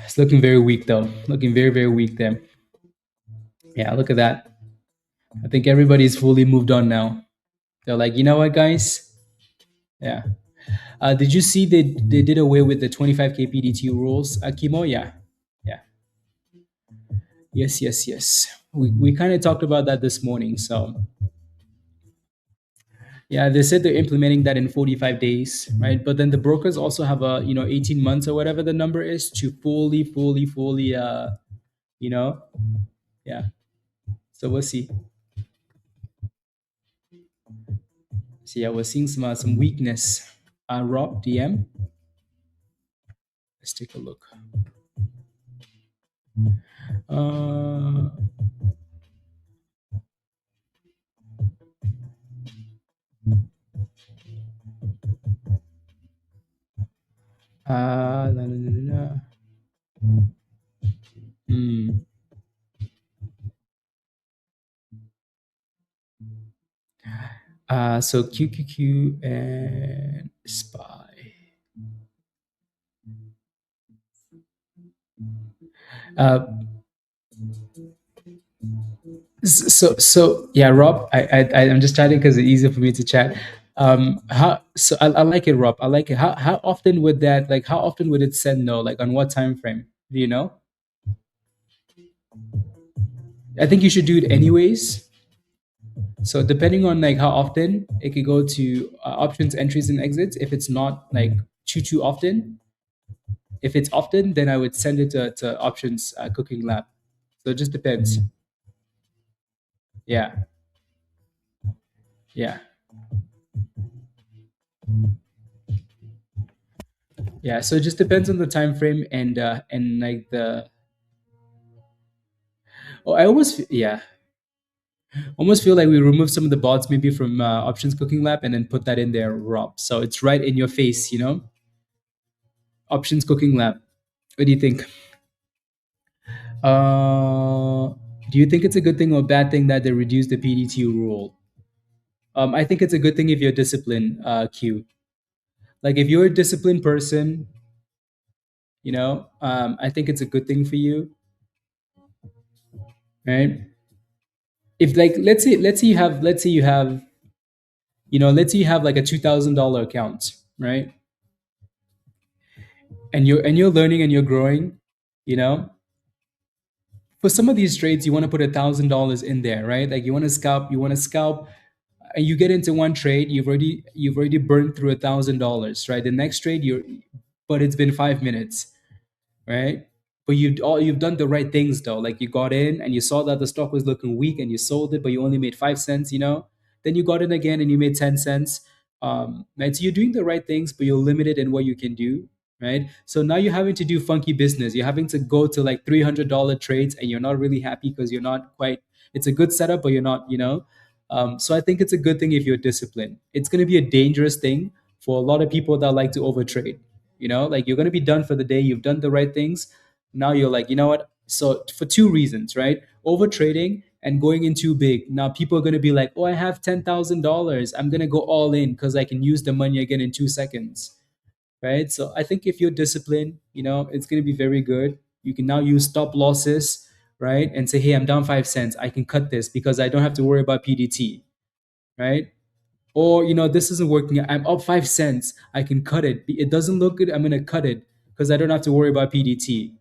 It's looking very weak, though. Looking very, very weak there. Yeah, look at that. I think everybody's fully moved on now. They're like, you know what, guys? Yeah. Did you see they did away with the 25K PDT rules, Akimo? Yeah. Yeah. Yes, yes, yes. We kind of talked about that this morning. So yeah, they said they're implementing that in 45 days, right? But then the brokers also have a 18 months or whatever the number is to fully you know, yeah. So we'll see. So yeah, we're seeing some weakness. Rob DM. Let's take a look. Uh, La, la, la, la, la. Hmm. So QQQ and Spy. Uh, so yeah, Rob. I'm just chatting because it's easier for me to chat. How so I like it, Rob. I like it. How often would that like how often would it send no? Like on what time frame? Do you know? I think you should do it anyways. So depending on like how often it could go to options, entries, and exits. If it's not like too often, if it's often, then I would send it to options cooking lab. So it just depends. Yeah, yeah, yeah. So it just depends on the time frame and like the. Oh, I yeah, almost feel like we removed some of the bots maybe from options cooking lab and then put that in there, Rob. So it's right in your face, Options cooking lab. What do you think? Uh, do you think it's a good thing or bad thing that they reduced the PDT rule? I think it's a good thing if you're disciplined, Q. Like if you're a disciplined person, I think it's a good thing for you, right? If like let's say you have like a $2,000 account, right? And you're learning and you're growing, you know. For some of these trades, you want to put $1,000 in there, right? Like you want to scalp, and you get into one trade, you've already burned through $1,000, right? The next trade, but it's been 5 minutes, right? But you've done the right things though. Like you got in and you saw that the stock was looking weak and you sold it, but you only made 5 cents. Then you got in again and you made 10 cents. Right? So you're doing the right things, but you're limited in what you can do. Right. So now you're having to do funky business. You're having to go to like $300 trades, and you're not really happy because you're not quite. It's a good setup, but you're not. So I think it's a good thing if you're disciplined. It's going to be a dangerous thing for a lot of people that like to overtrade. Like you're going to be done for the day. You've done the right things. Now you're like, you know what? So for two reasons, right? Over trading and going in too big. Now people are going to be like, oh, I have $10,000. I'm going to go all in because I can use the money again in 2 seconds, right? So I think if you're disciplined, it's going to be very good. You can now use stop losses, right? And say, hey, I'm down 5 cents. I can cut this because I don't have to worry about PDT, right? Or this isn't working, I'm up 5 cents, I can cut it. It doesn't look good, I'm going to cut it because I don't have to worry about PDT,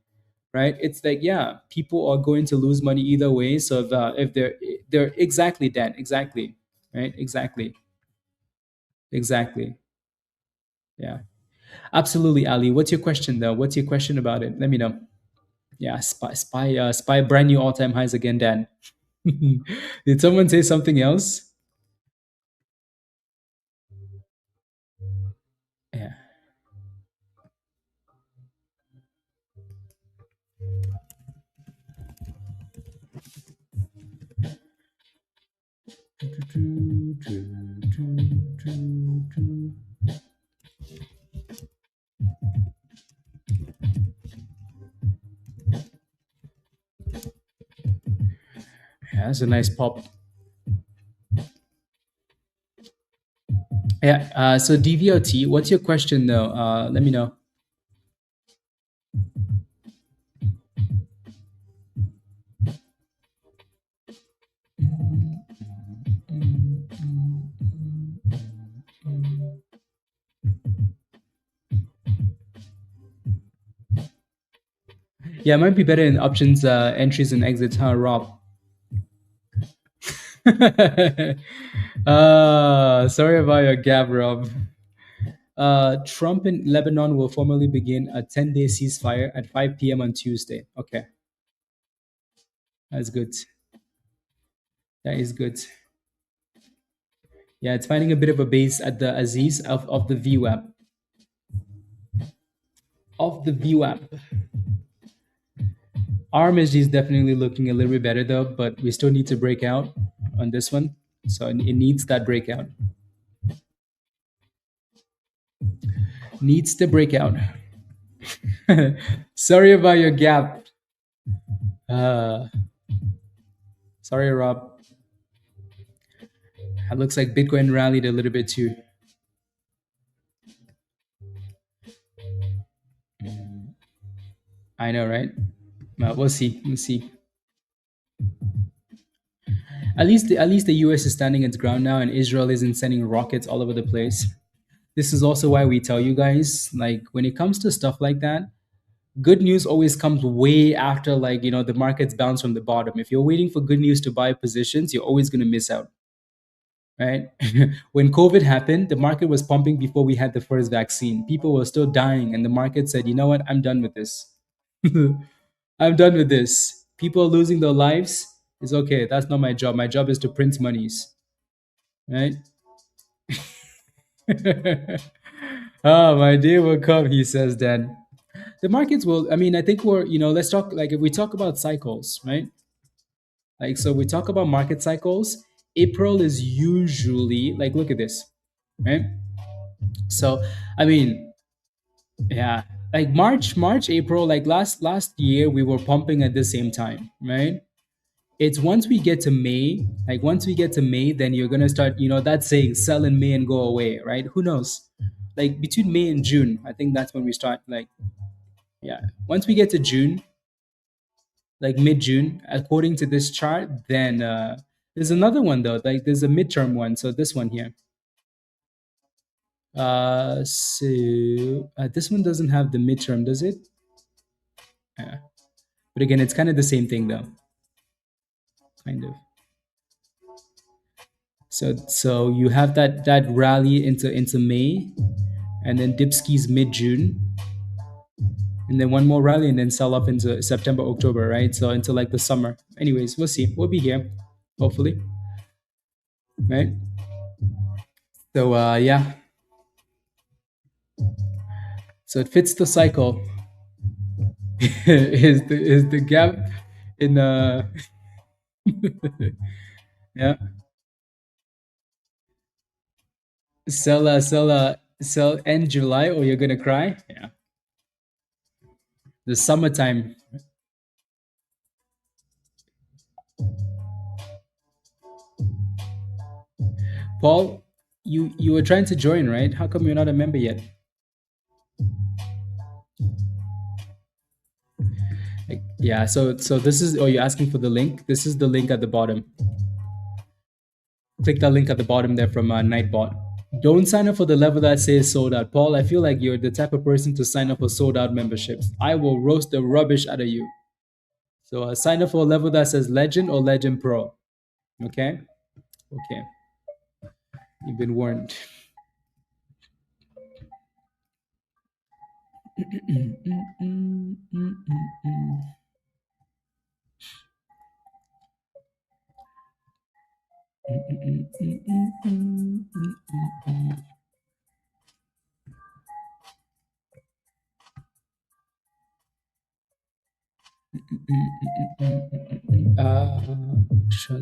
right? It's like, yeah, people are going to lose money either way. So if they're exactly that, exactly, right? Exactly. Yeah, absolutely. Ali, what's your question though? What's your question about it? Let me know. Yeah, spy brand new all-time highs again, Dan. Did someone say something else? Yeah. Yeah, that's a nice pop. Yeah. So DVOT, what's your question though? Let me know. Yeah, it might be better in options, entries and exits, huh, Rob? Sorry about your gap, Rob. Trump in Lebanon will formally begin a 10-day ceasefire at 5 p.m. on Tuesday. Okay, that's good. That is good. Yeah, it's finding a bit of a base at the Aziz of the VWAP. Of the VWAP. RMSG is definitely looking a little bit better though, but we still need to break out on this one. So it needs that breakout. Needs the breakout. Sorry about your gap. Uh, sorry, Rob. It looks like Bitcoin rallied a little bit too. I know, right? We'll see. We'll see. At least the US is standing its ground now, and Israel isn't sending rockets all over the place. This is also why we tell you guys, like, when it comes to stuff like that, good news always comes way after, like, the markets bounce from the bottom. If you're waiting for good news to buy positions, you're always going to miss out, right? When COVID happened, the market was pumping before we had the first vaccine. People were still dying, and the market said, you know what, I'm done with this. I'm done with this. People are losing their lives. It's okay. That's not my job. My job is to print monies, right? Oh, my day will come, he says then. The markets will, I mean, I think let's talk, like, if we talk about cycles, right? Like, so we talk about market cycles. April is usually, like, look at this, right? So, I mean, yeah, like March, April, like last year, we were pumping at the same time, right? It's once we get to May, like once we get to May, then you're gonna start, that saying, sell in May and go away, right? Who knows? Like between May and June, I think that's when we start, like, yeah. Once we get to June, like mid June, according to this chart, then there's another one though, like there's a midterm one. So this one here. This one doesn't have the midterm, does it? Yeah. But again, it's kind of the same thing though, kind of. So you have that rally into May, and then Dipski's mid June, and then one more rally, and then sell up into September, October, right? So into like the summer. Anyways, we'll see. We'll be here, hopefully, right? So yeah, so it fits the cycle. Is the gap in yeah, sell end July or you're gonna cry. Yeah, the summertime. Paul, you were trying to join, right? How come you're not a member yet? Yeah, so this is, oh, you're asking for the link. This is the link at the bottom. Click that link at the bottom there from Nightbot. Don't sign up for the level that says sold out. Paul, I feel like you're the type of person to sign up for sold out memberships. I will roast the rubbish out of you. So sign up for a level that says Legend or Legend Pro. Okay? Okay. You've been warned. Shall-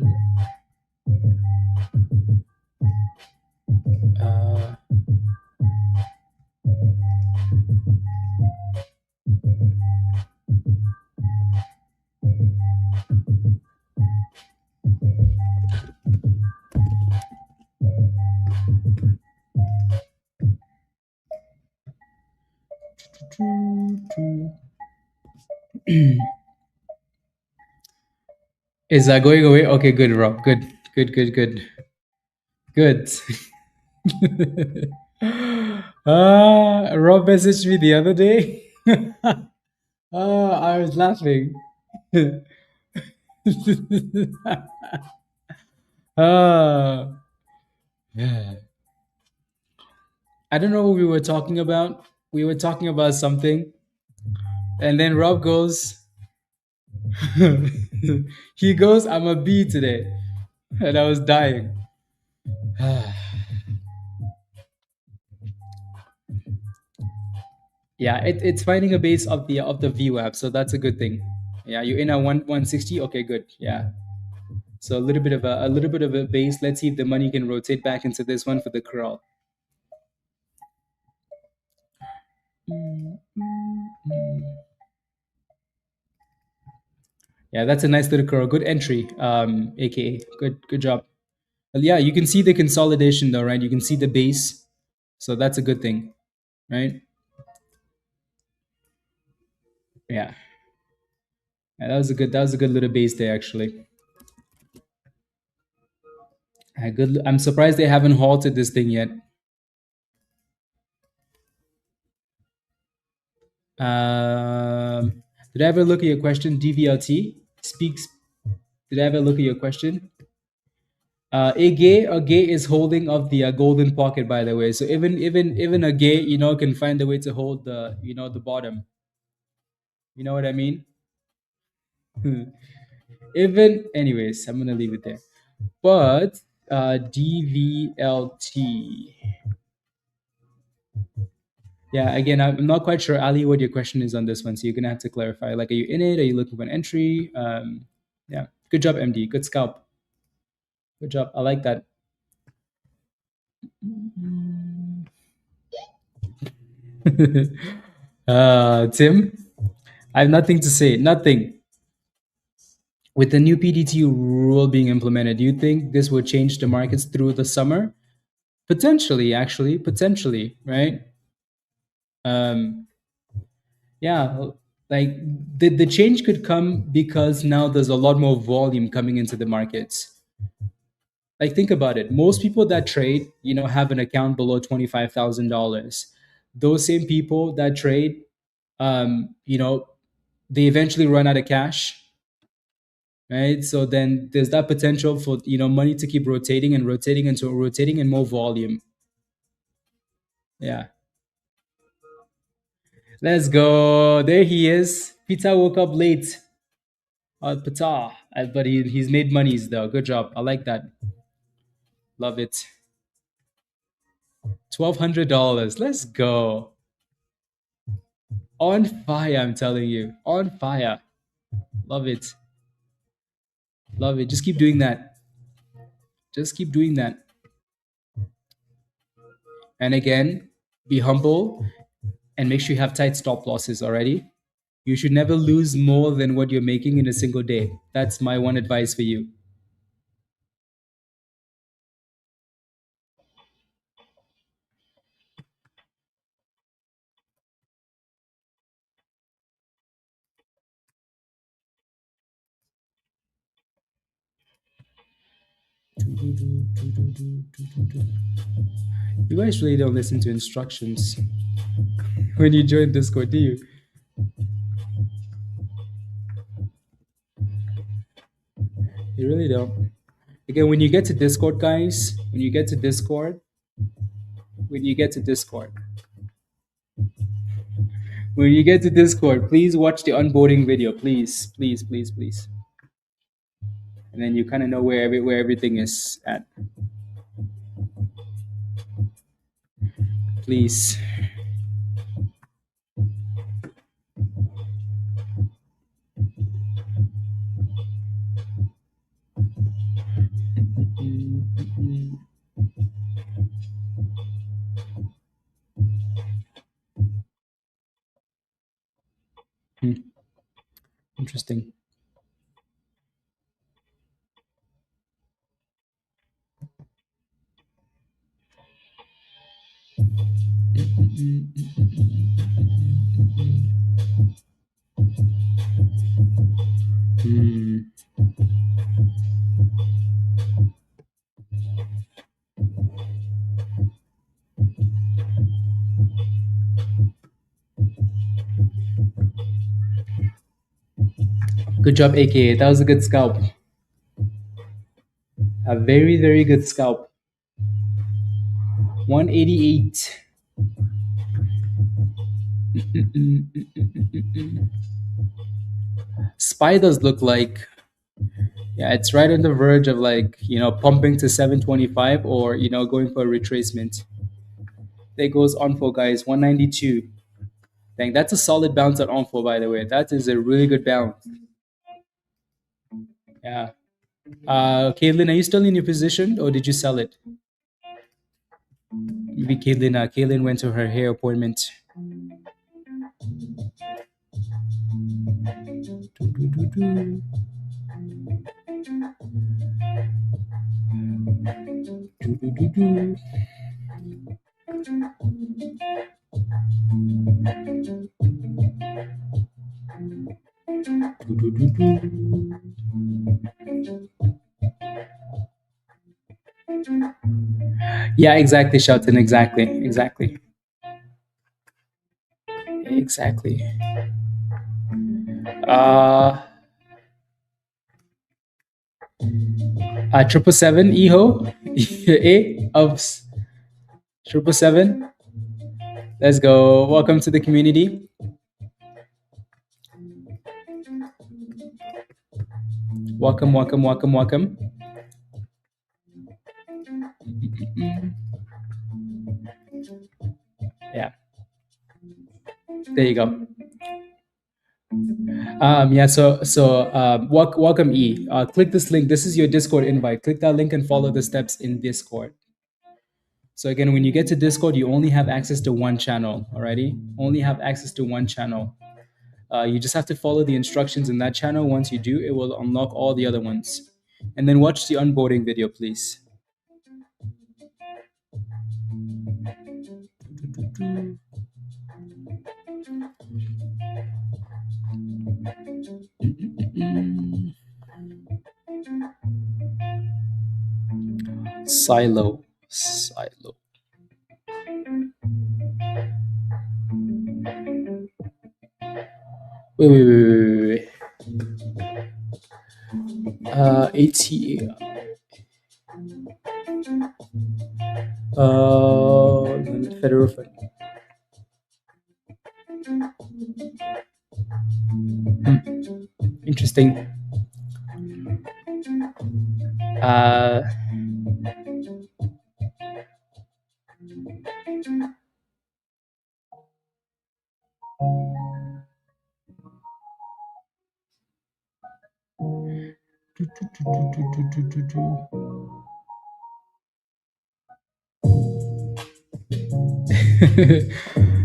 uh, is that going away? Okay, good, Rob. Good, good, good, good, good. Rob messaged me the other day. Oh, I was laughing. Ah, yeah. I don't know what we were talking about. We were talking about something, and then Rob goes, he goes, "I'm a B today," and I was dying. Yeah, it's finding a base of the VWAP, so that's a good thing. Yeah, you're in a 160. Okay, good. Yeah, so a little bit of a base. Let's see if the money can rotate back into this one for the curl. Yeah, that's a nice little curl. Good entry, AKA. Good job. Well, yeah, you can see the consolidation though, right? You can see the base, so that's a good thing, right? Yeah, yeah, that was a good little base there actually. Good. I'm surprised they haven't halted this thing yet. Did I ever look at your question? DVLT speaks. Did I ever look at your question? A gay is holding of the golden pocket, by the way. So even a gay, can find a way to hold the the bottom. You know what I mean? Even anyways, I'm gonna leave it there. But DVLT. Yeah, again, I'm not quite sure, Ali, what your question is on this one. So you're gonna have to clarify. Like, are you in it? Are you looking for an entry? Yeah, good job, MD. Good scalp. Good job. I like that. Tim, I have nothing to say. Nothing. With the new PDT rule being implemented, do you think this will change the markets through the summer? Potentially, actually, potentially, right? Um, yeah, like the change could come because now there's a lot more volume coming into the markets. Like think about it. Most people that trade, have an account below $25,000. Those same people that trade, they eventually run out of cash, right? So then there's that potential for money to keep rotating and rotating and more volume. Yeah, let's go. There he is. Peter woke up late. Peter, but he's made monies though. Good job. I like that. Love it. $1,200. Let's go. On fire, I'm telling you. On fire. Love it. Love it. Just keep doing that. Just keep doing that. And again, be humble and make sure you have tight stop losses already. You should never lose more than what you're making in a single day. That's my one advice for you. You guys really don't listen to instructions when you join Discord, do you? You really don't. Again, when you get to Discord, guys, when you get to Discord, when you get to Discord, please watch the onboarding video, please, please, please, please, and then you kind of know where everything is at. Please. Hmm, interesting. Hmm, Good job, AKA. That was a good scalp. A very, very good scalp. 188. SPY does look like, yeah, it's right on the verge of like, pumping to 725 or, going for a retracement. There goes ONFO, guys, 192. Dang, that's a solid bounce at ONFO, by the way. That is a really good bounce. Yeah. Caitlin, are you still in your position or did you sell it? Maybe Caitlin went to her hair appointment. Yeah, exactly, Shelton. Exactly. Exactly. Uh, 777 EHO A of 777. Let's go. Welcome to the community. Welcome. Yeah, there you go. Yeah, welcome E. Click this link. This is your Discord invite. Click that link and follow the steps in Discord. So again, when you get to Discord, you only have access to one channel. Alrighty, only have access to one channel. You just have to follow the instructions in that channel. Once you do, it will unlock all the other ones. And then watch the onboarding video, please. Silo. Wait. ATA. Federal Fund. Interesting. Uh,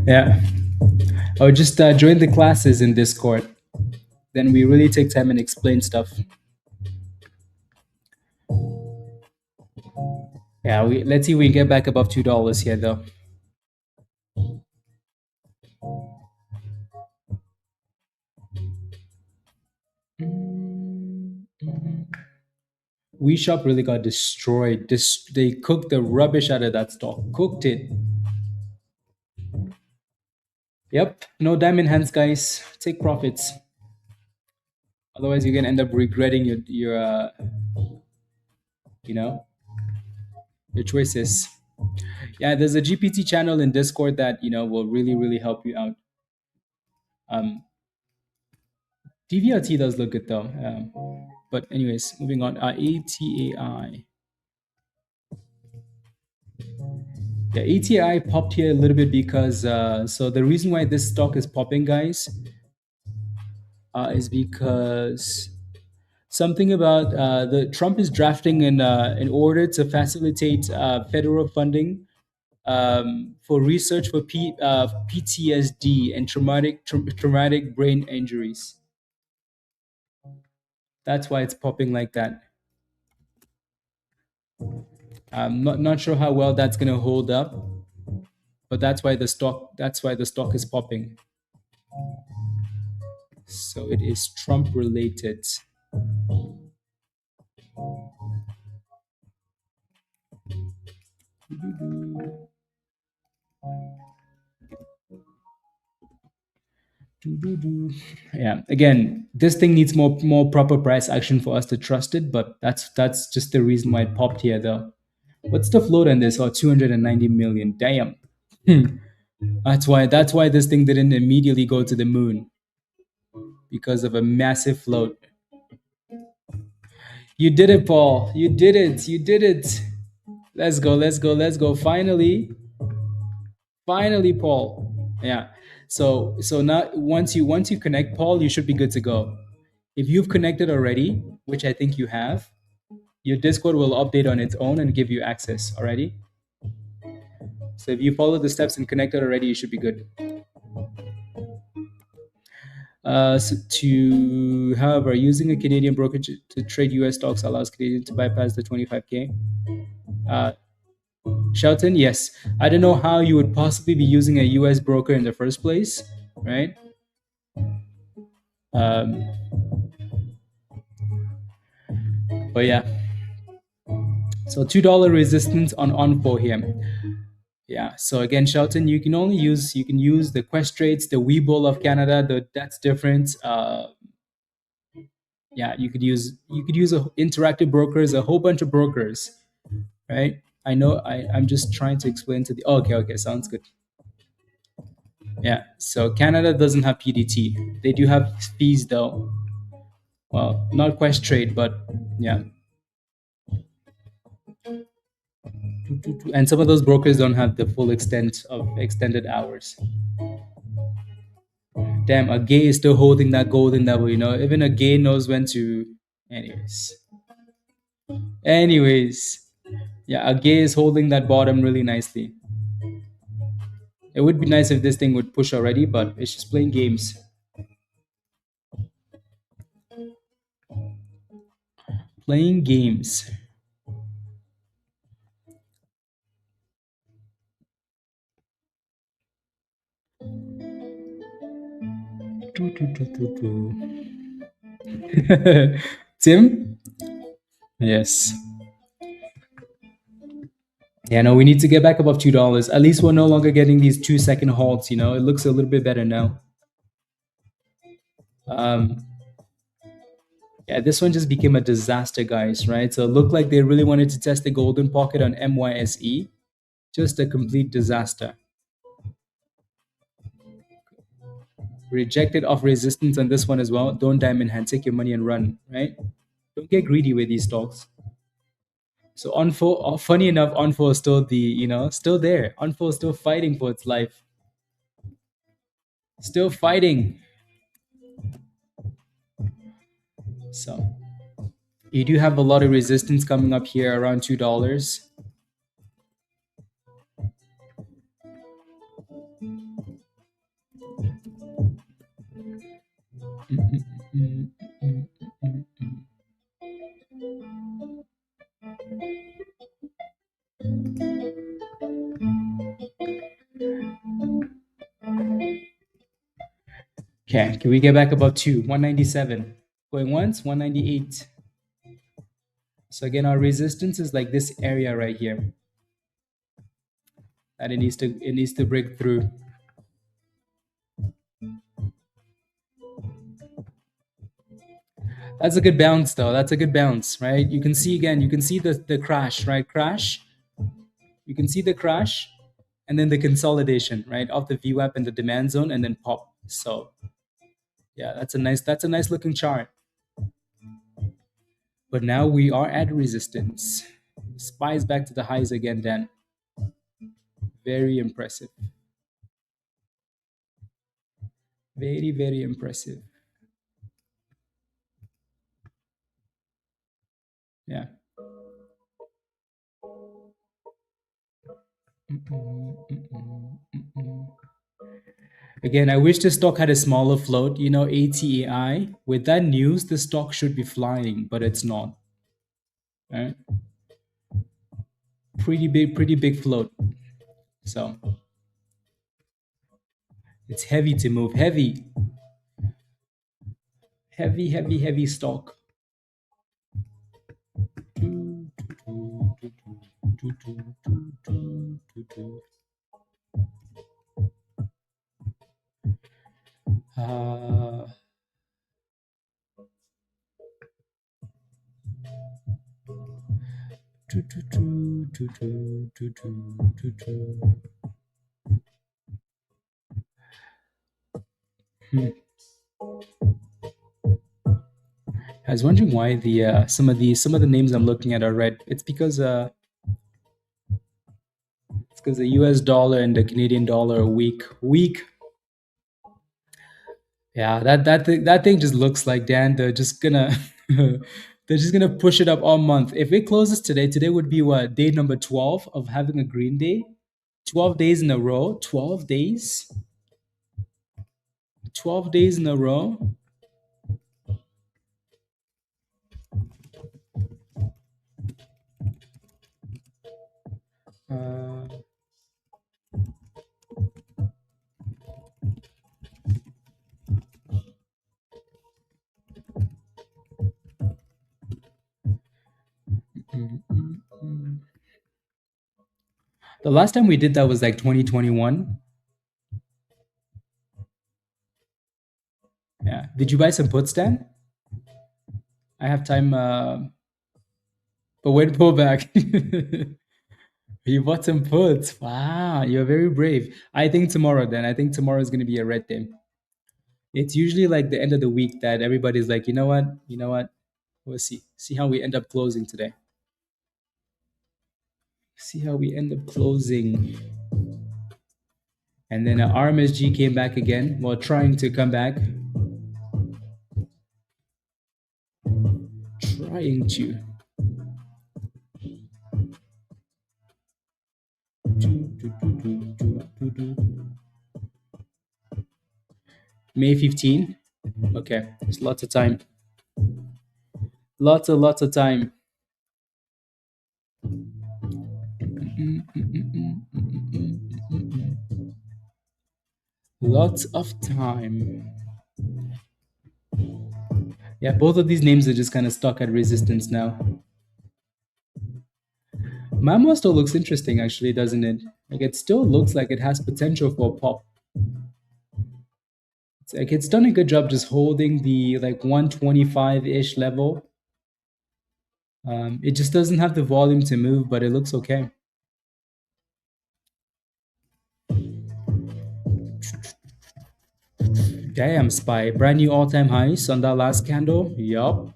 yeah. Or just join the classes in Discord. Then we really take time and explain stuff. Yeah, let's see if we can get back above $2 here though. WeShop really got destroyed. They cooked the rubbish out of that stock. Cooked it. Yep. No diamond hands, guys. Take profits. Otherwise, you're gonna end up regretting you know, your choices. Yeah, there's a GPT channel in Discord that will really help you out. DVRT does look good though. But anyways, moving on. ATAI. The ATI popped here a little bit because so the reason why this stock is popping, guys, is because something about the Trump is drafting in order to facilitate federal funding for research for PTSD and traumatic brain injuries. That's why it's popping like that. I'm not sure how well that's gonna hold up, but that's why the stock is popping. So it is Trump related. Yeah, again, this thing needs more proper price action for us to trust it, but that's just the reason why it popped here though. What's the float on this? Oh, 290 million. Damn. That's why this thing didn't immediately go to the moon, because of a massive float. You did it, Paul. You did it. You did it. Let's go. Let's go. Let's go. Finally. Finally, Paul. Yeah. So now once you connect, Paul, you should be good to go. If you've connected already, which I think you have, your Discord will update on its own and give you access already. So if you follow the steps and connected already, you should be good. However, using a Canadian brokerage to trade US stocks allows Canadian to bypass the 25K. Uh, Shelton, yes. I don't know how you would possibly be using a US broker in the first place, right? Um, but yeah, so $2 resistance on ONFO here. Yeah. So again, Shelton, you can use the Quest Trades, the Webull of Canada. That's different. Yeah, you could use interactive brokers, a whole bunch of brokers, right? I know. I'm just trying to explain to the. Oh, okay, sounds good. Yeah. So Canada doesn't have PDT. They do have fees though. Well, not Quest Trade, but yeah. And some of those brokers don't have the full extent of extended hours. Damn, a gay is still holding that golden level, Even a gay knows when to. Anyways. Anyways. Yeah, a gay is holding that bottom really nicely. It would be nice if this thing would push already, but it's just playing games. Playing games. Do, do, do, do, do. Tim? Yes. Yeah, no, we need to get back above $2. At least we're no longer getting these 2-second halts, It looks a little bit better now. Um, yeah, this one just became a disaster, guys, right? So it looked like they really wanted to test the golden pocket on MYSE. Just a complete disaster. Rejected off resistance on this one as well. Don't diamond hand, take your money and run, right? Don't get greedy with these stocks. So ONFO, funny enough, ONFO is still still there. ONFO is still fighting for its life. Still fighting. So you do have a lot of resistance coming up here around $2. Okay, can we get back above 197? Going once, 198. So again, our resistance is like this area right here. And it needs to break through. That's a good bounce though. That's a good bounce, right? You can see again, you can see the crash, right? Crash. You can see the crash and then the consolidation, right? Of the VWAP and the demand zone and then pop. So yeah, that's a nice looking chart. But now we are at resistance. Spies back to the highs again, Dan. Very impressive. Very, very impressive. Yeah. Again, I wish the stock had a smaller float. ATAI. With that news, the stock should be flying, but it's not. Right? Pretty big float. So it's heavy to move. Heavy, heavy, heavy, heavy stock. Uh, do, do, do, do, do, do, do, do, do. Hmm. I was wondering why the some of the names I'm looking at are red. It's because the U.S. dollar and the Canadian dollar are weak. Weak. Yeah, that thing just looks like, Dan. They're just gonna they're just gonna push it up all month. If it closes today, today would be what, day number 12 of having a green day. 12 days in a row. 12 days. 12 days in a row. Uh, mm, mm, mm. The last time we did that was like 2021. Yeah. Did you buy some puts, Dan? I have time, but wait to pull back. You bought some puts. Wow, you're very brave. I think tomorrow, then. I think tomorrow is going to be a red day. It's usually like the end of the week that everybody's like, you know what? You know what? We'll see. See how we end up closing today. See how we end up closing. And then RMSG came back again. Well, trying to come back. Trying to. May 15. Okay. There's lots of time. Lots of time. Lots of time. Yeah, both of these names are just kind of stuck at resistance now. Mamo still looks interesting, actually, doesn't it? Like, it still looks like it has potential for a pop. It's like it's done a good job just holding the like 125-ish level. It just doesn't have the volume to move, but it looks okay. Damn, Spy. Brand new all-time highs on that last candle. Yup.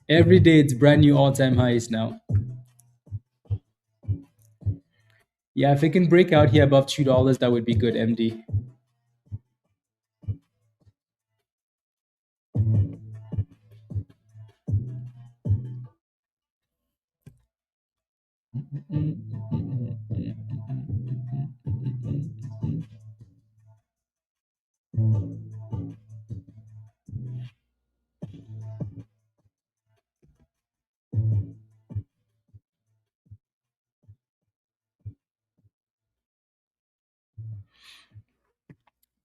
Every day it's brand new all-time highs now. Yeah, if it can break out here above $2, that would be good, MD.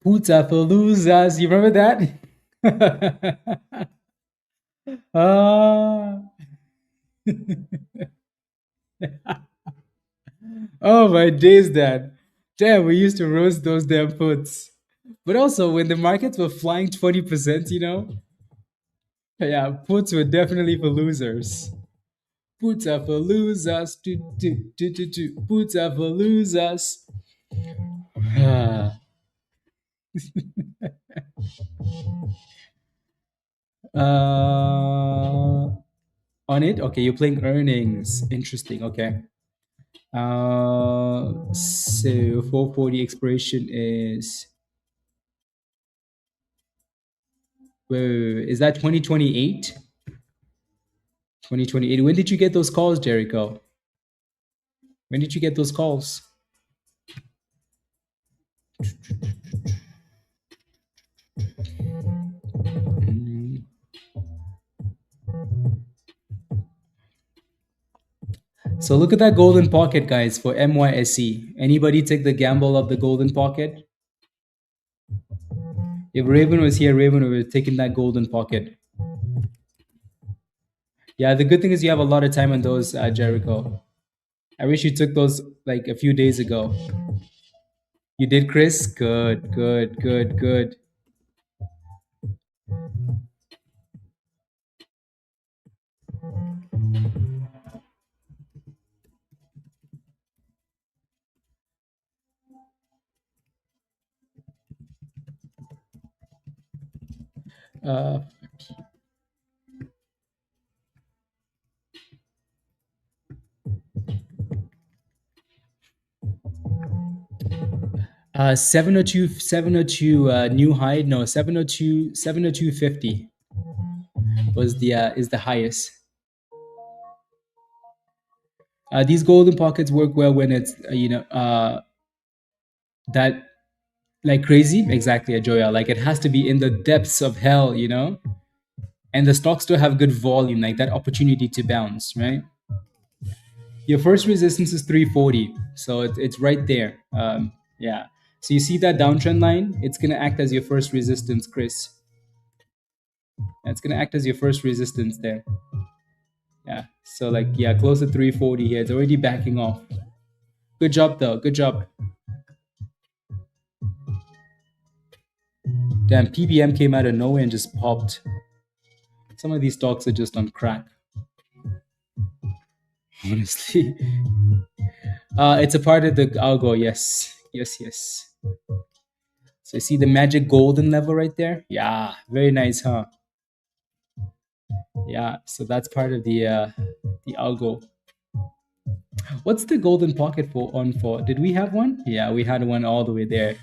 Puta for losers. You remember that? Ah. Oh my days, Dad. Damn, we used to roast those damn puts. But also, when the markets were flying 20%, yeah, puts were definitely for losers. Puts are for losers. Puts are for losers. Ah. uh, on it? Okay, you're playing earnings. Interesting. Okay. So 440 expiration is. Wait, is that 2028? 2028. When did you get those calls, Jericho? When did you get those calls? So look at that golden pocket, guys, for MYSE. Anybody take the gamble of the golden pocket? If Raven was here, Raven would have taken that golden pocket. Yeah, the good thing is you have a lot of time on those, Jericho. I wish you took those like a few days ago. You did, Chris? Good, good, good, good. Uh, 702, new high. No, 702.50 was the is the highest. These golden pockets work well when it's that like crazy. Exactly, Ajoya. Like it has to be in the depths of hell, and the stocks still have good volume, like that opportunity to bounce, right? Your first resistance is 340, so it's right there. Yeah. So you see that downtrend line? It's gonna act as your first resistance, Chris. It's gonna act as your first resistance there. Yeah. So like yeah, close to 340 here. It's already backing off. Good job though. Good job. Damn, PBM came out of nowhere and just popped. Some of these stocks are just on crack. Honestly. It's a part of the algo. Yes. Yes. Yes. So you see the magic golden level right there? Yeah. Very nice, huh? Yeah. So that's part of the algo. What's the golden pocket for on for? Did we have one? Yeah, we had one all the way there.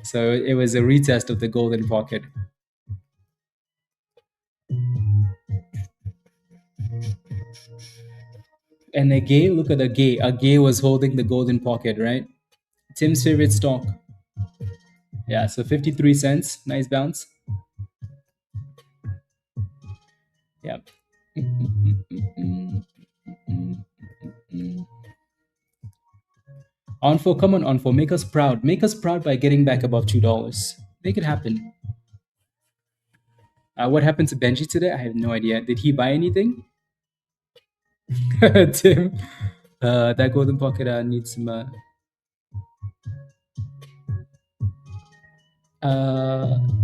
So it was a retest of the golden pocket. And AGAE, look at AGAE. AGAE was holding the golden pocket, right? Tim's favorite stock. Yeah, so 53 cents. Nice bounce. Yeah. ONFO, come on, ONFO. Make us proud. Make us proud by getting back above $2. Make it happen. What happened to Benji today? I have no idea. Did he buy anything? Tim, that golden pocket needs some.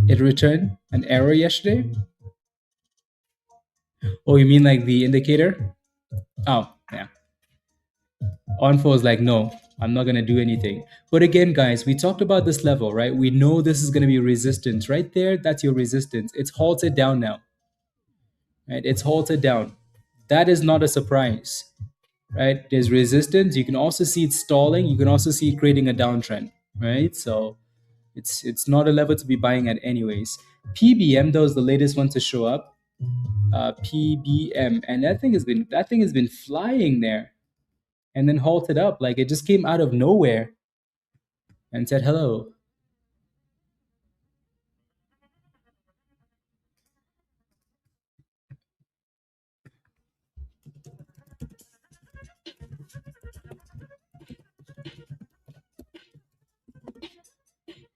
It returned an error yesterday. Oh, you mean like the indicator? Oh, yeah. ONFO is like, no, I'm not gonna do anything. But again, guys, we talked about this level, right? We know this is gonna be resistance right there. That's your resistance. It's halted down now, right? It's halted down. That is not a surprise, right? There's resistance. You can also see it stalling. You can also see it creating a downtrend, right? So it's not a level to be buying at anyways. PBM though is the latest one to show up. PBM, and that thing has been flying there, and then halted up. Like it just came out of nowhere and said hello.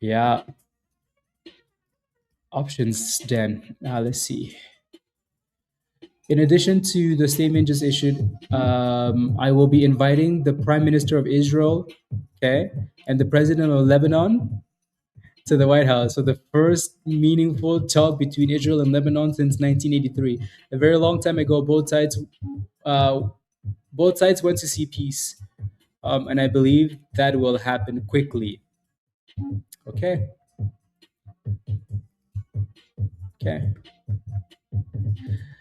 Yeah, options then. Let's see. In addition to the statement just issued, I will be inviting the Prime Minister of Israel, okay, and the President of Lebanon to the White House for the first meaningful talk between Israel and Lebanon since 1983. A very long time ago, uh, both sides went to see peace, and I believe that will happen quickly. Okay, okay.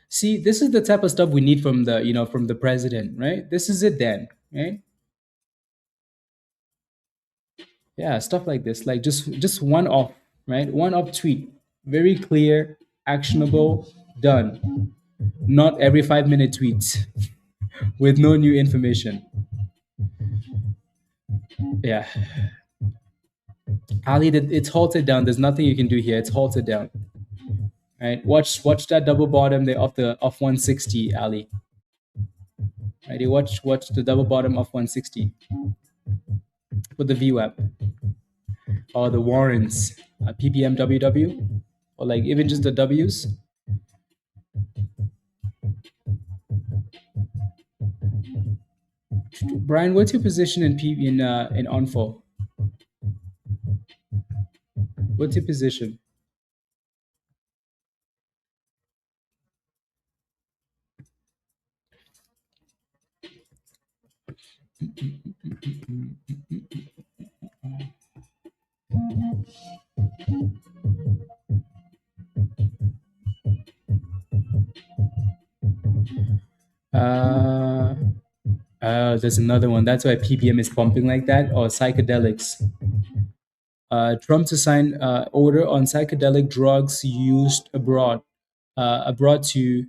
See, this is the type of stuff we need from the president, right? This is it then, right? Yeah, stuff like this, like just one off, right? One off tweet, very clear, actionable, done. Not every 5 minute tweets with no new information. Yeah, Ali, it's halted down. There's nothing you can do here. It's halted down. Right? Watch that double bottom there off 160, Ali. Right? You watch the double bottom of 160 with the VWAP or the warrants, PPM WW, or like even just the W's. Brian, what's your position in ONFO? What's your position? Uh, there's another one. That's why PPM is pumping like that. Or psychedelics. Trump to sign order on psychedelic drugs used abroad. Abroad to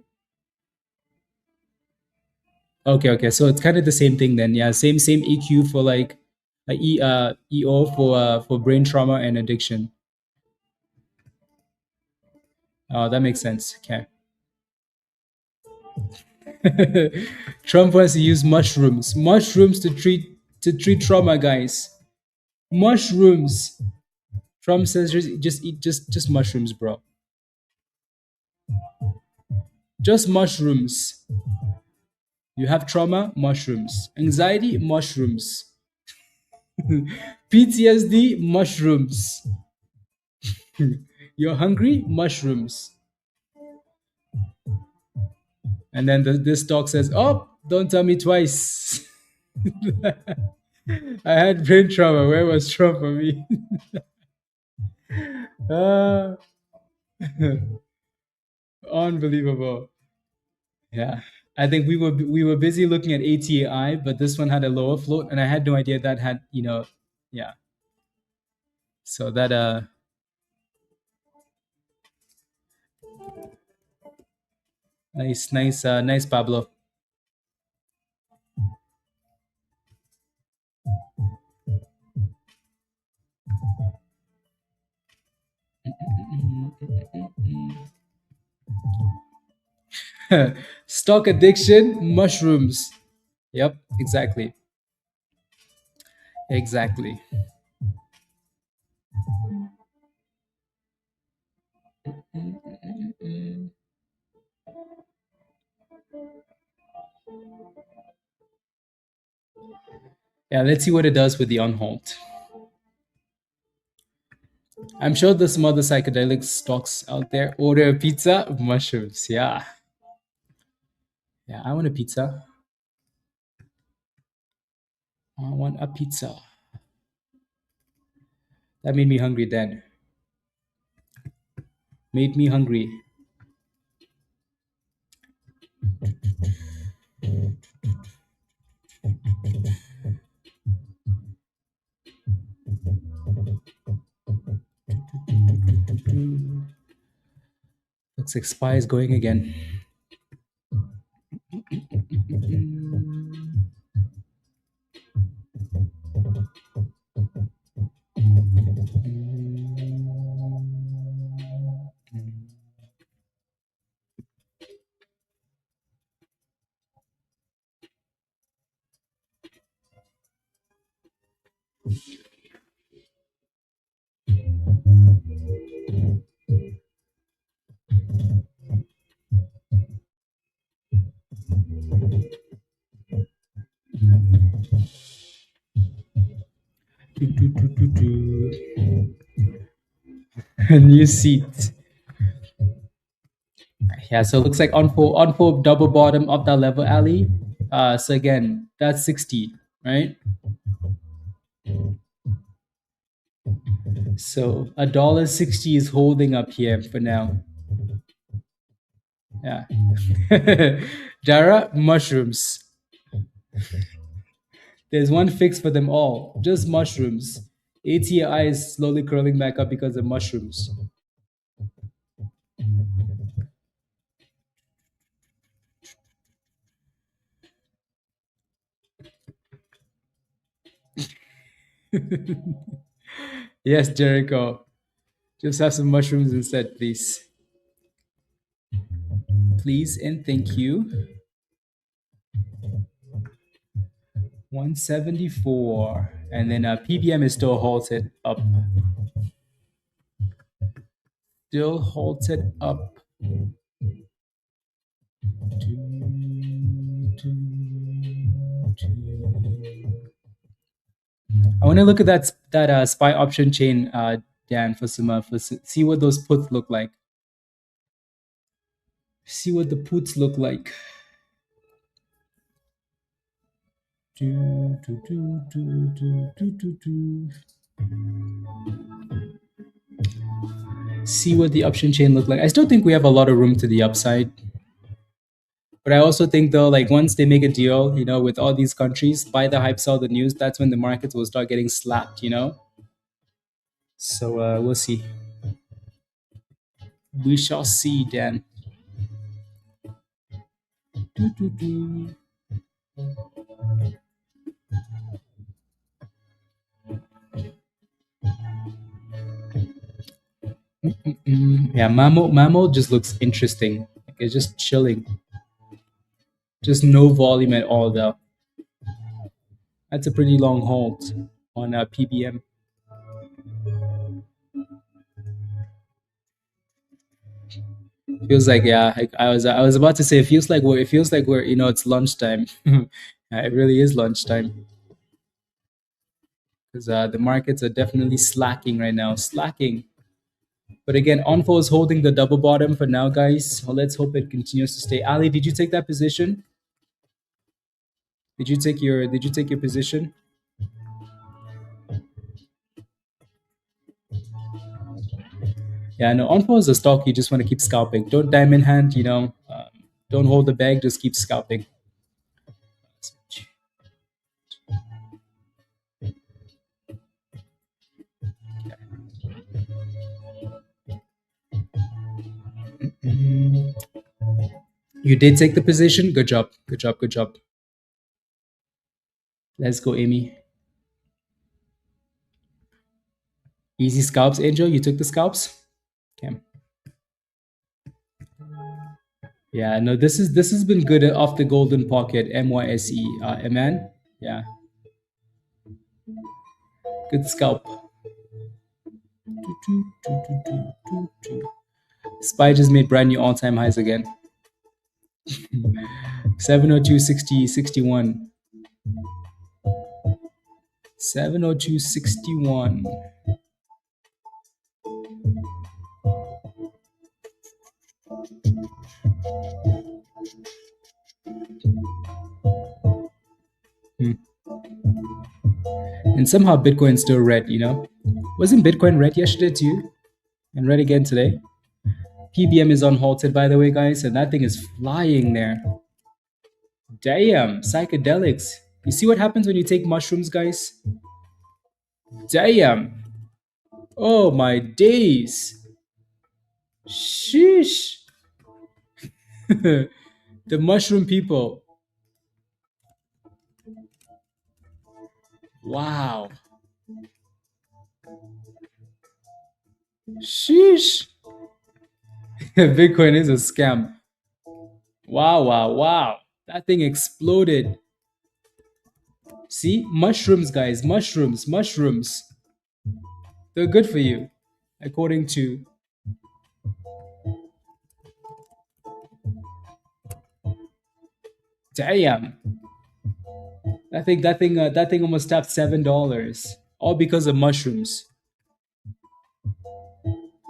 Okay, okay. So it's kind of the same thing then. Yeah, same EQ for like EO for brain trauma and addiction. That makes sense. Okay. Trump wants to use mushrooms to treat trauma, guys. Mushrooms. Trump says just eat just mushrooms, bro. Just mushrooms. You have trauma, mushrooms. Anxiety, mushrooms. PTSD, mushrooms. You're hungry, mushrooms. And then this dog says, "Oh, don't tell me twice." I had brain trauma. Where was Trump for me? uh, Unbelievable. Yeah. I think we were busy looking at ATI, but this one had a lower float, and I had no idea that had yeah. So that nice Pablo. Stock addiction, mushrooms. Yep, exactly. Exactly. Yeah, let's see what it does with the unhold. I'm sure there's some other psychedelic stocks out there. Order a pizza, mushrooms. Yeah. Yeah, I want a pizza. I want a pizza. That made me hungry then. Made me hungry. Looks like Spy is going again. A new seat. Yeah, so it looks like on for double bottom of that level alley. So again, that's 60, right? So $1.60 is holding up here for now. Yeah. Dara, mushrooms. There's one fix for them all. Just mushrooms. ATI is slowly curling back up because of mushrooms. Yes, Jericho. Just have some mushrooms instead, please. Please and thank you. 174. And then PBM is still halted up. Still halted up. I want to look at that SPY option chain Dan, for some see what those puts look like. See what the puts look like. Do, do, do, do, do, do, do, do. See what the option chain look like. I still think we have a lot of room to the upside. But I also think though, like once they make a deal, with all these countries, buy the hype, sell the news, that's when the markets will start getting slapped. So we'll see. We shall see, Dan. Do, do, do. Yeah, Mamo just looks interesting. Like it's just chilling. Just no volume at all, though. That's a pretty long hold on PBM. Feels like, yeah. I was about to say it feels like we're it's lunchtime. It really is lunchtime because the markets are definitely slacking right now. Slacking. But again, ONFO is holding the double bottom for now, guys. Well, let's hope it continues to stay. Ali, did you take that position? Did you take your position? Yeah, no, ONFO is a stock you just want to keep scalping. Don't diamond hand, don't hold the bag, just keep scalping. You did take the position. Good job. Good job. Good job. Let's go, Amy. Easy scalps, Angel. You took the scalps. Okay. Yeah. No. This has been good off the golden pocket. MYSE. Amen. Yeah. Good scalp. SPY just made brand new all-time highs again. 702.60, 61. 702.61. And somehow Bitcoin's still red, Wasn't Bitcoin red yesterday too? And red again today? PBM is unhalted, by the way, guys, and that thing is flying there. Damn, psychedelics. You see what happens when you take mushrooms, guys? Damn. Oh my days. Sheesh. The mushroom people. Wow. Sheesh. Bitcoin is a scam. Wow, wow, wow. That thing exploded. See? Mushrooms, guys. Mushrooms. They're good for you, according to. Damn. That thing almost tapped $7. All because of mushrooms.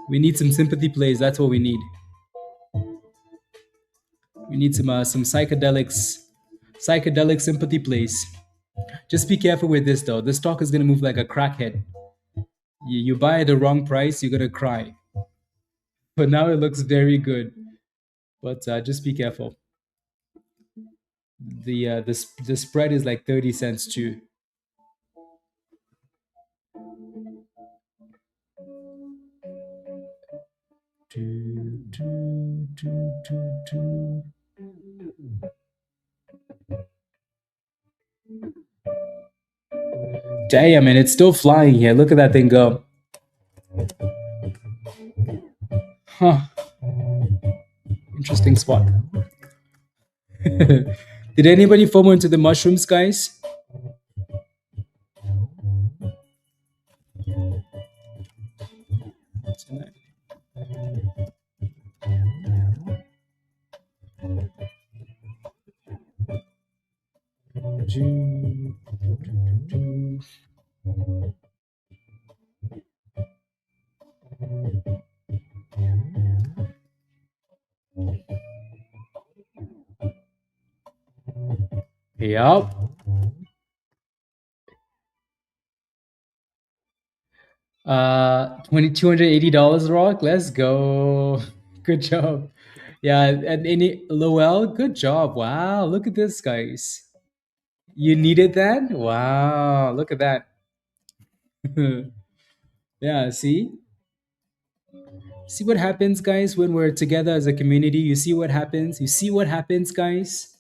We need some sympathy plays. That's what we need. We need some psychedelic sympathy plays. Just be careful with this though. This stock is gonna move like a crackhead. You buy at the wrong price, you're gonna cry. But now it looks very good. But just be careful. The spread is like 30 cents too. Damn, and it's still flying here. Look at that thing go. Huh. Interesting spot. Did anybody FOMO into the mushrooms, guys? Yup. $280 rock. Let's go. Good job. Yeah, and any Lowell, good job. Wow, look at this, guys. You needed that? Wow, look at that. Yeah, see? See what happens, guys, when we're together as a community. You see what happens? You see what happens, guys?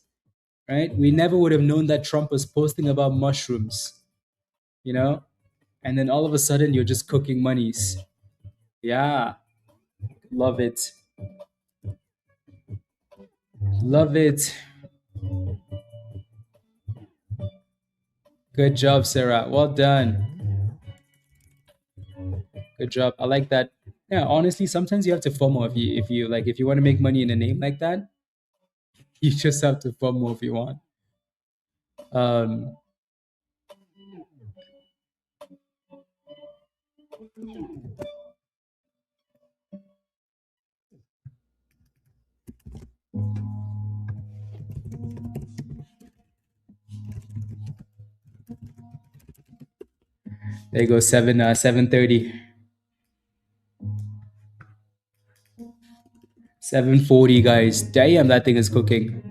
Right? We never would have known that Trump was posting about mushrooms, you know? And then all of a sudden you're just cooking monies. Yeah, love it. Love it. Good job, Sarah. Well done. Good job. I like that. Yeah, honestly, sometimes you have to FOMO if you want to make money in a name like that, you just have to FOMO if you want. Um, there you go, 7:30. 7:40, guys. Damn, that thing is cooking.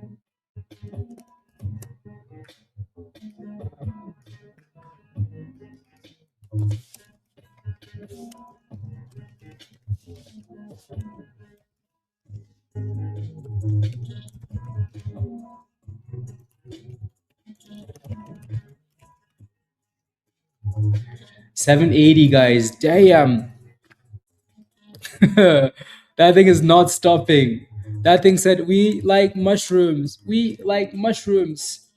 780, guys. Damn. That thing is not stopping. That thing said, "We like mushrooms. We like mushrooms."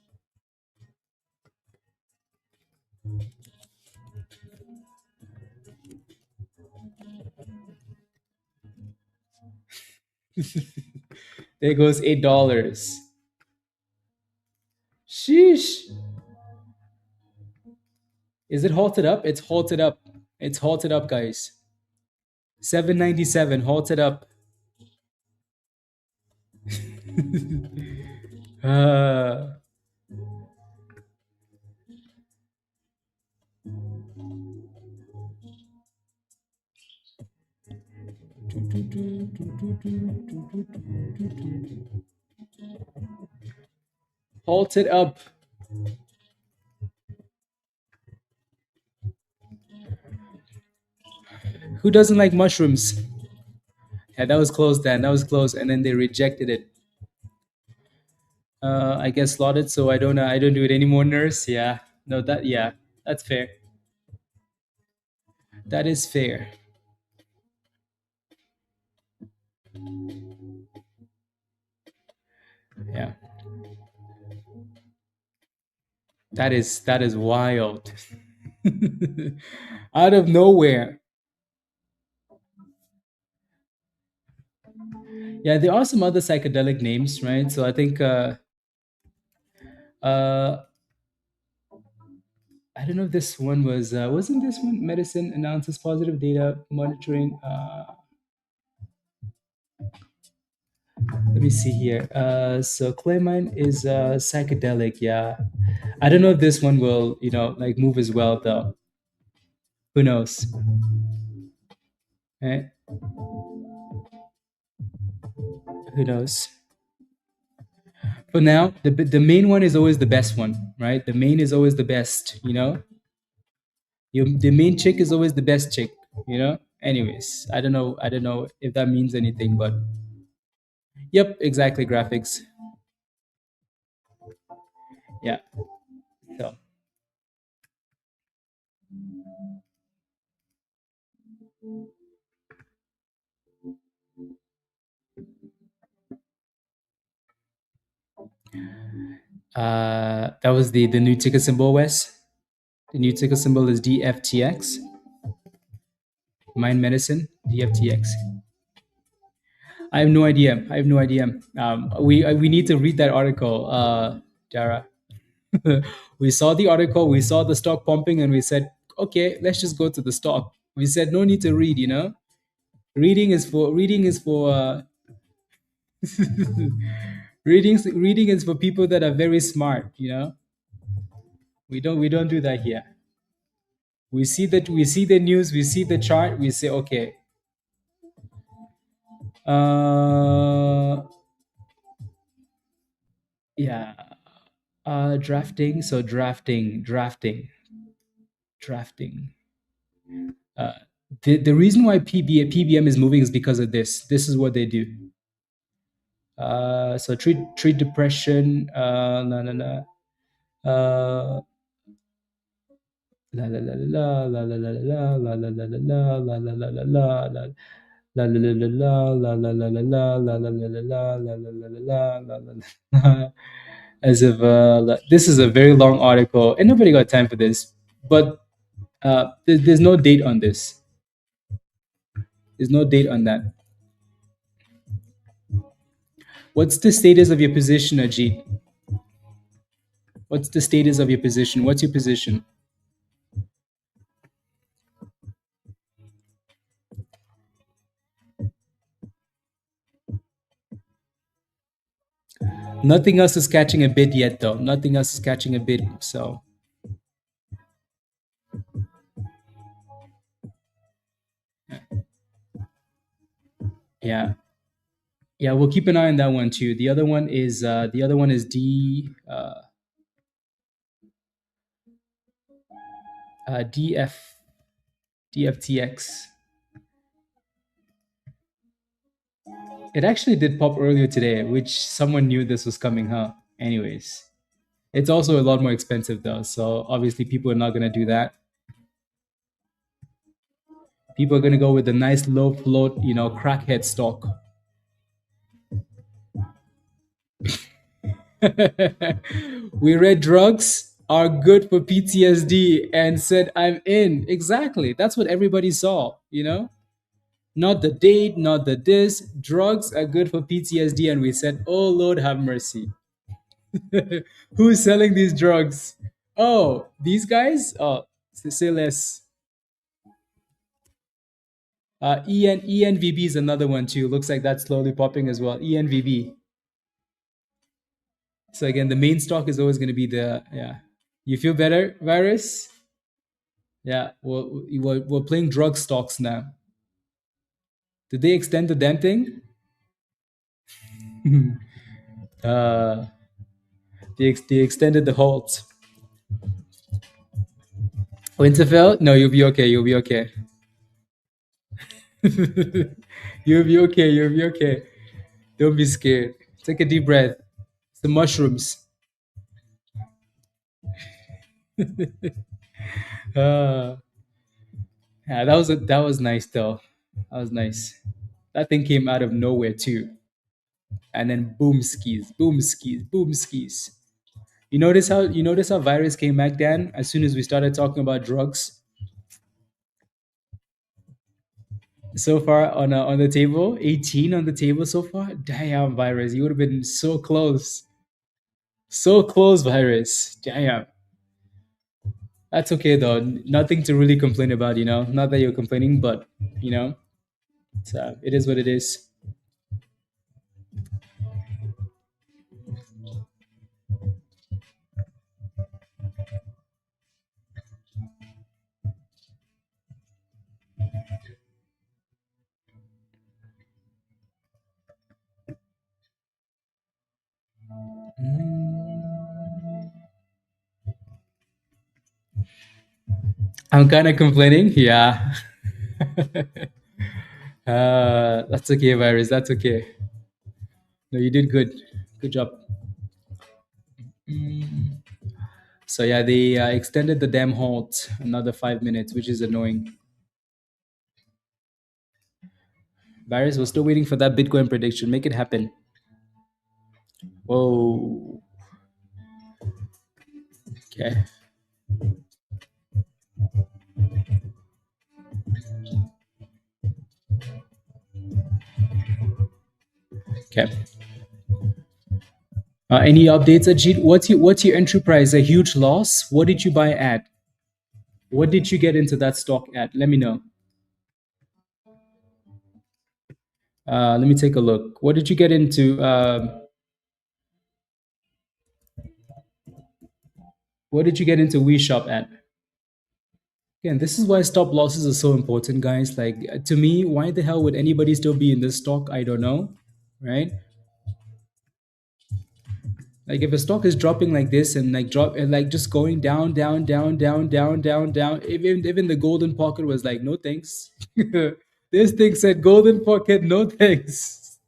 There goes $8. Sheesh. Is it halted up? It's halted up. It's halted up, guys. 797, halted up. Uh, halted up. Who doesn't like mushrooms? Yeah, that was close then. That was close. And then they rejected it. I guess slotted, so I don't do it anymore, nurse. Yeah. No, yeah, that's fair. That is fair. Yeah. That is wild. Out of nowhere. Yeah, there are some other psychedelic names, right? So I think uh I don't know if this one wasn't this one medicine announces positive data monitoring. Let me see here. So Claymine is psychedelic. Yeah, I don't know if this one will like move as well though. Who knows? Right? Who knows? For now, the main one is always the best one, right? The main is always the best. The main chick is always the best chick. Anyways, I don't know. I don't know if that means anything, but yep, exactly. Graphics. Yeah. So that was the new ticker symbol, Wes. The new ticker symbol is DFTX. Mind Medicine, DFTX. I have no idea. I have no idea. We need to read that article, Dara. We saw the article, we saw the stock pumping, and we said, okay, let's just go to the stock. We said no need to read. Reading is for Reading is for people that are very smart. We don't do that here. We see the news, we see the chart, we say okay. Uh, yeah. Drafting. So drafting. Uh, the reason why PBM is moving is because of this. This is what they do. So treat depression. La la la. La la la la la la la la la la la la la la la la la la. La la la la la la la la la la la la la la la la la la la. As if this is a very long article, and nobody got time for this. But there's no date on this. There's no date on that. What's the status of your position, Ajit? What's the status of your position? What's your position? Nothing else is catching a bid yet, though. Nothing else is catching a bid. So, yeah, yeah, we'll keep an eye on that one too. The other one is DFTX. It actually did pop earlier today, which someone knew this was coming, huh? Anyways, it's also a lot more expensive though, so obviously people are not gonna do that. People are gonna go with a nice low float, crackhead stock. We read drugs are good for PTSD and said I'm in. Exactly. That's what everybody saw. Not the date, not the this. Drugs are good for PTSD, and we said, "Oh Lord, have mercy." Who's selling these drugs? Oh, these guys. Oh, say less. ENVB is another one too. Looks like that's slowly popping as well. ENVB. So again, the main stock is always going to be the yeah. You feel better, virus? Yeah. Well, we're playing drug stocks now. Did they extend the damn thing? uh, they extended the halt. Winterfell? No, you'll be okay. You'll be okay. You'll be okay. You'll be okay. Don't be scared. Take a deep breath. It's the mushrooms. Uh, yeah, that was nice though. That was nice. That thing came out of nowhere too, and then boom skis, boom skis, boom skis. You notice how virus came back, Dan? As soon as we started talking about drugs, so far on the table, 18 on the table so far. Damn, virus, you would have been so close, virus. Damn. That's okay though. Nothing to really complain about. Not that you're complaining, but you know, it is what it is. I'm kind of complaining. Yeah. That's okay, virus. That's okay. No, you did good. Good job. So yeah, they extended the damn halt another 5 minutes, which is annoying. Barris was still waiting for that Bitcoin prediction. Make it happen. Whoa. Okay. Okay. Any updates, Ajit? What's your entry price? A huge loss? What did you buy at? What did you get into that stock at? Let me know. Let me take a look. What did you get into? What did you get into We Shop at? Again, this is why stop losses are so important, guys. Like to me, why the hell would anybody still be in this stock? I don't know, right? Like if a stock is dropping like this and like drop and like just going down, down, down, down, down, down, down. Even the golden pocket was like, no thanks. This thing said golden pocket, no thanks.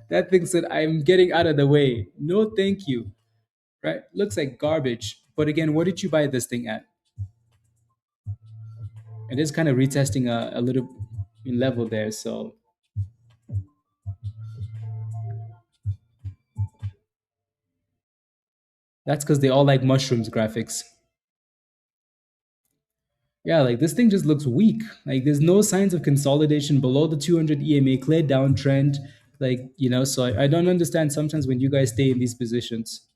That thing said I'm getting out of the way. No thank you. Right? Looks like garbage. But again, what did you buy this thing at? It is kind of retesting a little level there. So that's because they all like mushrooms graphics. Yeah, like this thing just looks weak. Like there's no signs of consolidation below the 200 EMA, clear downtrend. Like, so I don't understand sometimes when you guys stay in these positions.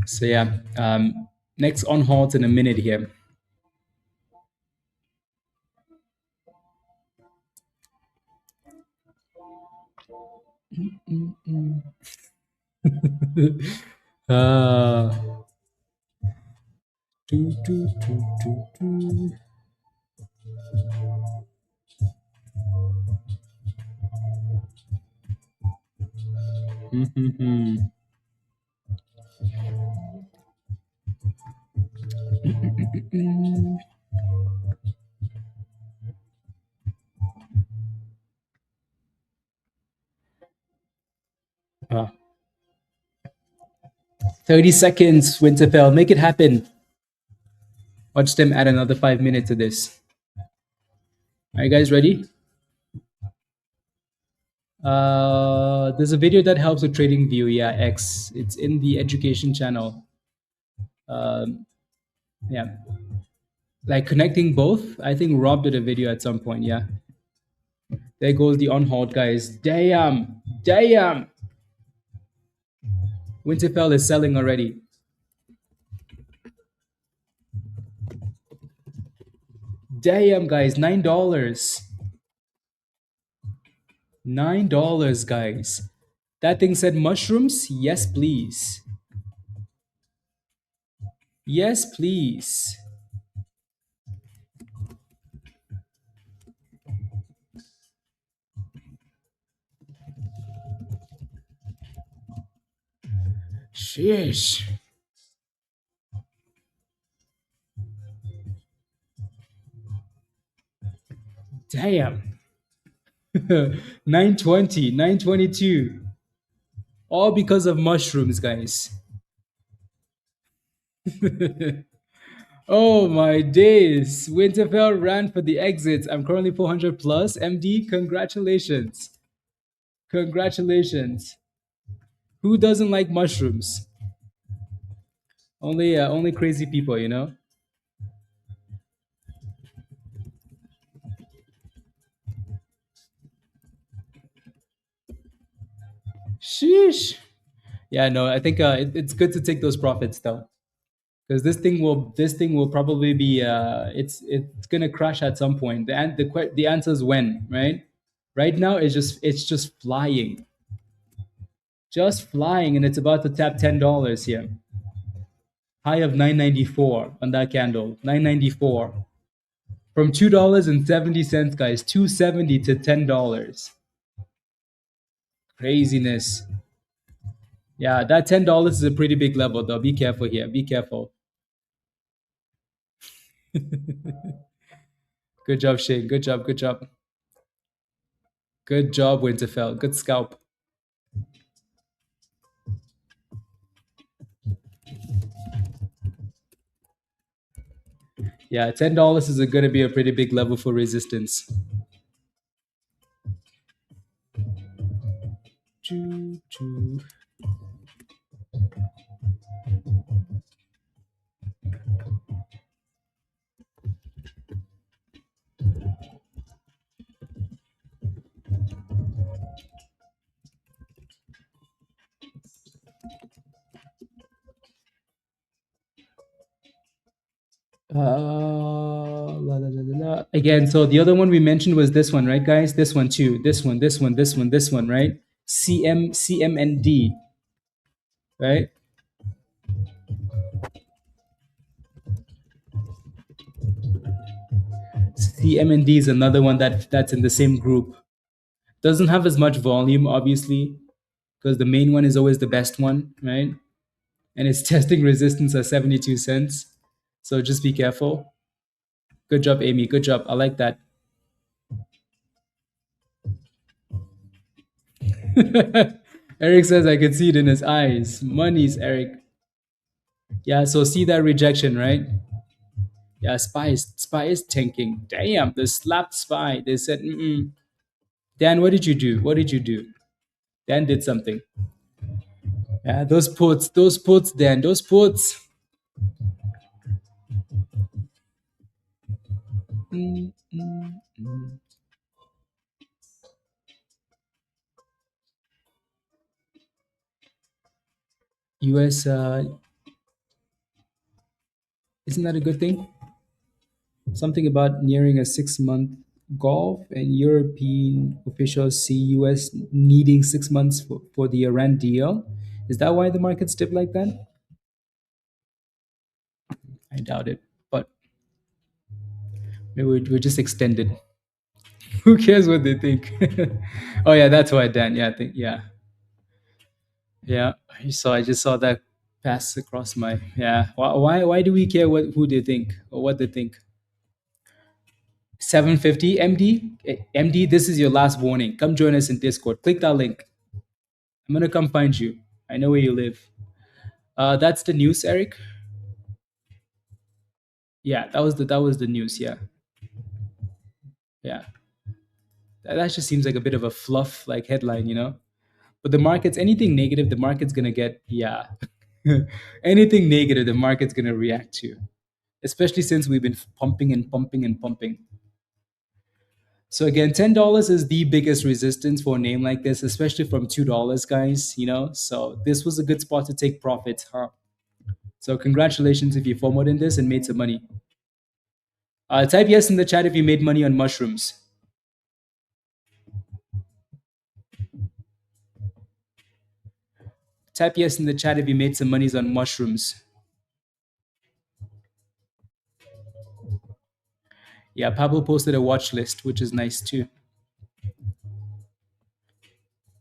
So yeah, next on halt in a minute here. uh, do, do, do, do, do. Uh, 30 seconds, Winterfell. Make it happen. Watch them add another 5 minutes to this. Are you guys ready? There's a video that helps with trading view. Yeah, X. It's in the education channel. Um, yeah, like connecting both. I think Rob did a video at some point. Yeah, there goes the on hold guys. Damn, damn. Winterfell is selling already. Damn, guys, $9. $9, guys. That thing said mushrooms. Yes, please. Yes, please. Sheesh. Damn. 920, 922. All because of mushrooms, guys. Oh my days. Winterfell ran for the exit. I'm currently 400 plus. MD, congratulations. Congratulations. Who doesn't like mushrooms? Only crazy people. Sheesh. Yeah, no, I think it's good to take those profits though, because this thing will probably be it's gonna crash at some point. The answer is when, right? Right now it's just flying, and it's about to tap $10 here. High of 994 on that candle. 994 from $2.70, guys. 270 to $10. Craziness. Yeah, that $10 is a pretty big level though. Be careful here. Be careful. Good job, Shane. Good job. Good job. Good job, Winterfell. Good scalp. Yeah, $10 is going to be a pretty big level for resistance. Choo, choo. Again, so the other one we mentioned was this one, right, guys? This one too. This one, right? CMND, right? CMND is another one that's in the same group. Doesn't have as much volume, obviously, because the main one is always the best one, right? And it's testing resistance at 72 cents. So just be careful. Good job, Amy. Good job. I like that. Eric says I can see it in his eyes. Money's Eric. Yeah, so see that rejection, right? Yeah, spy is tanking. Damn, they slapped spy. They said, mm-mm. Dan, what did you do? What did you do? Dan did something. Yeah, those puts, Dan, those puts. Mm, mm, mm. US, isn't that a good thing? Something about nearing a 6 month Gulf and European officials see US needing 6 months for the Iran deal. Is that why the markets dip like that? I doubt it, but maybe we're just extended. Who cares what they think? Oh yeah, that's why, Dan. Yeah, I think yeah, yeah. I just saw that pass across my yeah. Why do we care what who they think or what they think? 750 MD. MD, this is your last warning. Come join us in Discord. Click that link. I'm gonna come find you. I know where you live. That's the news, Eric. Yeah, that was the news. Yeah, yeah. That just seems like a bit of a fluff like headline, you know. But the markets, anything negative, the market's gonna get yeah. Anything negative, the market's gonna react to. Especially since we've been pumping and pumping and pumping. So again, $10 is the biggest resistance for a name like this, especially from $2, guys. You know, so this was a good spot to take profits, huh? So congratulations if you FOMOed in this and made some money. Type yes in the chat if you made money on mushrooms. Type yes in the chat if you made some monies on mushrooms. Yeah, Pablo posted a watch list, which is nice too.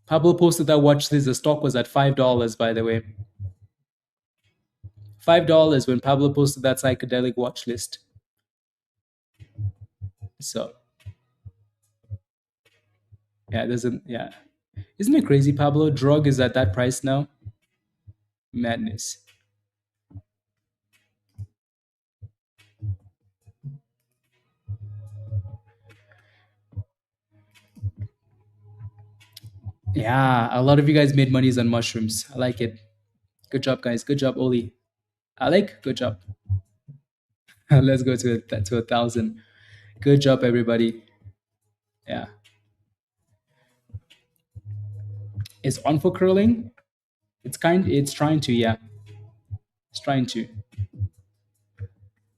Pablo posted that watch list. The stock was at $5, by the way. $5 when Pablo posted that psychedelic watch list. So yeah, yeah. Isn't it crazy, Pablo? Drug is at that price now. Madness. Yeah, a lot of you guys made monies on mushrooms. I like it. Good job, guys. Good job, Oli. Alec, good job. Let's go to 1,000. Good job, everybody. Yeah. Is ONFO curling? It's trying to, yeah. It's trying to.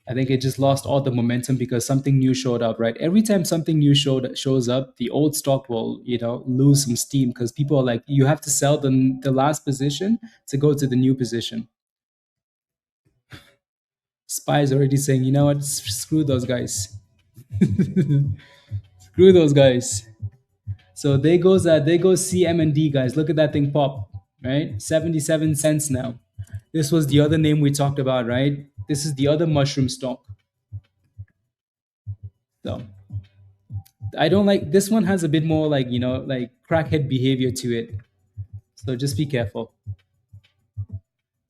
I think it just lost all the momentum because something new showed up, right? Every time something new shows up, the old stock will, lose some steam because people are like, you have to sell the last position to go to the new position. Spy is already saying, you know what, screw those guys. Screw those guys. So there goes CMND, guys. Look at that thing pop, right? 77 cents now. This was the other name we talked about, right? This is the other mushroom stock. So I don't like this one has a bit more like, like crackhead behavior to it. So just be careful.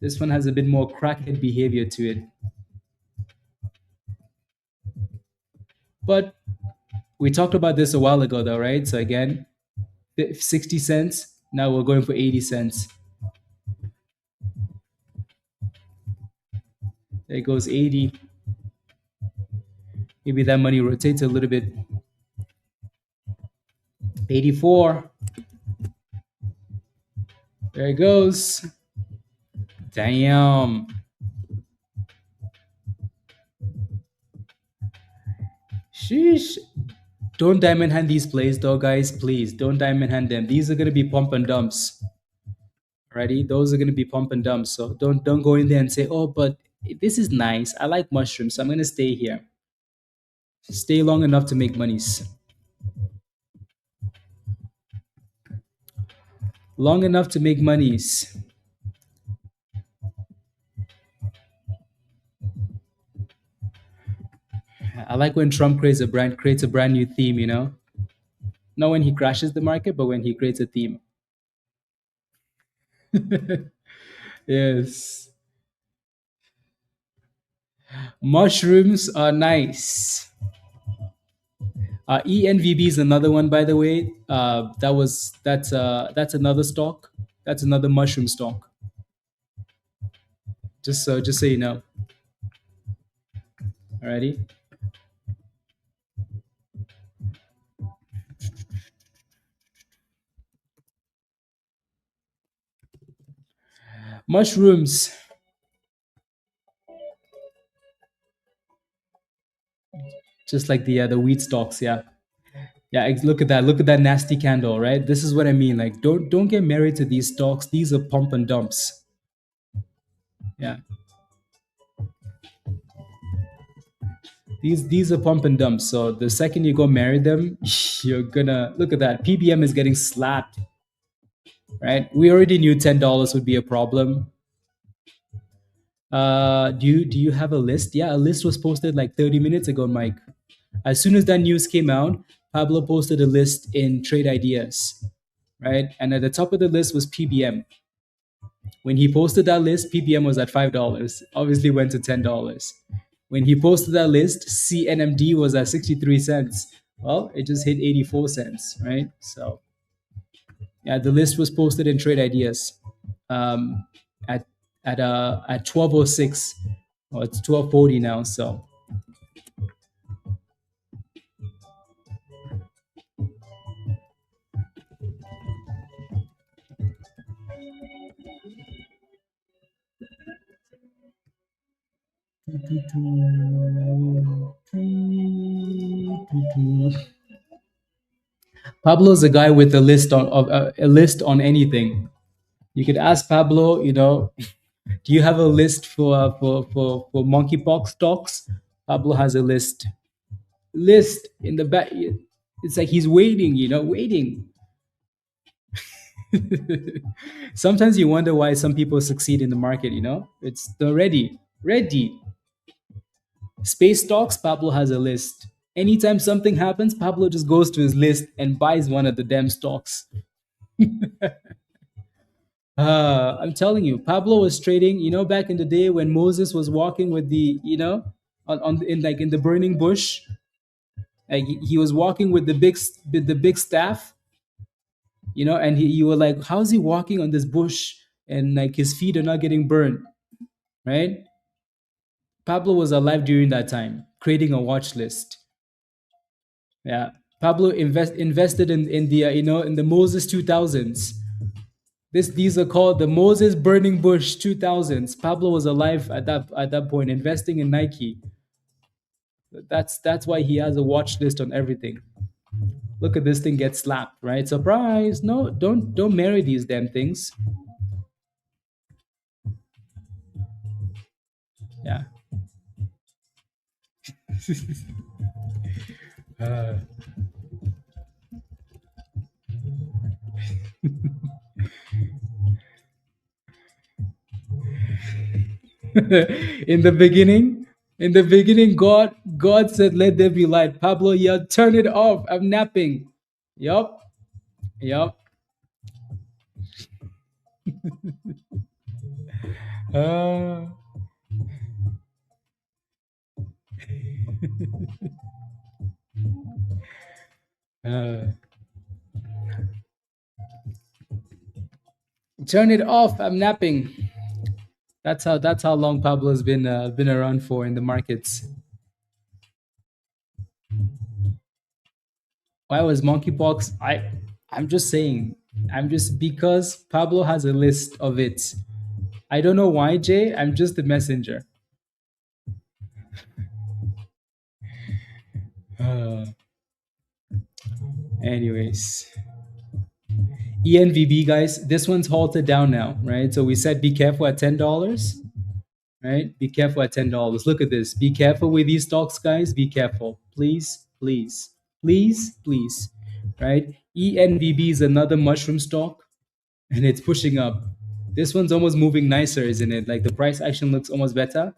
This one has a bit more crackhead behavior to it. But we talked about this a while ago though, right? So again, 60 cents. Now we're going for 80 cents. There goes 80. Maybe that money rotates a little bit. 84. There it goes. Damn. Sheesh. Don't diamond hand these plays though, guys. Please don't diamond hand them. These are gonna be pump and dumps. Alrighty, those are gonna be pump and dumps. So don't go in there and say, oh, but this is nice. I like mushrooms, so I'm gonna stay here. Stay long enough to make monies. Long enough to make monies. I like when Trump creates a brand new theme. Not when he crashes the market, but when he creates a theme. Yes. Mushrooms are nice. ENVB is another one, by the way. That's another stock. That's another mushroom stock. Just so you know. Alrighty. Mushrooms, just like the wheat stocks. Yeah, yeah. Look at that. Look at that nasty candle. Right. This is what I mean. Like, don't get married to these stocks. These are pump and dumps. Yeah. These are pump and dumps. So the second you go marry them, you're gonna look at that. PBM is getting slapped. Right. We already knew $10 would be a problem. Do you have a list? Yeah, a list was posted like 30 minutes ago, Mike. As soon as that news came out, Pablo posted a list in Trade Ideas, right? And at the top of the list was PBM. When he posted that list, PBM was at $5. Obviously went to $10. When he posted that list, CNMD was at 63 cents. Well, it just hit 84 cents, right? So yeah, the list was posted in Trade Ideas um, at at 12:06. Well, it's 12:40 now. So Pablo's a guy with a list a list on anything. You could ask Pablo. Do you have a list for monkeypox stocks? Pablo has a list in the back. It's like he's waiting. Waiting. Sometimes you wonder why some people succeed in the market. It's the ready. Space stocks. Pablo has a list. Anytime something happens, Pablo just goes to his list and buys one of the damn stocks. I'm telling you, Pablo was trading. Back in the day when Moses was walking with in the burning bush, like he was walking with the big staff. And you were like, how's he walking on this bush and like his feet are not getting burned, right? Pablo was alive during that time, creating a watch list. Yeah, Pablo invested in the in the Moses 2000s. These are called the Moses Burning Bush 2000s. Pablo was alive at that point, investing in Nike. That's why he has a watch list on everything. Look at this thing get slapped, right? Surprise! No, don't marry these damn things. Yeah. in the beginning, God said, "Let there be light." Pablo yelled, "Turn it off! I'm napping." Yup, yup. Uh, uh, Turn it off! I'm napping. That's how long Pablo's been around for in the markets. Why was monkeypox? I'm just saying. I'm just because Pablo has a list of it. I don't know why, Jay. I'm just the messenger. Uh, anyways, ENVB guys, this one's halted down now, right? So we said be careful at $10, right? Be careful at $10. Look at this. Be careful with these stocks, guys. Be careful, please, please, please, please, right? ENVB is another mushroom stock, and it's pushing up. This one's almost moving nicer, isn't it? Like the price action looks almost better.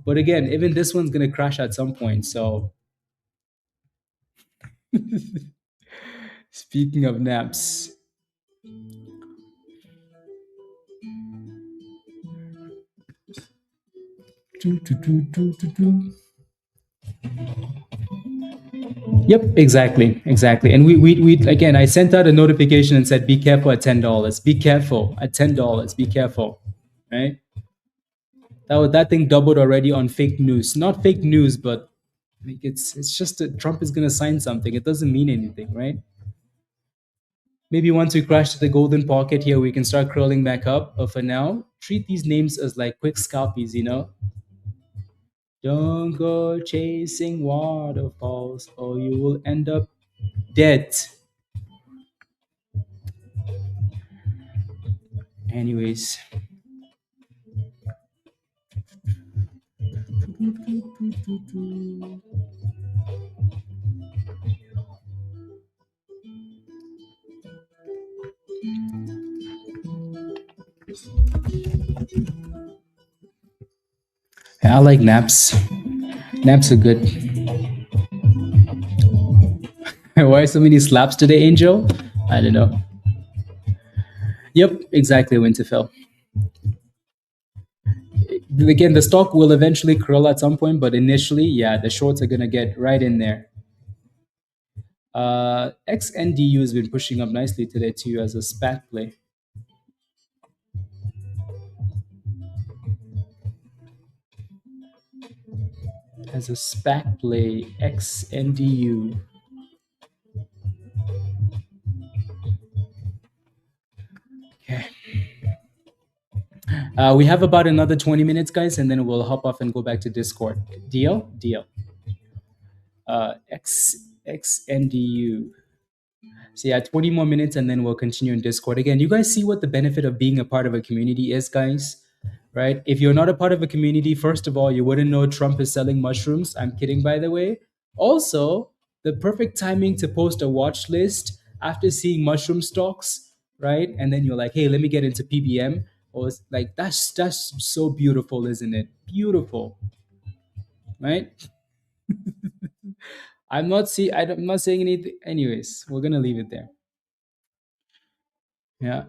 But again, even this one's gonna crash at some point. So speaking of naps, yep, exactly, exactly. And we again, I sent out a notification and said, be careful at $10. Be careful at $10. Be careful, right? That thing doubled already on fake news. Not fake news, but like it's just that Trump is gonna sign something. It doesn't mean anything, right? Maybe once we crash to the golden pocket here, we can start curling back up. But for now, treat these names as like quick scalpies, you know? Don't go chasing waterfalls or you will end up dead. Anyways. Yeah, I like naps. Naps are good. Why so many slaps today, Angel? I don't know. Yep, exactly, Winterfell. Again, the stock will eventually curl at some point, but initially, yeah, the shorts are gonna get right in there. XNDU has been pushing up nicely today too as a SPAC play. As a SPAC play, XNDU. Okay. We have about another 20 minutes, guys, and then we'll hop off and go back to Discord. Deal? Deal. XNDU. So yeah, 20 more minutes and then we'll continue in Discord. Again, you guys see what the benefit of being a part of a community is, guys? Right? If you're not a part of a community, first of all, you wouldn't know Trump is selling mushrooms. I'm kidding, by the way. Also, the perfect timing to post a watch list after seeing mushroom stocks, right? And then you're like, hey, let me get into PBM. Or it's like that's so beautiful, isn't it? Beautiful, right? I'm not saying anything. Anyways, we're gonna leave it there. Yeah.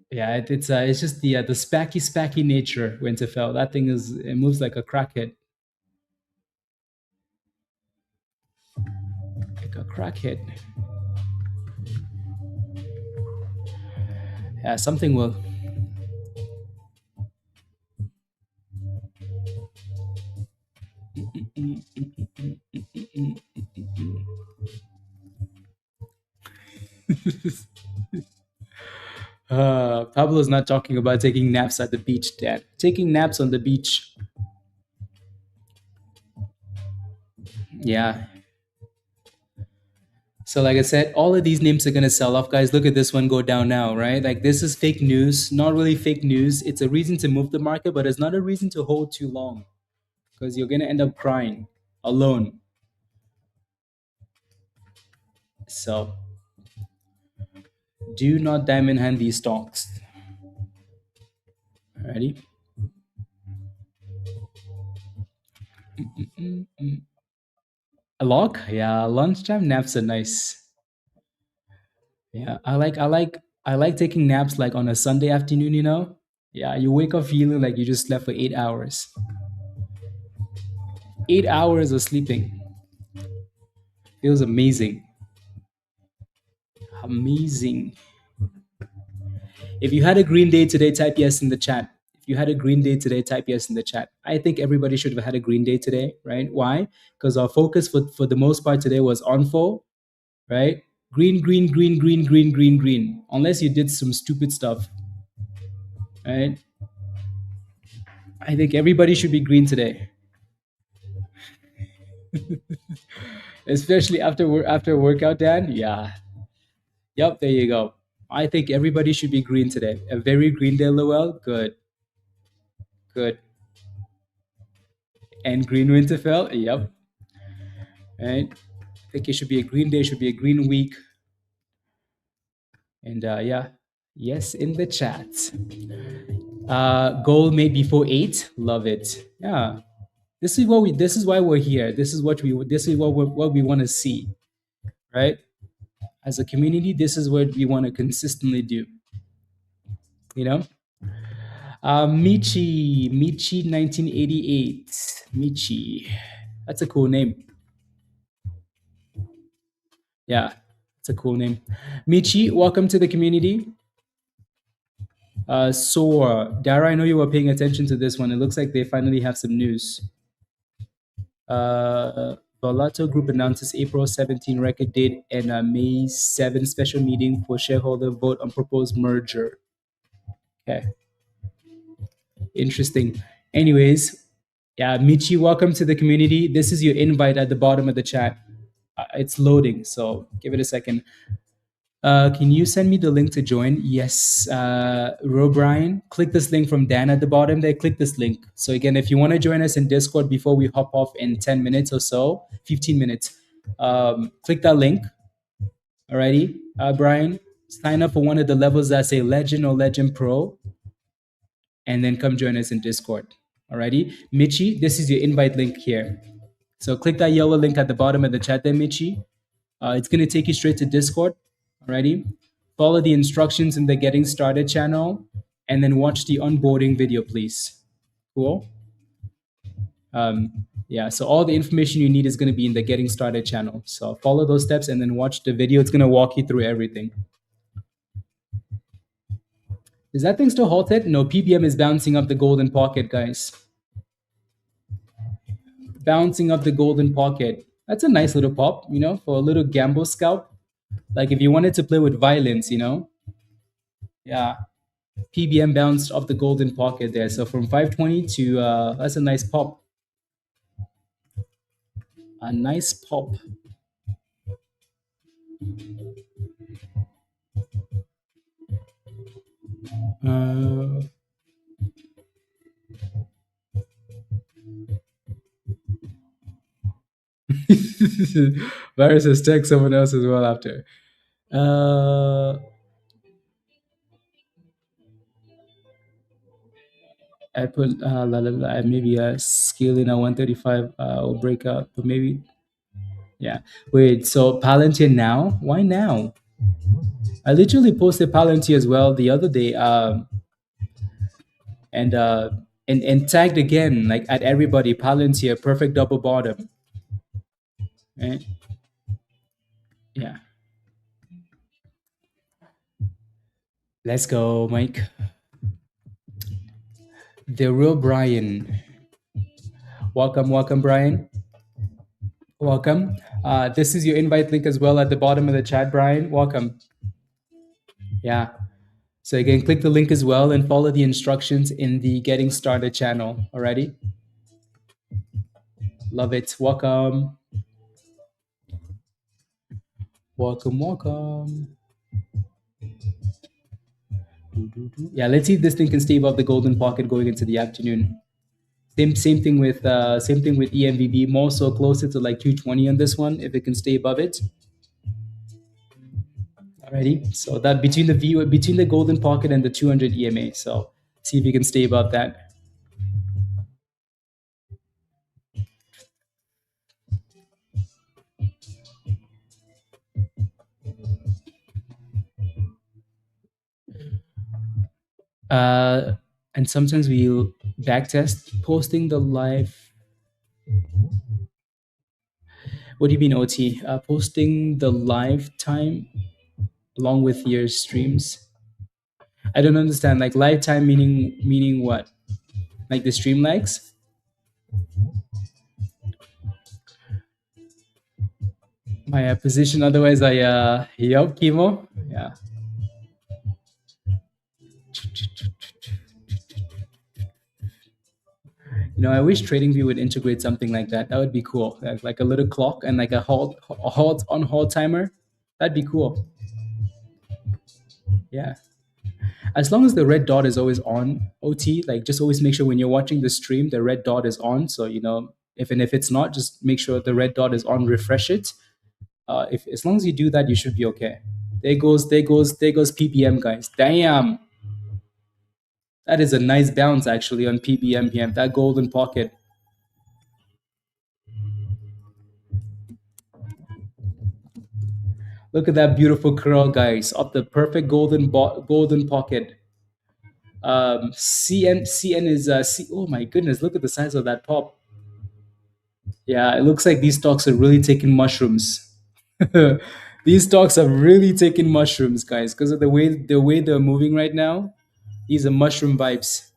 Yeah, it's just the spacky nature Winterfell. That thing it moves like a crackhead, like a crackhead. Yeah, something will. Pablo's not talking about taking naps at the beach, Dad. Taking naps on the beach. Yeah. So, like I said, all of these names are gonna sell off, guys. Look at this one go down now, right? Like this is fake news. Not really fake news. It's a reason to move the market, but it's not a reason to hold too long because you're gonna end up crying alone. So, do not diamond hand these stocks. Ready? A log? Yeah, lunchtime naps are nice. Yeah, I like taking naps like on a Sunday afternoon, you know? Yeah, you wake up feeling like you just slept for 8 hours. 8 hours of sleeping. Feels amazing. Amazing. If you had a green day today, type yes in the chat. If you had a green day today, type yes in the chat. I think everybody should have had a green day today, right? Why? Because our focus for the most part today was ONFO, right? Green, green, green, green, green, green, green. Unless you did some stupid stuff, right? I think everybody should be green today. Especially after workout, Dan. Yeah. Yep. There you go. I think everybody should be green today. A very green day, Lowell. Good. Good. And green Winterfell. Yep. Right. I think it should be a green day. Should be a green week. And yeah. Yes, in the chat. Goal made before 8. Love it. Yeah. This is why we're here. This is what we want to see, right? As a community, this is what we want to consistently do. You know? Michi 1988. Michi. That's a cool name. Yeah, it's a cool name. Michi, welcome to the community. Soar. Dara, I know you were paying attention to this one. It looks like they finally have some news. Volato Group announces April 17 record date and a May 7 special meeting for shareholder vote on proposed merger. Okay. Interesting. Anyways, yeah, Michi, welcome to the community. This is your invite at the bottom of the chat. It's loading, so give it a second. Can you send me the link to join? Yes, Brian, click this link from Dan at the bottom there. Click this link. So again, if you want to join us in Discord before we hop off in 10 minutes or so, 15 minutes, click that link. Alrighty, Brian, sign up for one of the levels that say Legend or Legend Pro, and then come join us in Discord. Alrighty, Michi, this is your invite link here. So click that yellow link at the bottom of the chat there, Michi. It's going to take you straight to Discord. Alrighty. Follow the instructions in the Getting Started channel and then watch the onboarding video, please. Cool. Yeah, so all the information you need is going to be in the Getting Started channel. So follow those steps and then watch the video. It's going to walk you through everything. Is that thing still halted? No, PBM is bouncing up the golden pocket, guys. Bouncing up the golden pocket. That's a nice little pop, you know, for a little gamble scalp. Like if you wanted to play with violence, you know. Yeah. PBM bounced off the golden pocket there. So from 520 to, that's a nice pop. A nice pop. Virus has text someone else as well after. I put maybe a scale in a 135 will break up, but maybe, yeah. Wait, so Palantir now? Why now? I literally posted Palantir as well the other day, and tagged again, like at everybody, Palantir, perfect double bottom. Right? Yeah. Let's go, Mike. The real Brian. Welcome, Brian. Welcome. This is your invite link as well at the bottom of the chat, Brian. Welcome. Yeah. So again, click the link as well and follow the instructions in the Getting Started channel. Alrighty? Love it. Welcome. Welcome. Yeah, let's see if this thing can stay above the golden pocket going into the afternoon. Same thing with EMVB, more so closer to like 220 on this one if it can stay above it. Alrighty, so that between the golden pocket and the 200 EMA. So see if you can stay above that. And sometimes we'll backtest posting the live. What do you mean, OT? Posting the live time along with your streams. I don't understand. Like live time meaning what? Like the stream likes? My position. Otherwise, yup, chemo. Yeah. I wish TradingView would integrate something like that. That would be cool. Like a little clock and like a halt on halt timer. That'd be cool. Yeah. As long as the red dot is always on OT, like just always make sure when you're watching the stream, the red dot is on. So if it's not, just make sure the red dot is on. Refresh it. If as long as you do that, you should be okay. There goes PBM, guys. Damn, that is a nice bounce actually on PBM here. That golden pocket. Look at that beautiful curl, guys, of the perfect golden pocket. CN is oh my goodness, look at the size of that pop. Yeah, it looks like these stocks are really taking mushrooms. These stocks are really taking mushrooms, guys, because of the way they're moving right now. These are mushroom vibes.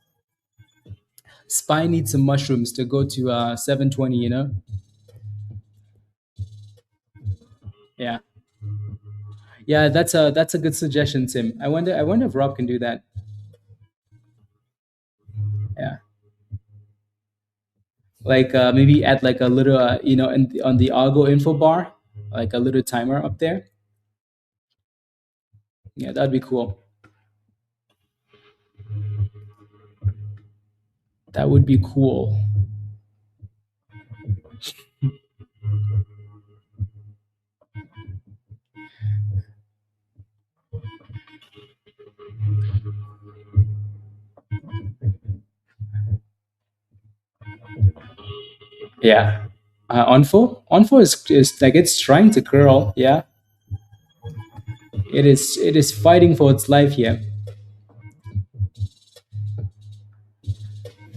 Spy needs some mushrooms to go to 720. Yeah, yeah, that's a good suggestion, Tim. I wonder if Rob can do that. Yeah, like maybe add like a little on the Argo info bar, like a little timer up there. Yeah, that'd be cool. That would be cool. Yeah. ONFO is like it's trying to curl. Yeah, it is fighting for its life here,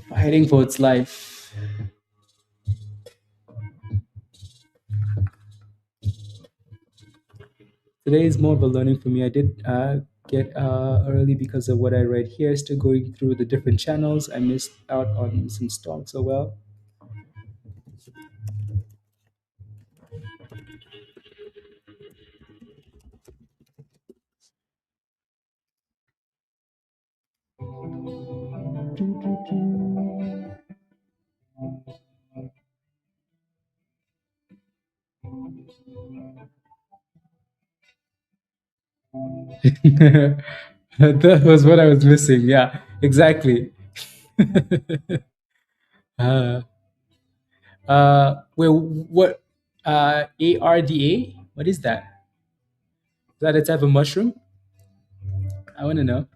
fighting for its life. Today is more of a learning for me. I did get early because of what I read here. Still going through the different channels. I missed out on some stocks. Oh well. That was what I was missing. Yeah, exactly. uh, well, what ARDA? What is that? Is that a type of mushroom? I want to know.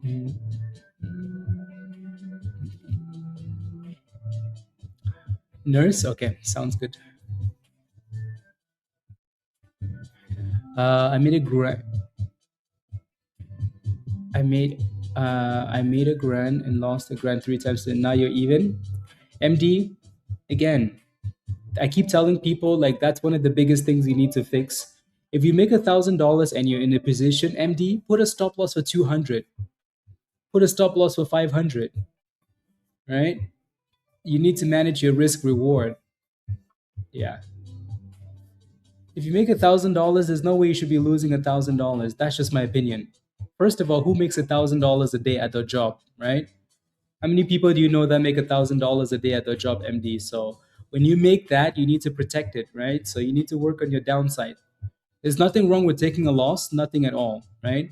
Mm. Nurse? Okay, sounds good. I made a grant. I made a grant and lost the grant three times. And now you're even. MD, again. I keep telling people like that's one of the biggest things you need to fix. If you make $1,000 and you're in a position, MD, put a stop loss for 200. Put a stop loss for 500. Right? You need to manage your risk reward. Yeah. If you make $1,000, there's no way you should be losing $1,000. That's just my opinion. First of all, who makes $1,000 a day at their job, right? How many people do you know that make $1,000 a day at their job, MD? So when you make that, you need to protect it, right? So you need to work on your downside. There's nothing wrong with taking a loss, nothing at all, right?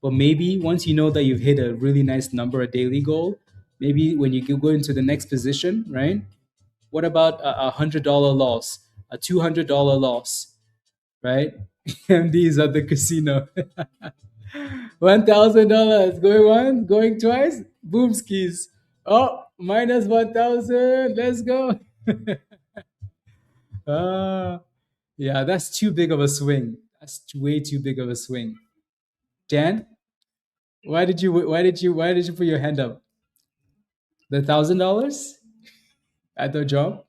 But maybe once you know that you've hit a really nice number, a daily goal, maybe when you go into the next position, right? What about a $100 loss, a $200 loss, right? And these are the casino. $1,000 going once, going twice, boom skis. Oh, minus 1,000. Let's go. Ah, yeah, that's too big of a swing. That's way too big of a swing. Dan, why did you put your hand up? The $1,000 at the job?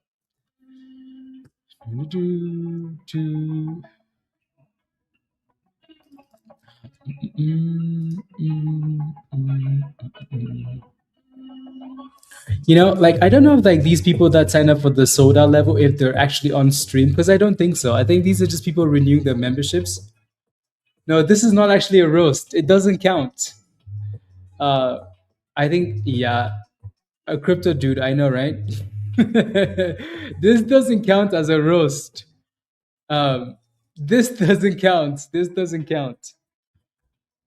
Like I don't know if like these people that sign up for the soda level if they're actually on stream because I don't think so. I think these are just people renewing their memberships. No, this is not actually a roast. It doesn't count. Uh, I think yeah, a crypto dude. I know, right? This doesn't count as a roast. This doesn't count. This doesn't count.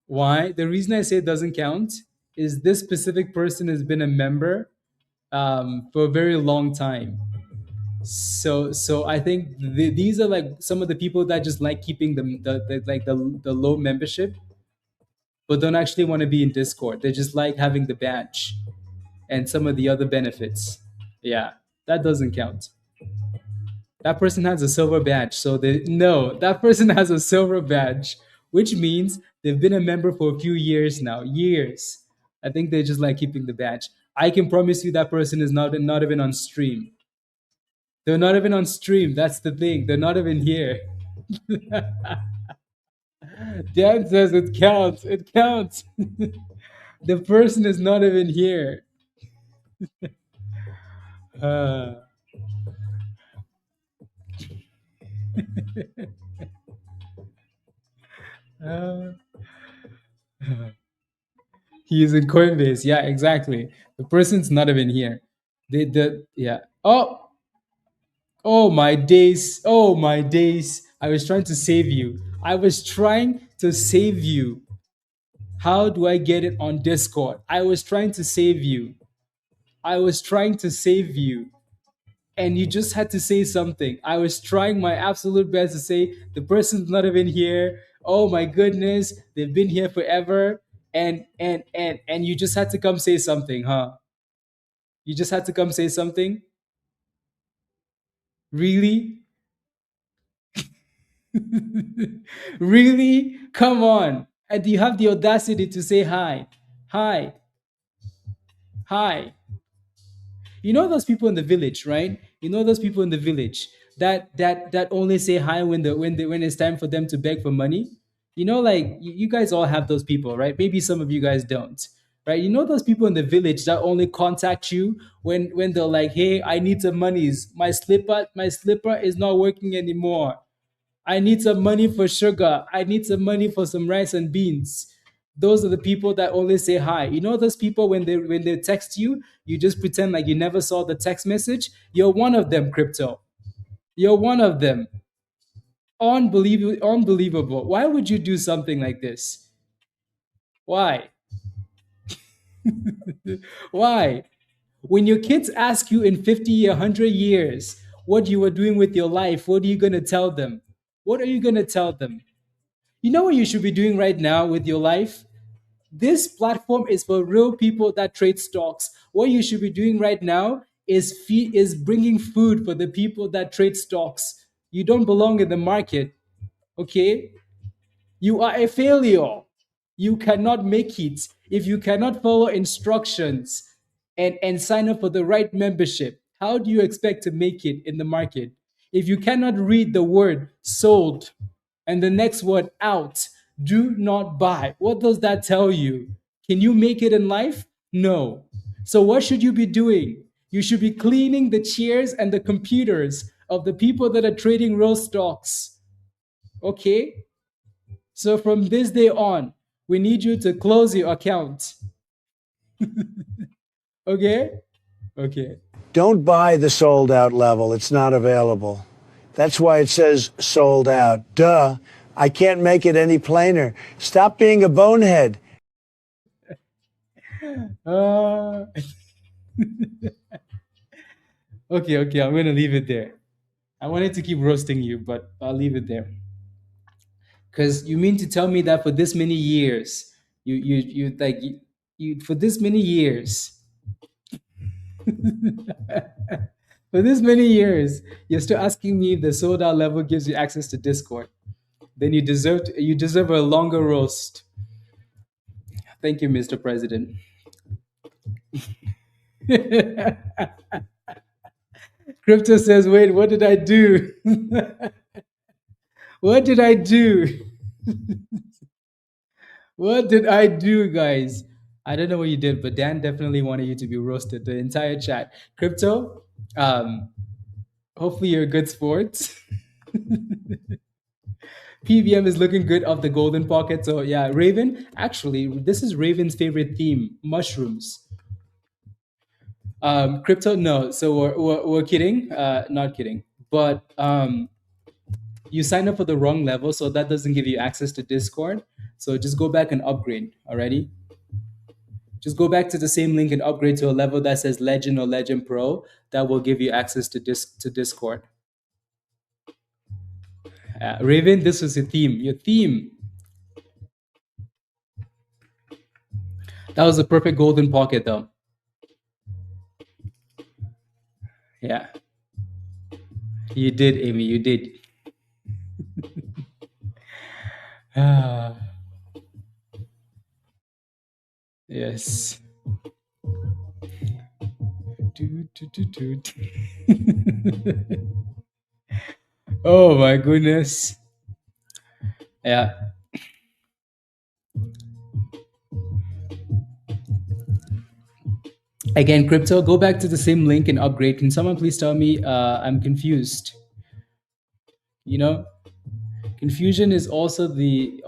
Why? The reason I say it doesn't count is this specific person has been a member for a very long time. So I think these are like some of the people that just like keeping the low membership, but don't actually want to be in Discord. They just like having the badge and some of the other benefits. Yeah, that doesn't count. That person has a silver badge. So they no, that person has a silver badge, which means they've been a member for a few years now. Years. I think they just like keeping the badge. I can promise you that person is not even on stream. They're not even on stream. That's the thing. They're not even here. Dan says it counts. It counts. The person is not even here. Uh, uh, he is in Coinbase. Yeah, exactly. The person's not even here. Yeah. Oh my days. Oh my days. I was trying to save you. I was trying to save you. How do I get it on Discord? I was trying to save you. I was trying to save you. And you just had to say something. I was trying my absolute best to say the person's not even here. Oh my goodness, they've been here forever. And you just had to come say something, huh? You just had to come say something? Really? Really? Come on. And you have the audacity to say hi. Hi. Hi. You know those people in the village, right? You know those people in the village that only say hi when it's time for them to beg for money. Like you guys all have those people, right? Maybe some of you guys don't, right? You know those people in the village that only contact you when they're like, "Hey, I need some monies. My slipper is not working anymore. I need some money for sugar. I need some money for some rice and beans." Those are the people that only say hi. You know those people when they text you, you just pretend like you never saw the text message. You're one of them, crypto. You're one of them. Unbelievable, unbelievable. Why would you do something like this? Why? Why? When your kids ask you in 50 or 100 years what you were doing with your life, what are you going to tell them? What are you going to tell them? You know what you should be doing right now with your life? This platform is for real people that trade stocks. What you should be doing right now is bringing food for the people that trade stocks. You don't belong in the market, okay? You are a failure. You cannot make it if you cannot follow instructions and sign up for the right membership. How do you expect to make it in the market? If you cannot read the word sold and the next word out, do not buy. What does that tell you? Can you make it in life? No. So, what should you be doing? You should be cleaning the chairs and the computers of the people that are trading real stocks. Okay? So from this day on, we need you to close your account. Okay? Okay. Don't buy the sold out level. It's not available. That's why it says sold out. Duh. I can't make it any plainer. Stop being a bonehead. Uh, okay. I'm gonna leave it there. I wanted to keep roasting you, but I'll leave it there. Because you mean to tell me that for this many years, you for this many years, for this many years, you're still asking me if the sold out level gives you access to Discord. Then you deserve a longer roast. Thank you, Mr. President. Crypto says, wait, what did I do? What did I do? What did I do, guys? I don't know what you did, but Dan definitely wanted you to be roasted. The entire chat, crypto. Um, hopefully you're a good sport. PBM is looking good off the golden pocket. So yeah, Raven. Actually, this is Raven's favorite theme: mushrooms. Crypto. No. So we're kidding. Not kidding. But you signed up for the wrong level, so that doesn't give you access to Discord. So just go back and upgrade. Alrighty. Just go back to the same link and upgrade to a level that says Legend or Legend Pro. That will give you access to Discord. Raven, this was your theme. Your theme. That was a perfect golden pocket, though. Yeah, you did, Amy. You did. Ah, yes. Do, do, do, do. Oh my goodness. Yeah. Again, crypto. Go back to the same link and upgrade. Can someone please tell me? I'm confused. You know, confusion is also in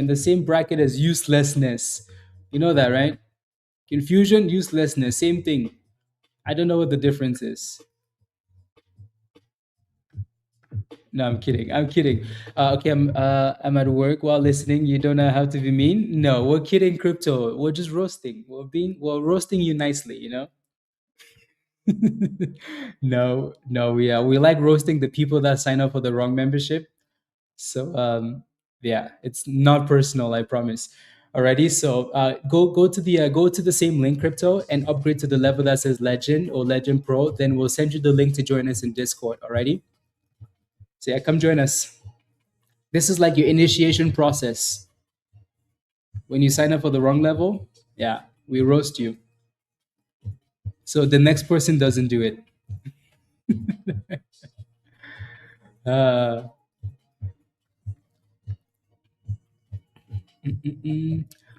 the same bracket as uselessness. You know that, right? Confusion, uselessness, same thing. I don't know what the difference is. No, I'm kidding. I'm kidding. Okay, I'm at work while listening. You don't know how to be mean. No, we're kidding, crypto. We're just roasting. We're roasting you nicely. No, we like roasting the people that sign up for the wrong membership. So yeah, it's not personal, I promise. Alrighty, so go to the same link, crypto, and upgrade to the level that says Legend or Legend Pro. Then we'll send you the link to join us in Discord. Alrighty, so yeah, come join us. This is like your initiation process. When you sign up for the wrong level, yeah, we roast you. So the next person doesn't do it. Uh,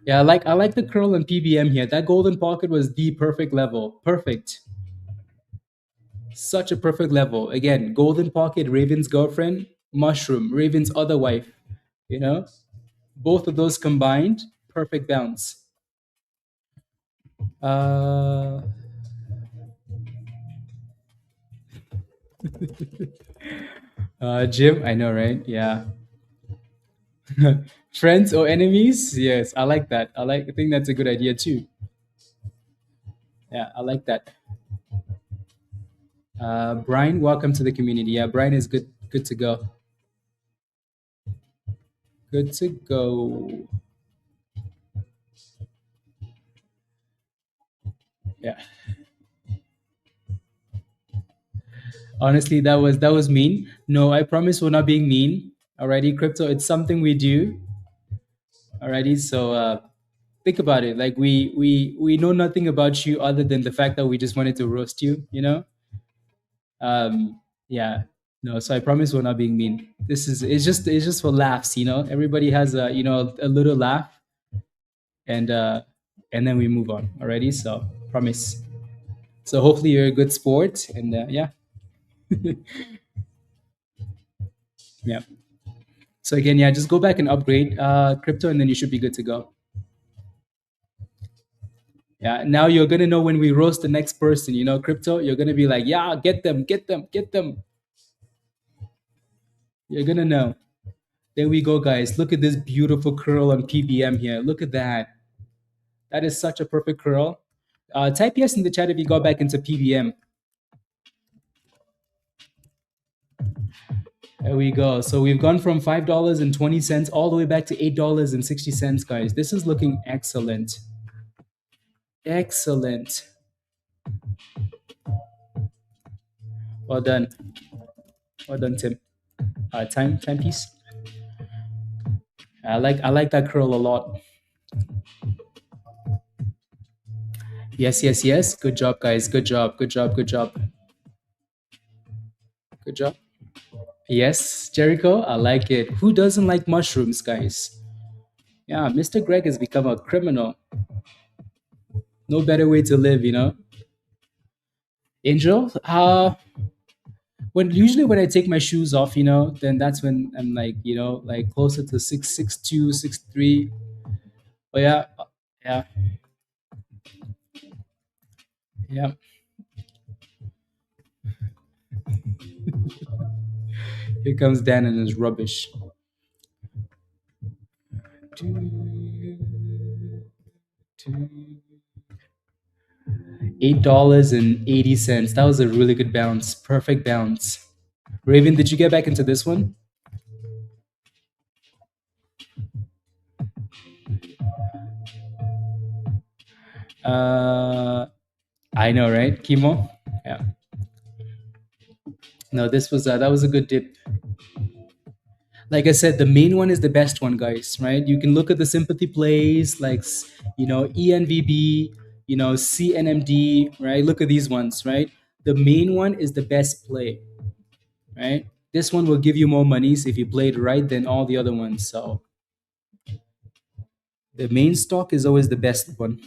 yeah, I like the curl and PBM here. That golden pocket was the perfect level. Perfect. Such a perfect level. Again, golden pocket, Raven's girlfriend, mushroom, Raven's other wife. You know, both of those combined, perfect bounce. Uh, Jim, I know, right? Yeah. Friends or enemies? Yes, I like that. I think that's a good idea too. Yeah, I like that. Brian, welcome to the community. Yeah, Brian is good. Good to go. Good to go. Yeah. Honestly, that was mean. No, I promise we're not being mean. Alrighty, crypto. It's something we do. Alrighty, so think about it. Like we know nothing about you other than the fact that we just wanted to roast you. Yeah. No, so I promise we're not being mean. It's just for laughs. Everybody has a little laugh, and then we move on. Alrighty, so promise. So hopefully you're a good sport, and yeah, yeah. So again, yeah, just go back and upgrade crypto, and then you should be good to go. Yeah. Now you're gonna know when we roast the next person. Crypto. You're gonna be like, yeah, get them, get them, get them. You're gonna know. There we go, guys. Look at this beautiful curl on PBM here. Look at that. That is such a perfect curl. Type yes in the chat if you got back into PBM. There we go. So we've gone from $5.20 all the way back to $8.60, guys. This is looking excellent. Excellent. Well done. Well done, Tim. Timepiece. I like that curl a lot. Yes, yes, yes. Good job, guys. Good job. Good job. Good job. Good job. Yes, Jericho. I like it. Who doesn't like mushrooms, guys? Yeah, Mr. Greg has become a criminal. No better way to live, you know. Angel, when I take my shoes off, you know, then that's when I'm like, you know, like closer to 662, 6'3". Oh yeah, yeah, yeah. Here comes Dan and his rubbish. $8.80. That was a really good bounce. Perfect bounce. Raven, did you get back into this one? Uh, I know, right? Chemo. Yeah. No, this was that was a good dip. Like I said, the main one is the best one, guys. Right? You can look at the sympathy plays, like ENVB, CNMD. Right? Look at these ones. Right? The main one is the best play. Right? This one will give you more monies if you played right than all the other ones. So the main stock is always the best one.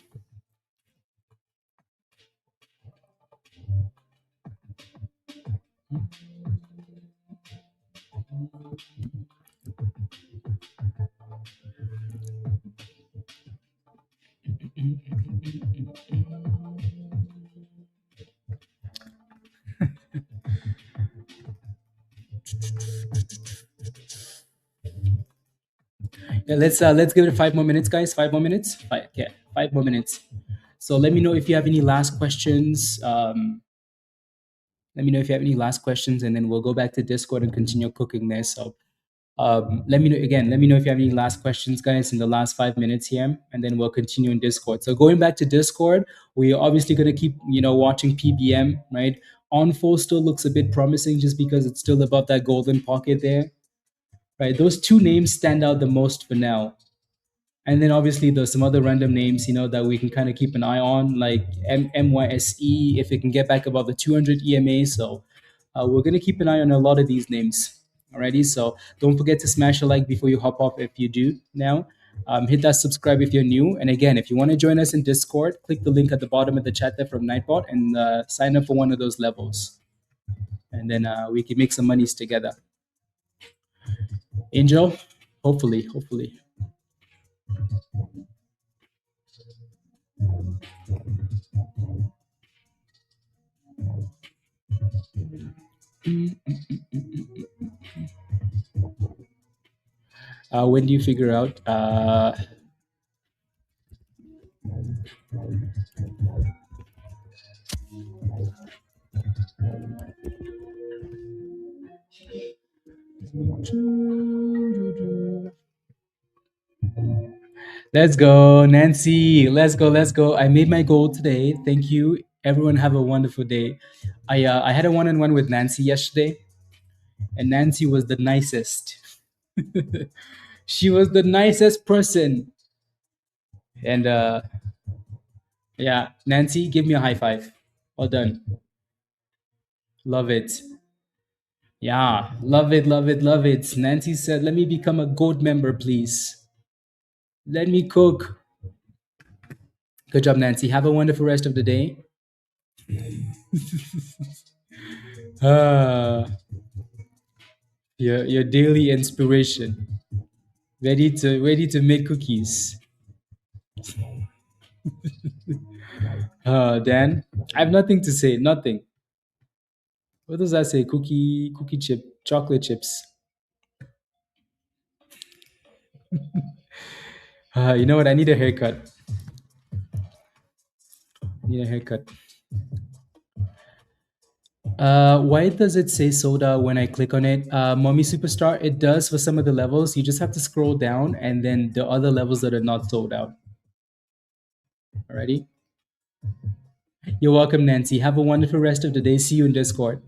Yeah, let's give it 5 more minutes, guys. 5 more minutes. Yeah, 5 more minutes. So let me know if you have any last questions. Let me know if you have any last questions, and then we'll go back to Discord and continue cooking there. So let me know again. Let me know if you have any last questions, guys, in the last 5 minutes here, and then we'll continue in Discord. So going back to Discord, we're obviously going to keep watching PBM, right? ONFO still looks a bit promising just because it's still above that golden pocket there, right? Those two names stand out the most for now. And then obviously there's some other random names, that we can kind of keep an eye on, like MYSE, if it can get back above the 200 EMA. So we're going to keep an eye on a lot of these names. Alrighty, so don't forget to smash a like before you hop off if you do now. Hit that subscribe if you're new. And again, if you want to join us in Discord, click the link at the bottom of the chat there from Nightbot and sign up for one of those levels. And then we can make some monies together. Angel, hopefully. When do you figure out? Let's go, Nancy. Let's go. Let's go. I made my goal today. Thank you. Everyone have a wonderful day. I had a one-on-one with Nancy yesterday, and Nancy was the nicest. She was the nicest person. And yeah, Nancy, give me a high five. Well done. Love it. Yeah, love it, love it, love it. Nancy said, "Let me become a gold member, please. Let me cook." Good job, Nancy. Have a wonderful rest of the day. Ah, your daily inspiration. Ready to make cookies. Dan, I have nothing to say. Nothing. What does that say? Cookie chip, chocolate chips. You know what? I need a haircut. Need a haircut. Why does it say soda when I click on it? Mommy Superstar, it does for some of the levels. You just have to scroll down and then the other levels that are not sold out. Alrighty. You're welcome, Nancy. Have a wonderful rest of the day. See you in Discord.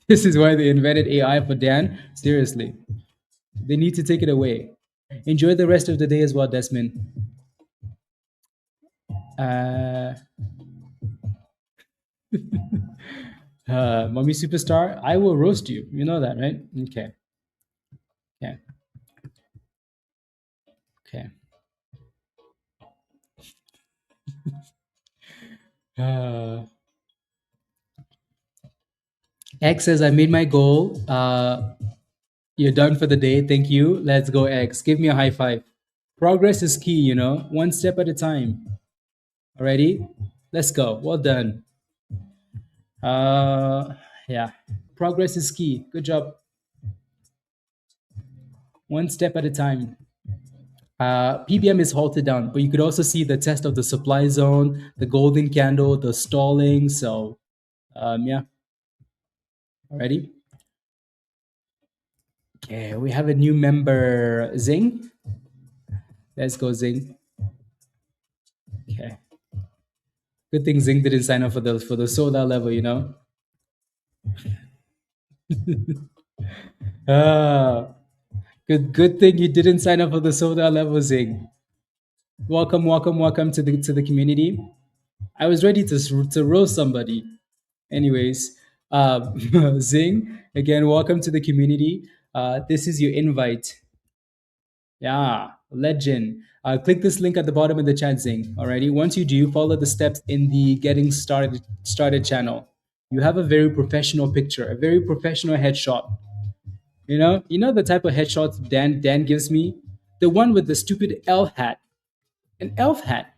This is why they invented AI for Dan. Seriously. They need to take it away. Enjoy the rest of the day as well, Desmond. Mommy Superstar, I will roast you. You know that, right? Okay. Okay. Okay. Uh, X says, I made my goal. You're done for the day. Thank you. Let's go, X. Give me a high five. Progress is key, you know, one step at a time. Alrighty? Let's go. Well done. Yeah. Progress is key. Good job. One step at a time. PBM is halted down, but you could also see the test of the supply zone, the golden candle, the stalling. So, yeah. Alrighty. Okay, we have a new member, Zing. Let's go, Zing. Okay. Good thing Zing didn't sign up for the soda level, you know. Ah, good thing you didn't sign up for the soda level, Zing. Welcome, welcome, welcome to the community. I was ready to roast somebody. Anyways, Zing, again, welcome to the community. This is your invite. Yeah, legend. Click this link at the bottom of the chat, Zing. Alrighty. Once you do, follow the steps in the getting started channel. You have a very professional picture, a very professional headshot. You know the type of headshots Dan gives me, the one with the stupid elf hat, an elf hat.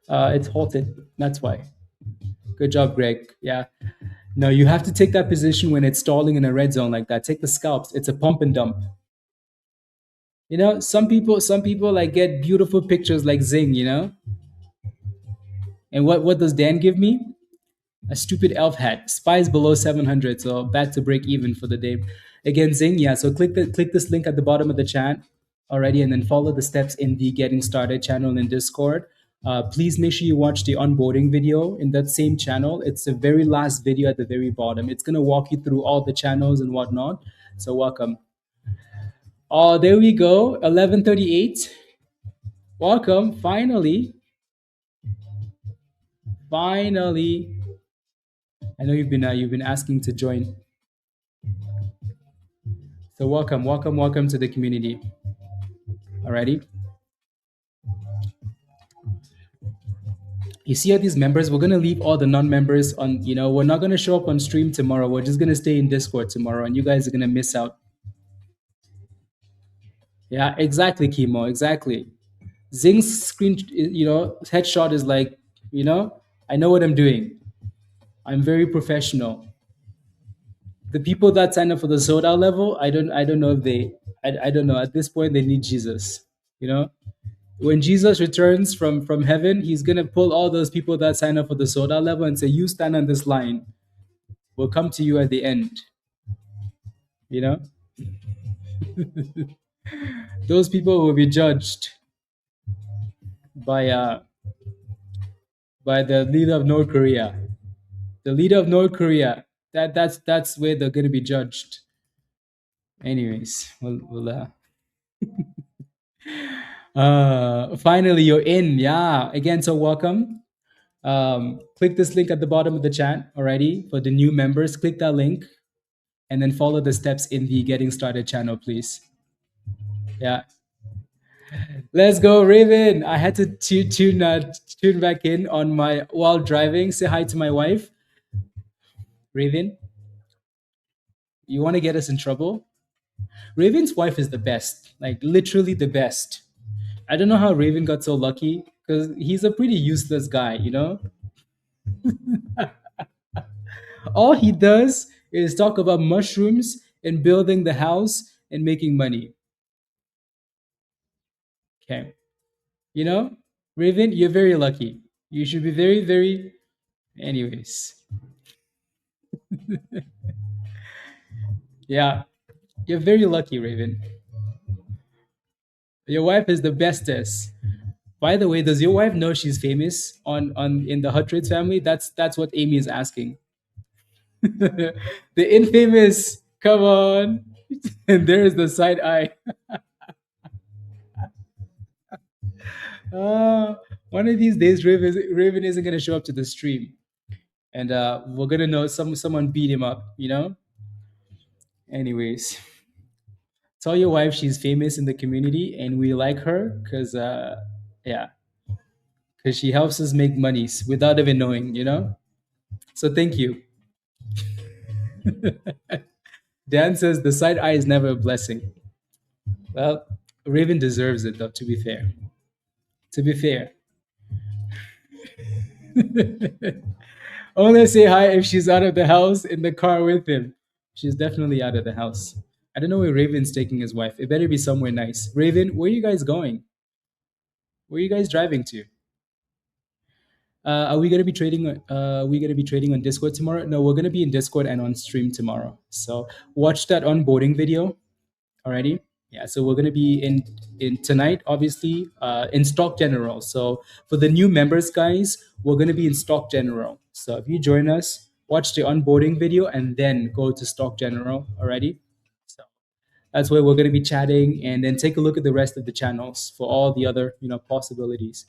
It's halted. That's why. Good job, Greg. Yeah. No, you have to take that position when it's stalling in a red zone like that. Take the scalps. It's a pump and dump. Some people like get beautiful pictures like Zing, And what does Dan give me? A stupid elf hat. Spies below 700, so back to break even for the day. Again, Zing, yeah. So click this link at the bottom of the chat already, and then follow the steps in the Getting Started channel in Discord. Please make sure you watch the onboarding video in that same channel. It's the very last video at the very bottom. It's gonna walk you through all the channels and whatnot. So welcome. Oh, there we go. 11:38. Welcome. Finally. I know you've been asking to join. So welcome, welcome, welcome to the community. Alrighty. You see all these members? We're gonna leave all the non-members on. We're not gonna show up on stream tomorrow. We're just gonna stay in Discord tomorrow, and you guys are gonna miss out. Yeah, exactly, Chemo. Exactly. Zing's screen, headshot is like, I know what I'm doing. I'm very professional. The people that sign up for the soda level, I don't know if I don't know. At this point, they need Jesus. You know, when Jesus returns from heaven, he's gonna pull all those people that sign up for the soda level and say, "You stand on this line. We'll come to you at the end." You know, those people will be judged by uh by the leader of North Korea. The leader of North Korea. That's where they're gonna be judged. Anyways, finally you're in. Yeah. Again, so welcome. Click this link at the bottom of the chat already for the new members. Click that link and then follow the steps in the Getting Started channel, please. Yeah. Let's go, Raven. I had to tune back in on my while driving. Say hi to my wife, Raven. You want to get us in trouble? Raven's wife is the best, like literally the best. I don't know how Raven got so lucky because he's a pretty useless guy. All he does is talk about mushrooms and building the house and making money. Okay. You know, Raven, you're very lucky. You should be very, very. Anyways, yeah, you're very lucky, Raven. Your wife is the bestest. By the way, does your wife know she's famous on in the Hutridge family? That's what Amy is asking. The infamous, come on. And there's the side eye. Uh, One of these days, Raven isn't gonna show up to the stream, and we're gonna know someone beat him up. Anyways, Tell your wife she's famous in the community and we like her because, yeah, because she helps us make monies without even knowing, you know? So thank you. Dan says the side eye is never a blessing. Well, Raven deserves it, though, to be fair. To be fair. Only say hi if she's out of the house in the car with him. She's definitely out of the house. I don't know where Raven's taking his wife. It better be somewhere nice. Raven, where are you guys going? Where are you guys driving to? Are we gonna be trading? Are we gonna be trading on Discord tomorrow? No, we're gonna be in Discord and on stream tomorrow. So watch that onboarding video already. Yeah, so we're gonna be in tonight, obviously, in Stock General. So for the new members, guys, we're gonna be in Stock General. So if you join us, watch the onboarding video and then go to Stock General already. So that's where we're gonna be chatting, and then take a look at the rest of the channels for all the other possibilities.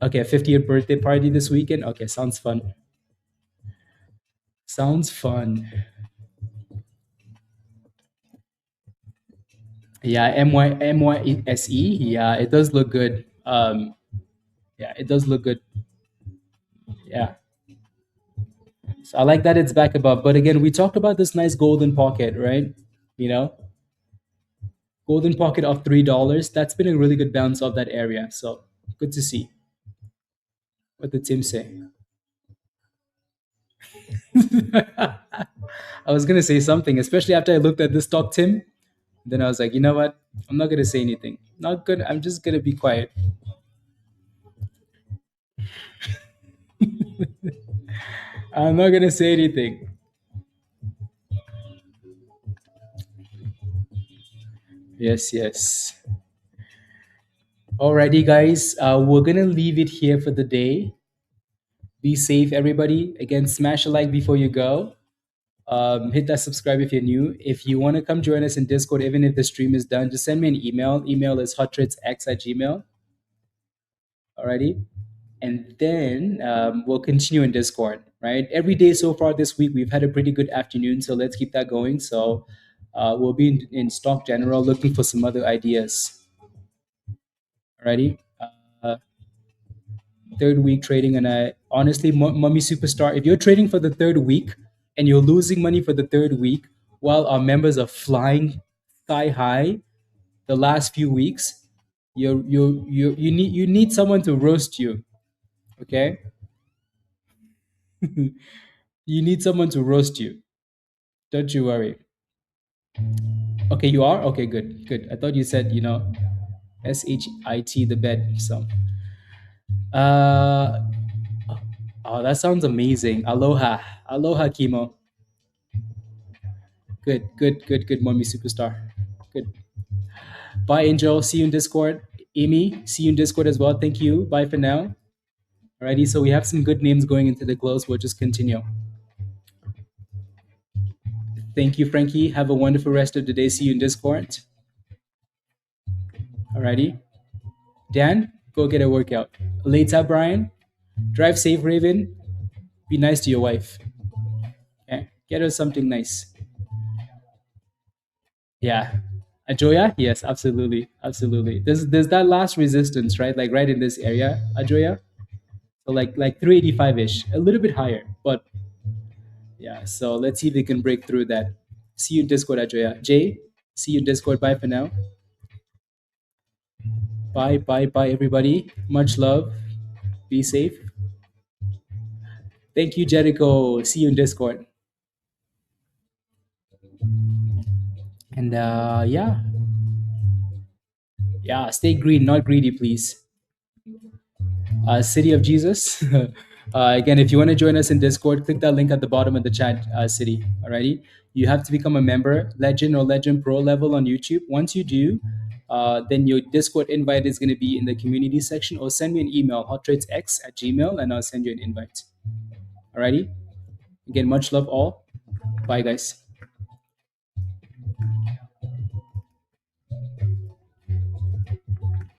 Okay, 50th birthday party this weekend. Okay, sounds fun. Sounds fun. Yeah, MYSE. Yeah, it does look good. Yeah, it does look good. Yeah. So I like that it's back above. But again, we talked about this nice golden pocket, right? You know, golden pocket of $3. That's been a really good bounce off that area. So good to see. What did Tim say? I was gonna say something, especially after I looked at this stock, Tim. Then I was like, you know what? I'm not gonna say anything. Not good. I'm just gonna be quiet. I'm not gonna say anything. Yes, yes. Alrighty, guys. We're gonna leave it here for the day. Be safe, everybody. Again, smash a like before you go. Hit that subscribe if you're new. If you want to come join us in Discord, even if the stream is done, just send me an email. Email is hottradsx@gmail. Alrighty. And then we'll continue in Discord, right? Every day so far this week, we've had a pretty good afternoon. So let's keep that going. So we'll be in Stock General looking for some other ideas. Alrighty. Uh, Third week trading, and I honestly, Mummy Superstar, if you're trading for the third week and you're losing money for the third week while our members are flying sky high the last few weeks, you need someone to roast you. Okay, you need someone to roast you. Don't you worry. Okay, you are okay. Good, good. I thought you said SHIT the bed. So, uh, oh, that sounds amazing. Aloha, aloha, chemo. Good, good, good, good, mommy superstar. Good. Bye, Angel. See you in Discord. Amy, see you in Discord as well. Thank you. Bye for now. Alrighty, so we have some good names going into the close. We'll just continue. Thank you, Frankie. Have a wonderful rest of the day. See you in Discord. Alrighty. Dan, go get a workout. Later, Brian. Drive safe, Raven. Be nice to your wife. Okay. Get her something nice. Yeah. Ajoya? Yes, absolutely. Absolutely. There's that last resistance, right? Like right in this area, Ajoya. So like 385-ish, a little bit higher. But yeah, so let's see if we can break through that. See you in Discord, Ajoya. Jay, see you in Discord. Bye for now. Bye, bye, bye, everybody. Much love. Be safe. Thank you, Jericho. See you in Discord. And yeah, stay green, not greedy, please. City of Jesus. Again, if you want to join us in Discord, click that link at the bottom of the chat, City. Alrighty. You have to become a member, Legend or Legend Pro level on YouTube. Once you do, then your Discord invite is going to be in the community section, or send me an email, hottradesx@gmail, and I'll send you an invite. Alrighty. Again, much love all. Bye, guys.